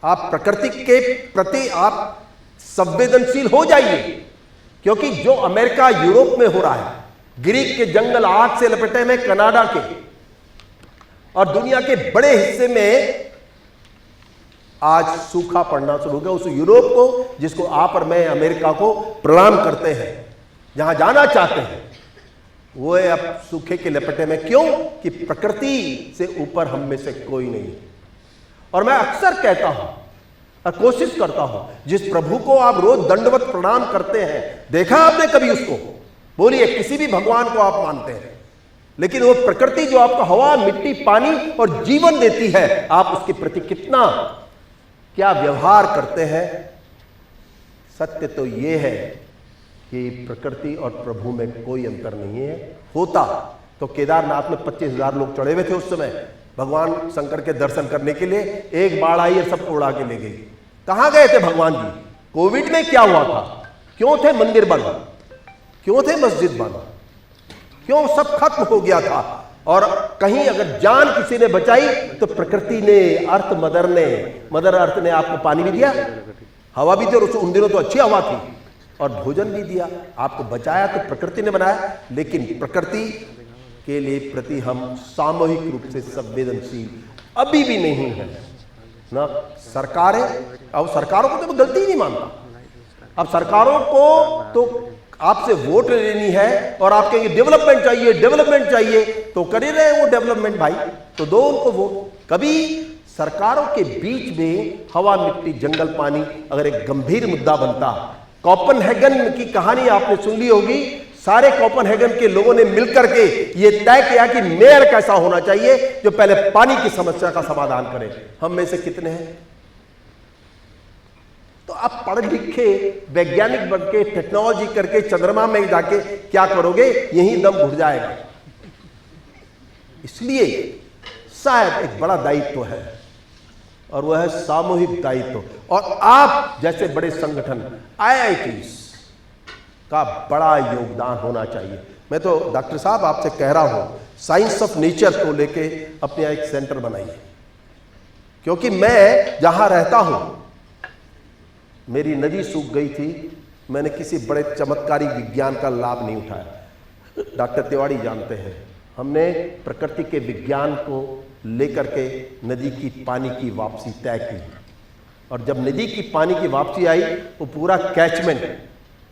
आप प्रकृति के प्रति आप संवेदनशील हो जाइए, क्योंकि जो अमेरिका, यूरोप में हो रहा है, ग्रीक के जंगल आग से लपेटे में, कनाडा के और दुनिया के बड़े हिस्से में आज सूखा पड़ना शुरू हो गया। उस यूरोप को जिसको आप और मैं अमेरिका को प्रणाम करते हैं, जहां जाना चाहते हैं, वो अब सूखे के लपेटे में। क्यों? कि प्रकृति से ऊपर हम में से कोई नहीं। और मैं अक्सर कहता हूं और कोशिश करता हूं, जिस प्रभु को आप रोज दंडवत प्रणाम करते हैं, देखा आपने कभी उसको? बोलिए, किसी भी भगवान को आप मानते हैं, लेकिन वो प्रकृति जो आपको हवा, मिट्टी, पानी और जीवन देती है, आप उसके प्रति कितना क्या व्यवहार करते हैं? सत्य तो ये है कि प्रकृति और प्रभु में कोई अंतर नहीं है। होता तो केदारनाथ में 25,000 लोग चढ़े हुए थे उस समय भगवान शंकर के दर्शन करने के लिए। एक बाढ़ आई और सबको उड़ा के ले गई। कहां गए थे भगवान जी? कोविड में क्या हुआ था? क्यों थे मंदिर बंद? क्यों थे मस्जिद बंद? क्यों सब खत्म हो गया था? और कहीं अगर जान किसी ने बचाई तो प्रकृति ने, मदर अर्थ ने आपको पानी भी दिया, हवा भी दी, और उन दिनों तो अच्छी हवा थी, और भोजन भी दिया, आपको बचाया तो प्रकृति ने बनाया। लेकिन प्रकृति के लिए प्रति हम सामूहिक रूप से संवेदनशील अभी भी नहीं है ना। सरकारें, अब सरकारों को तो मैं गलती ही नहीं मानता। अब सरकारों को तो आपसे वोट लेनी है और आप कहेंगे डेवलपमेंट चाहिए, डेवलपमेंट चाहिए, तो कर ही रहे हैं वो डेवलपमेंट भाई, तो दो उनको वोट। कभी सरकारों के बीच में हवा, मिट्टी, जंगल, पानी अगर एक गंभीर मुद्दा बनता, कोपेनहेगन की कहानी आपने सुन ली होगी, सारे कोपेनहेगन के लोगों ने मिलकर के ये तय किया कि मेयर कैसा होना चाहिए जो पहले पानी की समस्या का समाधान करे। हम में से कितने हैं? तो आप पढ़ लिखे वैज्ञानिक बन के टेक्नोलॉजी करके चंद्रमा में जाके क्या करोगे? यही दम घुट जाएगा। इसलिए शायद एक बड़ा दायित्व है और वह है सामूहिक दायित्व। और आप जैसे बड़े संगठन IITs का बड़ा योगदान होना चाहिए। मैं तो डॉक्टर साहब आपसे कह रहा हूं, साइंस ऑफ नेचर को लेके अपने एक सेंटर बनाइए, क्योंकि मैं जहां रहता हूं मेरी नदी सूख गई थी, मैंने किसी बड़े चमत्कारी विज्ञान का लाभ नहीं उठाया। डॉक्टर तिवारी जानते हैं, हमने प्रकृति के विज्ञान को लेकर के नदी की पानी की वापसी तय की, और जब नदी की पानी की वापसी आई वो पूरा कैचमेंट,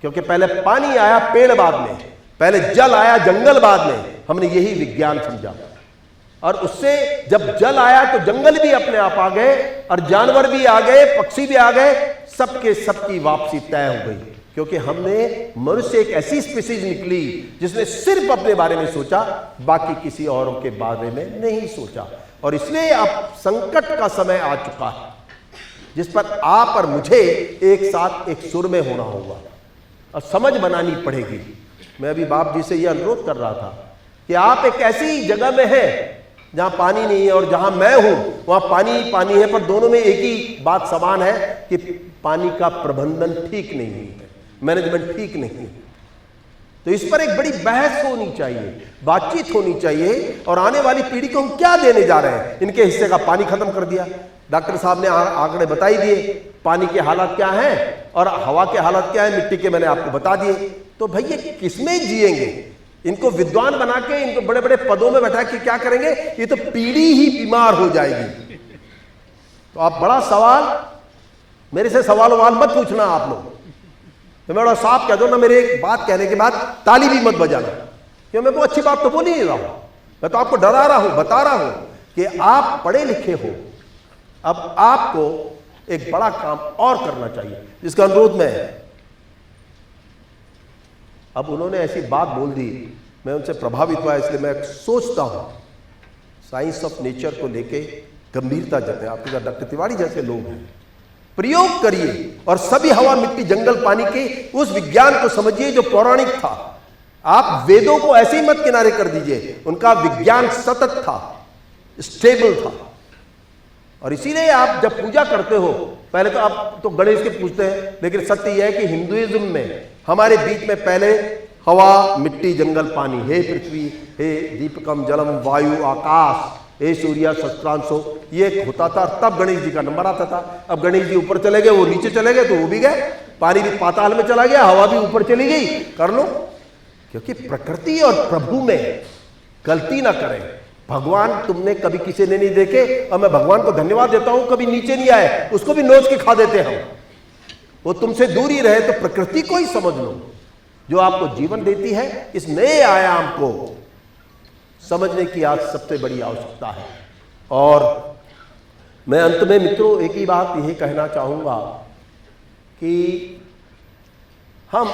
क्योंकि पहले पानी आया पेड़ बाद में, पहले जल आया जंगल बाद में, हमने यही विज्ञान समझा। और उससे जब जल आया तो जंगल भी अपने आप आ गए और जानवर भी आ गए, पक्षी भी आ गए, सबके सबकी वापसी तय हो गई, क्योंकि हमने मनुष्य एक ऐसी स्पीसीज निकली जिसने सिर्फ अपने बारे में सोचा, बाकी किसी औरों के बारे में नहीं सोचा। और इसलिए अब संकट का समय आ चुका है जिस पर आप और मुझे एक साथ एक सुर में होना होगा और समझ बनानी पड़ेगी। मैं अभी बाप जी से यह अनुरोध कर रहा था कि आप एक ऐसी जगह में हैं जहां पानी नहीं है, और जहां मैं हूं वहां पानी ही पानी है, पर दोनों में एक ही बात समान है कि पानी का प्रबंधन ठीक नहीं है, मैनेजमेंट ठीक नहीं है। तो इस पर एक बड़ी बहस होनी चाहिए, बातचीत होनी चाहिए, और आने वाली पीढ़ी को हम क्या देने जा रहे हैं। इनके हिस्से का पानी खत्म कर दिया, डॉक्टर साहब ने आंकड़े बताई दिए, पानी के हालात क्या हैं और हवा के हालात क्या है, मिट्टी के मैंने आपको बता दिए। तो भैया किसमें जिएंगे? इनको विद्वान बना के इनको बड़े बड़े पदों में बैठा के क्या करेंगे? ये तो पीढ़ी ही बीमार हो जाएगी। तो आप बड़ा सवाल, मेरे से सवाल मत पूछना आप लोग, तो मैं बड़ा साफ कह दो ना, मेरे एक बात कहने के बाद ताली भी मत बजाना, क्योंकि मैं को अच्छी बात तो बोल ही नहीं रहा हूं, मैं तो आपको डरा रहा हूं, बता रहा हूं कि आप पढ़े लिखे हो, अब आपको एक बड़ा काम और करना चाहिए, जिसका अनुरोध मैं है। अब उन्होंने ऐसी बात बोल दी, मैं उनसे प्रभावित हुआ, इसलिए मैं सोचता हूं साइंस ऑफ नेचर को लेके गंभीरता जताएं। आपके साथ डॉक्टर तिवारी जैसे लोग हैं, प्रयोग करिए और सभी हवा, मिट्टी, जंगल, पानी के उस विज्ञान को समझिए जो पौराणिक था। आप वेदों को ऐसे ही मत किनारे कर दीजिए, उनका विज्ञान सतत था, स्टेबल था। और इसीलिए आप जब पूजा करते हो, पहले तो आप तो गणेश के पूछते हैं, लेकिन सत्य यह है कि हिंदुइज्म में हमारे बीच में पहले हवा, मिट्टी, जंगल, पानी, हे पृथ्वी, हे दीपकम जलम वायु आकाश, हे सूर्य शस्त्रांशो, ये होता था, तब गणेश जी का नंबर आता था। अब गणेश जी ऊपर चले गए, वो नीचे चले गए, तो वो भी गए, पानी भी पाताल में चला गया, हवा भी ऊपर चली गई, कर लो। क्योंकि प्रकृति और प्रभु में गलती ना करें। भगवान तुमने कभी किसी ने नहीं देखे, और मैं भगवान को धन्यवाद देता हूं, कभी नीचे नहीं आए, उसको भी नोच के खा देते हम, वो तुमसे दूर ही रहे। तो प्रकृति को ही समझ लो जो आपको जीवन देती है। इस नए आयाम को समझने की आज सबसे बड़ी आवश्यकता है। और मैं अंत में मित्रों एक ही बात यही कहना चाहूंगा कि हम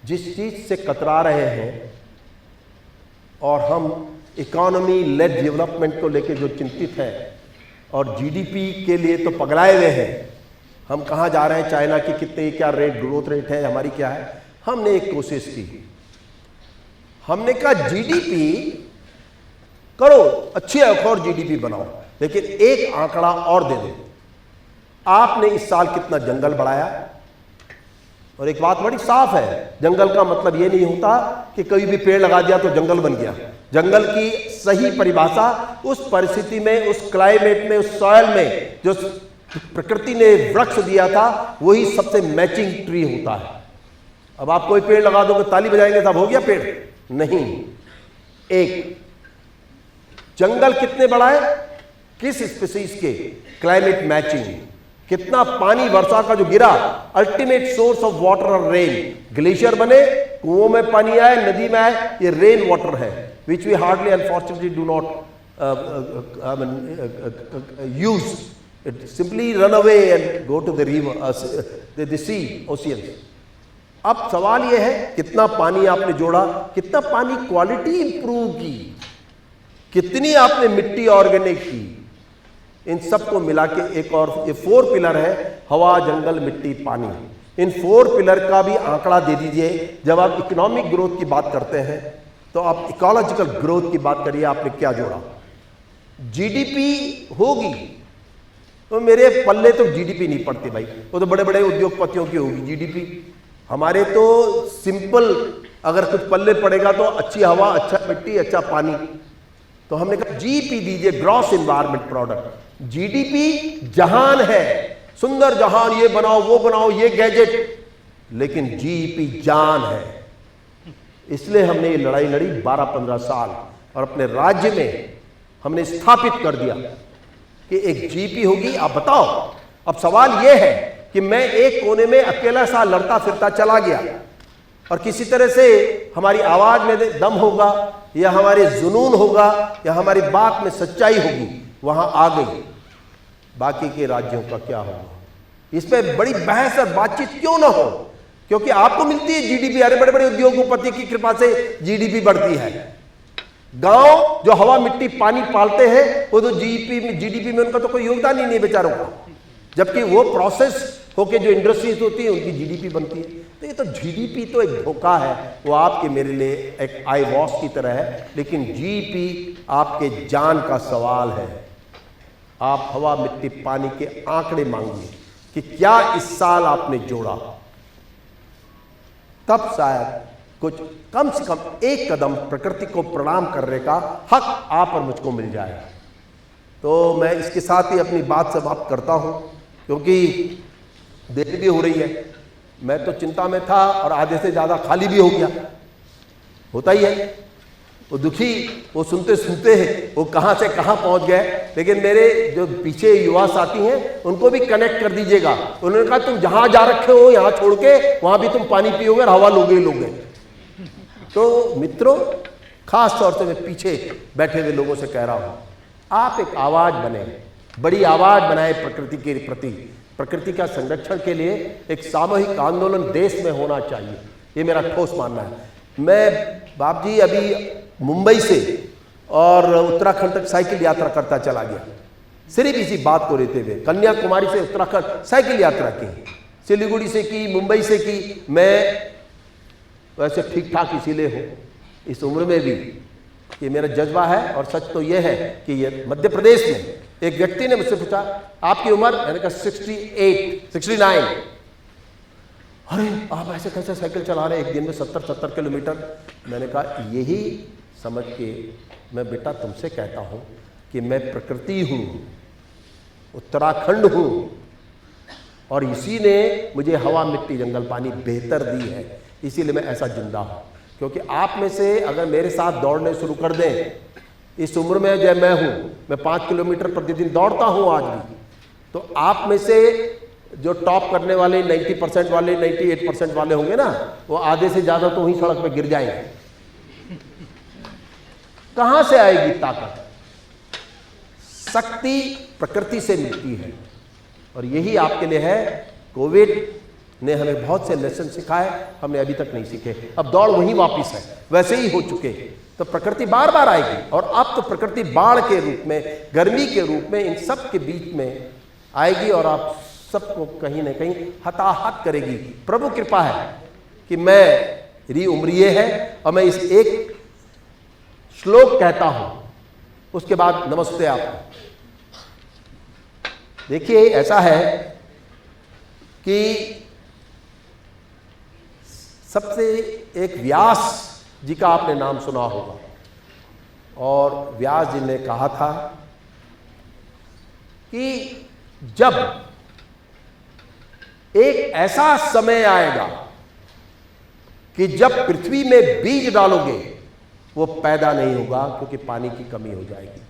जिस चीज से कतरा रहे हैं और हम इकोनॉमी लेड डेवलपमेंट को लेकर जो चिंतित है और जीडीपी के लिए तो पगलाए हुए हैं, हम कहाँ जा रहे हैं, चाइना की कितने क्या रेट, ग्रोथ रेट है, हमारी क्या है। हमने एक कोशिश की, हमने कहा जीडीपी करो, अच्छी और जीडीपी बनाओ, लेकिन एक आंकड़ा और दे दो, आपने इस साल कितना जंगल बढ़ाया। और एक बात बड़ी साफ है, जंगल का मतलब ये नहीं होता कि कोई भी पेड़ लगा दिया तो जंगल बन गया। जंगल की सही परिभाषा उस परिस्थिति में, उस क्लाइमेट में, उस सॉइल में जो प्रकृति ने वृक्ष दिया था, वही सबसे मैचिंग ट्री होता है। अब आप कोई पेड़ लगा दोगे, ताली बजाएंगे तब हो गया पेड़? नहीं। एक जंगल कितने बढ़ाए? किस स्पीसीज के, क्लाइमेट मैचिंग, कितना पानी वर्षा का जो गिरा, अल्टीमेट सोर्स ऑफ वाटर और रेन, ग्लेशियर बने, कुओं में पानी आए, नदी में आए, ये रेन वाटर है, which we hardly unfortunately do not use it, simply run away and go to the river, the sea, ocean. अब सवाल यह है कितना पानी आपने जोड़ा, कितना पानी क्वालिटी इंप्रूव की, कितनी आपने मिट्टी ऑर्गेनिक की, इन सबको मिला के एक और ये 4 पिलर है, हवा, जंगल, मिट्टी, पानी। इन 4 पिलर का भी आंकड़ा दे दीजिए। जब आप इकोनॉमिक ग्रोथ की बात करते हैं तो आप इकोलॉजिकल ग्रोथ की बात करिए, आपने क्या जोड़ा। जीडीपी होगी तो मेरे पल्ले तो जीडीपी नहीं पड़ती भाई, वो तो बड़े बड़े उद्योगपतियों की होगी जीडीपी। हमारे तो सिंपल अगर कुछ पल्ले पड़ेगा तो अच्छी हवा, अच्छा मिट्टी, अच्छा पानी। तो हमने कहा जीपी दीजिए, ग्रॉस एनवायरमेंट प्रोडक्ट। जीडीपी जहान है, सुंदर जहान, ये बनाओ वो बनाओ ये गैजेट, लेकिन जीपी जान है। इसलिए हमने ये लड़ाई लड़ी 12-15 साल और अपने राज्य में हमने स्थापित कर दिया कि एक जीपी होगी। आप बताओ, अब सवाल यह है कि मैं एक कोने में अकेला सा लड़ता फिरता चला गया और किसी तरह से हमारी आवाज में दम होगा या हमारे जुनून होगा या हमारी बात में सच्चाई होगी, वहां आ गई। बाकी के राज्यों का क्या होगा, इस पर बड़ी बहस और बातचीत क्यों ना हो, क्योंकि आपको मिलती है जीडीपी, अरे बड़े बड़े उद्योगपति की कृपा से जीडीपी बढ़ती है। गांव जो हवा, मिट्टी, पानी पालते हैं वो तो जीडीपी में उनका तो कोई योगदान ही नहीं बेचारों का, जबकि वो प्रोसेस होके जो इंडस्ट्रीज होती है उनकी जीडीपी बनती है। तो ये तो जीडीपी तो एक धोखा है, वो आपके मेरे लिए एक आई वॉश की तरह है, लेकिन जीपी आपके जान का सवाल है। आप हवा, मिट्टी, पानी के आंकड़े मांगिए कि क्या इस साल आपने जोड़ा, तब शायद कुछ कम से कम एक कदम प्रकृति को प्रणाम करने का हक आप और मुझको मिल जाए। तो मैं इसके साथ ही अपनी बात समाप्त करता हूं, क्योंकि देर भी हो रही है। मैं तो चिंता में था और आधे से ज्यादा खाली भी हो गया, होता ही है। वो दुखी, वो सुनते सुनते वो कहां से कहां पहुंच गए। लेकिन मेरे जो पीछे युवा साथी हैं उनको भी कनेक्ट कर दीजिएगा। उन्होंने कहा तुम जहां जा रखे हो यहां छोड़ के वहां भी तुम पानी पियोगे और हवा लोगे ही लोगे। तो मित्रों, खास तौर से मैं पीछे बैठे हुए लोगों से कह रहा हूं, आप एक आवाज बने, बड़ी आवाज बनाए प्रकृति के प्रति। प्रकृति का संरक्षण के लिए एक सामूहिक आंदोलन देश में होना चाहिए, ये मेरा ठोस मानना है। मैं बाप जी अभी मुंबई से और उत्तराखंड तक साइकिल यात्रा करता चला गया, सिर्फ इसी बात को रहते हुए। कन्याकुमारी से उत्तराखंड साइकिल यात्रा की, सिलीगुड़ी से की, मुंबई से की। मैं वैसे ठीक ठाक इसीलिए हूँ इस उम्र में भी, ये मेरा जज्बा है। और सच तो ये है कि ये मध्य प्रदेश में एक व्यक्ति ने मुझसे पूछा आपकी उम्र, मैंने कहा 69। अरे आप ऐसे कैसे साइकिल चला रहे, एक दिन में 70 किलोमीटर। मैंने कहा यही समझ के मैं बेटा तुमसे कहता हूं कि मैं प्रकृति हूं, उत्तराखंड हूं, और इसी ने मुझे हवा, मिट्टी, जंगल, पानी बेहतर दी है। इसीलिए मैं ऐसा जिंदा हूं। क्योंकि आप में से अगर मेरे साथ दौड़ने शुरू कर दें इस उम्र में, जब मैं हूं, मैं 5 किलोमीटर प्रतिदिन दौड़ता हूं आज भी, तो आप में से जो टॉप करने वाले 90% वाले, 98% वाले होंगे ना, वो आधे से ज्यादा तो वहीं सड़क पे गिर जाएंगे। कहां से आएगी ताकत? शक्ति प्रकृति से मिलती है, और यही आपके लिए है। कोविड ने हमें बहुत से लेसन सिखाए, हमने अभी तक नहीं सीखे। अब दौड़ वहीं वापिस है, वैसे ही हो चुके। तो प्रकृति बार बार आएगी, और अब तो प्रकृति बाढ़ के रूप में, गर्मी के रूप में, इन सब के बीच में आएगी और आप सबको कहीं ना कहीं हताहत करेगी। प्रभु कृपा है कि मेरी उम्र ये है और मैं इस एक श्लोक कहता हूं, उसके बाद नमस्ते आपको। देखिए ऐसा है कि सबसे एक व्यास जी का आपने नाम सुना होगा, और व्यास जी ने कहा था कि जब एक ऐसा समय आएगा कि जब पृथ्वी में बीज डालोगे वो पैदा नहीं होगा, क्योंकि पानी की कमी हो जाएगी।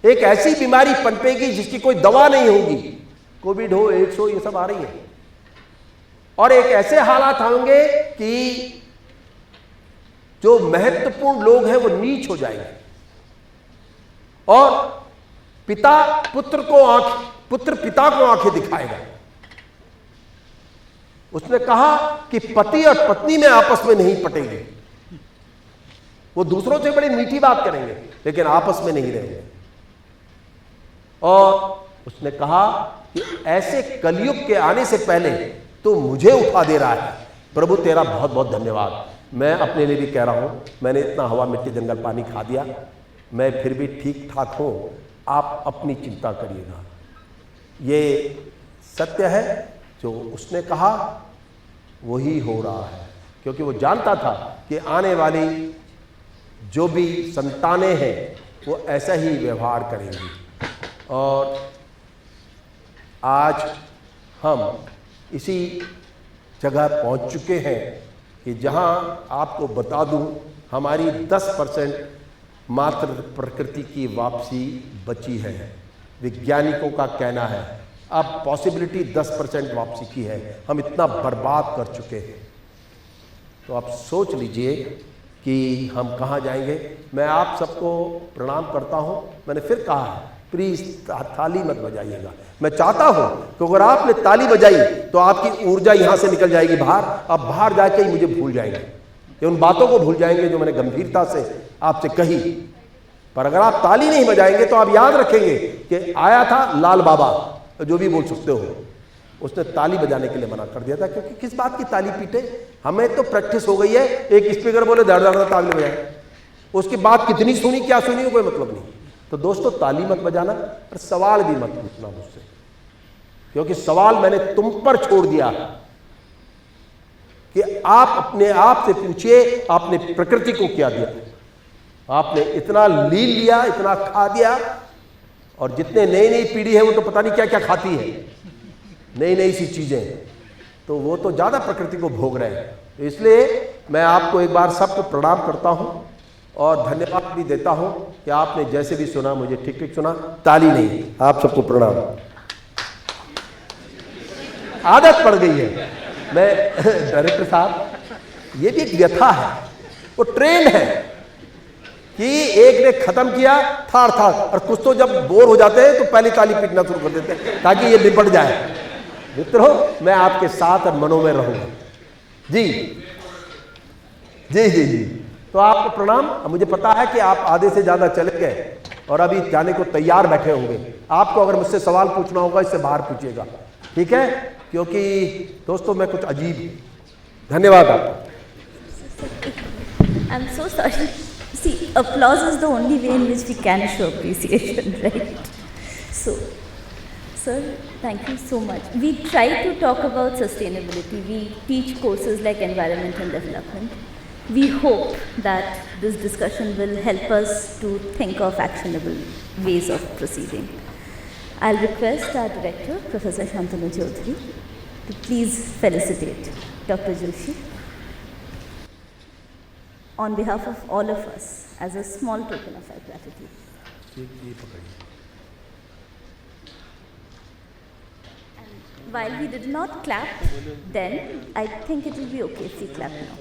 एक ऐसी बीमारी पनपेगी जिसकी कोई दवा नहीं होगी, कोविड हो, एड्स हो, ये सब आ रही है। और एक ऐसे हालात होंगे कि जो महत्वपूर्ण लोग हैं वो नीच हो जाएंगे, और पिता पुत्र पिता को आंखें दिखाएगा। उसने कहा कि पति और पत्नी में आपस में नहीं पटेंगे, वो दूसरों से बड़ी मीठी बात करेंगे लेकिन आपस में नहीं रहेंगे। और उसने कहा कि ऐसे कलयुग के आने से पहले तो मुझे उठा दे रहा है, प्रभु तेरा बहुत बहुत धन्यवाद। मैं अपने लिए भी कह रहा हूं, मैंने इतना हवा मिट्टी जंगल पानी खा दिया, मैं फिर भी ठीक ठाक हूं, आप अपनी चिंता करिएगा। ये सत्य है, जो उसने कहा वही हो रहा है, क्योंकि वो जानता था कि आने वाली जो भी संतानें हैं वो ऐसा ही व्यवहार करेंगी। और आज हम इसी जगह पहुंच चुके हैं कि जहां आपको बता दूं, हमारी 10% मात्र प्रकृति की वापसी बची है। वैज्ञानिकों का कहना है अब पॉसिबिलिटी 10% वापसी की है, हम इतना बर्बाद कर चुके हैं। तो आप सोच लीजिए कि हम कहाँ जाएंगे। मैं आप सबको प्रणाम करता हूँ। मैंने फिर कहा है, प्लीज ताली मत बजाइएगा। मैं चाहता हूँ कि अगर आपने ताली बजाई तो आपकी ऊर्जा यहाँ से निकल जाएगी बाहर, आप बाहर जाके ही मुझे भूल जाएंगे, ये उन बातों को भूल जाएंगे जो मैंने गंभीरता से आपसे कही। पर अगर आप ताली नहीं बजाएंगे तो आप याद रखेंगे कि आया था लाल बाबा, जो भी बोल सकते हो, उसने ताली बजाने के लिए मना कर दिया था, क्योंकि किस बात की ताली पीटे। हमें तो प्रैक्टिस हो गई है, एक स्पीकर बोले धड़ धड़ ताली बजाए, उसकी बात कितनी सुनी क्या सुनी कोई मतलब नहीं। तो दोस्तों ताली मत बजाना और सवाल भी मत पूछना मुझसे, क्योंकि सवाल मैंने तुम पर छोड़ दिया कि आप अपने आप से पूछिए आपने प्रकृति को क्या दिया। आपने इतना लील लिया, इतना खा दिया, और जितने नई नई पीढ़ी है वो तो पता नहीं क्या क्या खाती है, नई नई सी चीजें, तो वो तो ज्यादा प्रकृति को भोग रहे हैं। तो इसलिए मैं आपको एक बार सबको प्रणाम करता हूं और धन्यवाद भी देता हूं कि आपने जैसे भी सुना मुझे ठीक ठीक सुना। ताली नहीं, आप सबको प्रणाम। आदत पड़ गई है। मैं डायरेक्टर साहब, ये भी एक व्यथा है, वो ट्रेंड है कि एक ने खत्म किया थार थार, और कुछ तो जब बोर हो जाते हैं तो पहले ताली पीटना शुरू कर देते हैं ताकि ये निपट जाए। मित्रों, मैं आपके साथ और मनों में रहूंगा। जी जी जी जी। तो आपको प्रणाम। मुझे पता है कि आप आधे से ज्यादा चले गए और अभी जाने को तैयार बैठे होंगे। आपको अगर मुझसे सवाल पूछना होगा इससे बाहर पूछिएगा, ठीक है? क्योंकि दोस्तों मैं कुछ अजीब हूं। धन्यवाद आपका। I'm so sorry. See, applause is the only way in which we can show appreciation, right? So, sir, thank you so much. We try to talk about sustainability. We teach courses like environment and development. We hope that this discussion will help us to think of actionable ways of proceeding. I'll request our director, Professor Chandra Chaudhary, to please felicitate Dr. Joshi on behalf of all of us as a small token of our gratitude. And while we did not clap then, I think it will be okay if we clap now.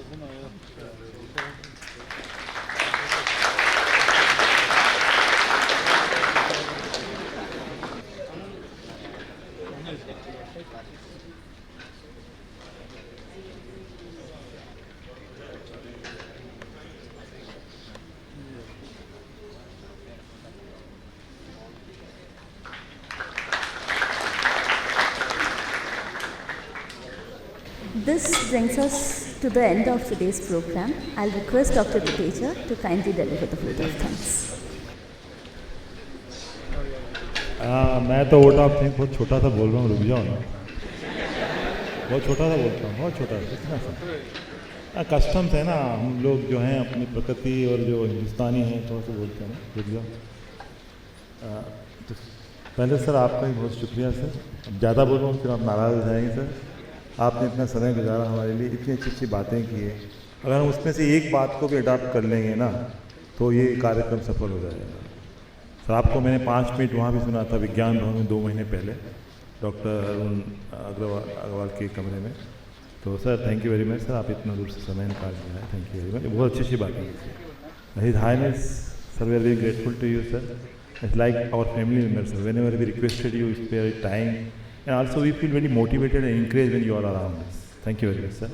This brings us to the end of today's program. I'll request Dr. Duteja to kindly deliver the vote of thanks. मैं तो vote of thanks बहुत छोटा सा बोल रहा हूँ, रुक जाओ ना। बहुत छोटा सा बोलता हूँ, बहुत छोटा सा, इतना सा। कस्टम्स है ना, हम लोग जो हैं अपनी प्रकृति और जो हिंदुस्तानी हैं थोड़ा सा बोलते हैं, रुक जाओ। तो पहले सर आपका ही बहुत शुक्रिया सर। अब ज़्यादा बोल रहा हूँ फिर आप नाराज़ हो जाएंगे सर। आपने इतना समय गुजारा हमारे लिए, इतनी अच्छी अच्छी बातें की है। अगर हम उसमें से एक बात को भी अडॉप्ट कर लेंगे ना तो ये कार्यक्रम सफल हो जाएगा। सर आपको मैंने 5 मिनट वहाँ भी सुना था विज्ञान भवन में 2 महीने पहले डॉक्टर अरुण अग्रवाल के कमरे में। तो sir thank you very much sir, आप इतना दूर से समय निकाल दिया है, थैंक यू वेरी मच, बहुत अच्छी बात है। His Highness, sir, we are very grateful to you, sir. It's like our family members, sir. Whenever we requested you, you spare time, and also we feel very motivated and encouraged when you are around us. Thank you very much, sir.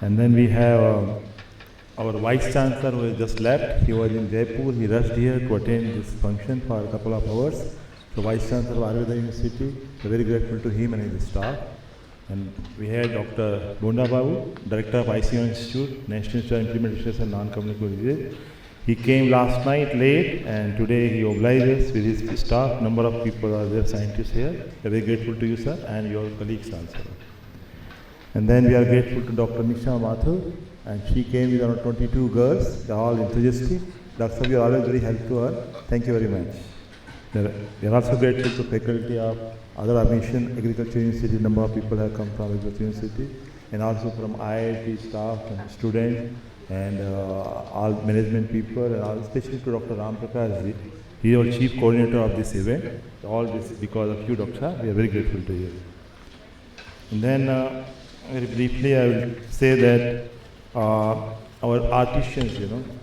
And then we have our Vice Chancellor who has just left. He was in Jaipur. He rushed here to attend this function for a couple of hours. So Vice Chancellor of Ayurveda University, we're very grateful to him and his staff. And we had Dr. Bonda Babu, Director of ICO Institute, National Institute of Implementation and Non-Communicable Disease. He came last night late and today he obliged us with his staff. Number of people are there, scientists here. We're very grateful to you, sir, and your colleagues also. And then we are grateful to Dr. Nisha Mathur, and she came with around 22 girls. They're all enthusiastic. Dr. you are always very helpful to her. Thank you very much. We are also grateful to faculty of other Mission Agriculture University. Number of people have come from Agriculture University, and also from IIT staff and students, and all management people, and all, especially to Dr. Ram Prakash ji. He is our chief coordinator of this event. All this because of you, Doctor. We are very grateful to you. And then, very briefly, I will say that our artisans,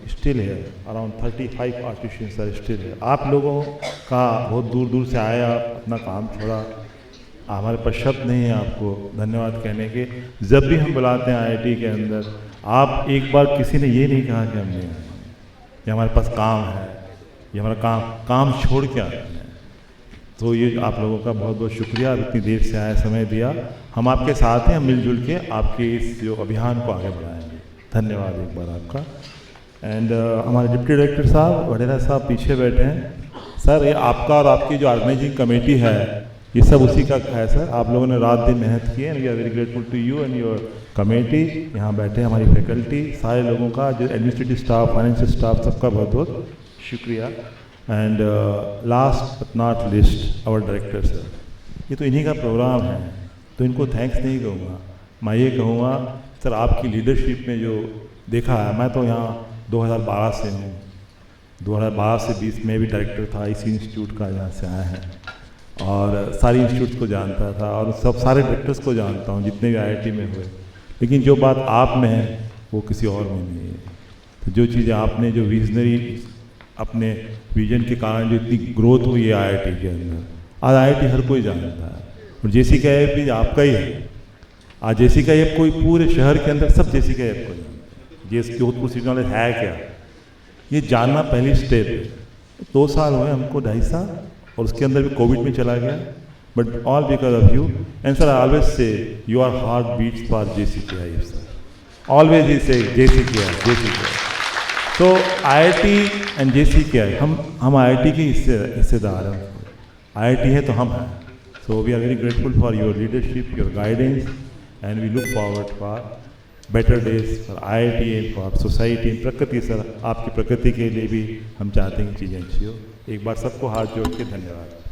still here. Around 35 artisans are still here. आप लोगों का बहुत दूर दूर से आए, आप अपना काम छोड़ा, हमारे पास शब्द नहीं है आपको धन्यवाद कहने के। जब भी हम बुलाते हैं IIT के अंदर, आप एक बार किसी ने ये नहीं कहा कि हमने ये हमारे पास काम है, ये हमारा काम छोड़ के आते हैं। तो ये आप लोगों का बहुत बहुत शुक्रिया, आप इतनी देर से आए, समय दिया। हम आपके साथ हैं, हम मिलजुल के आपके इस जो अभियान को आगे बढ़ाएंगे। धन्यवाद एक बार आपका। एंड हमारे डिप्टी डायरेक्टर साहब वडेरा साहब पीछे बैठे हैं। सर ये आपका और आपकी जो ऑर्गेनाइजिंग कमेटी है, ये सब उसी का है सर। आप लोगों ने रात दिन मेहनत की है। We are very grateful to you and your committee. यहाँ बैठे हमारी फैकल्टी, सारे लोगों का, जो एडमिनिस्ट्रेटिव स्टाफ, फाइनेंशियल स्टाफ, सबका बहुत बहुत शुक्रिया। And last but not least our director sir, ये तो इन्हीं का प्रोग्राम है, तो इनको थैंक्स नहीं कहूँगा, मैं ये कहूँगा सर आपकी लीडरशिप में जो देखा है, मैं तो यहाँ 2012 से हूँ, 2012 से 20 में भी डायरेक्टर था इसी इंस्टीट्यूट का, यहाँ से आया है और सारी इंस्टीट्यूट को जानता था और सब सारे डायरेक्टर्स को जानता हूँ जितने भी IIT में हुए। लेकिन जो बात आप में है वो किसी और में नहीं है। तो जो चीज़ें आपने जो विजनरी अपने विजन के कारण जो इतनी ग्रोथ हुई है IIT के अंदर, आज IIT हर कोई जानता है और JCKIF भी आपका ही है। आज JCKIF कोई पूरे शहर के अंदर सब JCKIF को जानते हैं। जोधपुर सिटी नॉलेज है क्या, ये जानना पहली स्टेप है। 2 साल हुए हमको, 2.5 साल, और उसके अंदर भी कोविड में चला गया, but all because of you. And sir I always say your heart beats for JCKIF sir, always ही से JCKIF। तो IIT एंड JCKIF, हम IIT के हिस्सेदार हैं। IIT है तो हम हैं। So we are very grateful for your leadership, your guidance, and we look forward for better days for IIT and for society and प्रकृति। सर आपकी प्रकृति के लिए भी हम चाहते हैं कि चीज़ें अच्छी हो। एक बार सबको हाथ जोड़ के धन्यवाद।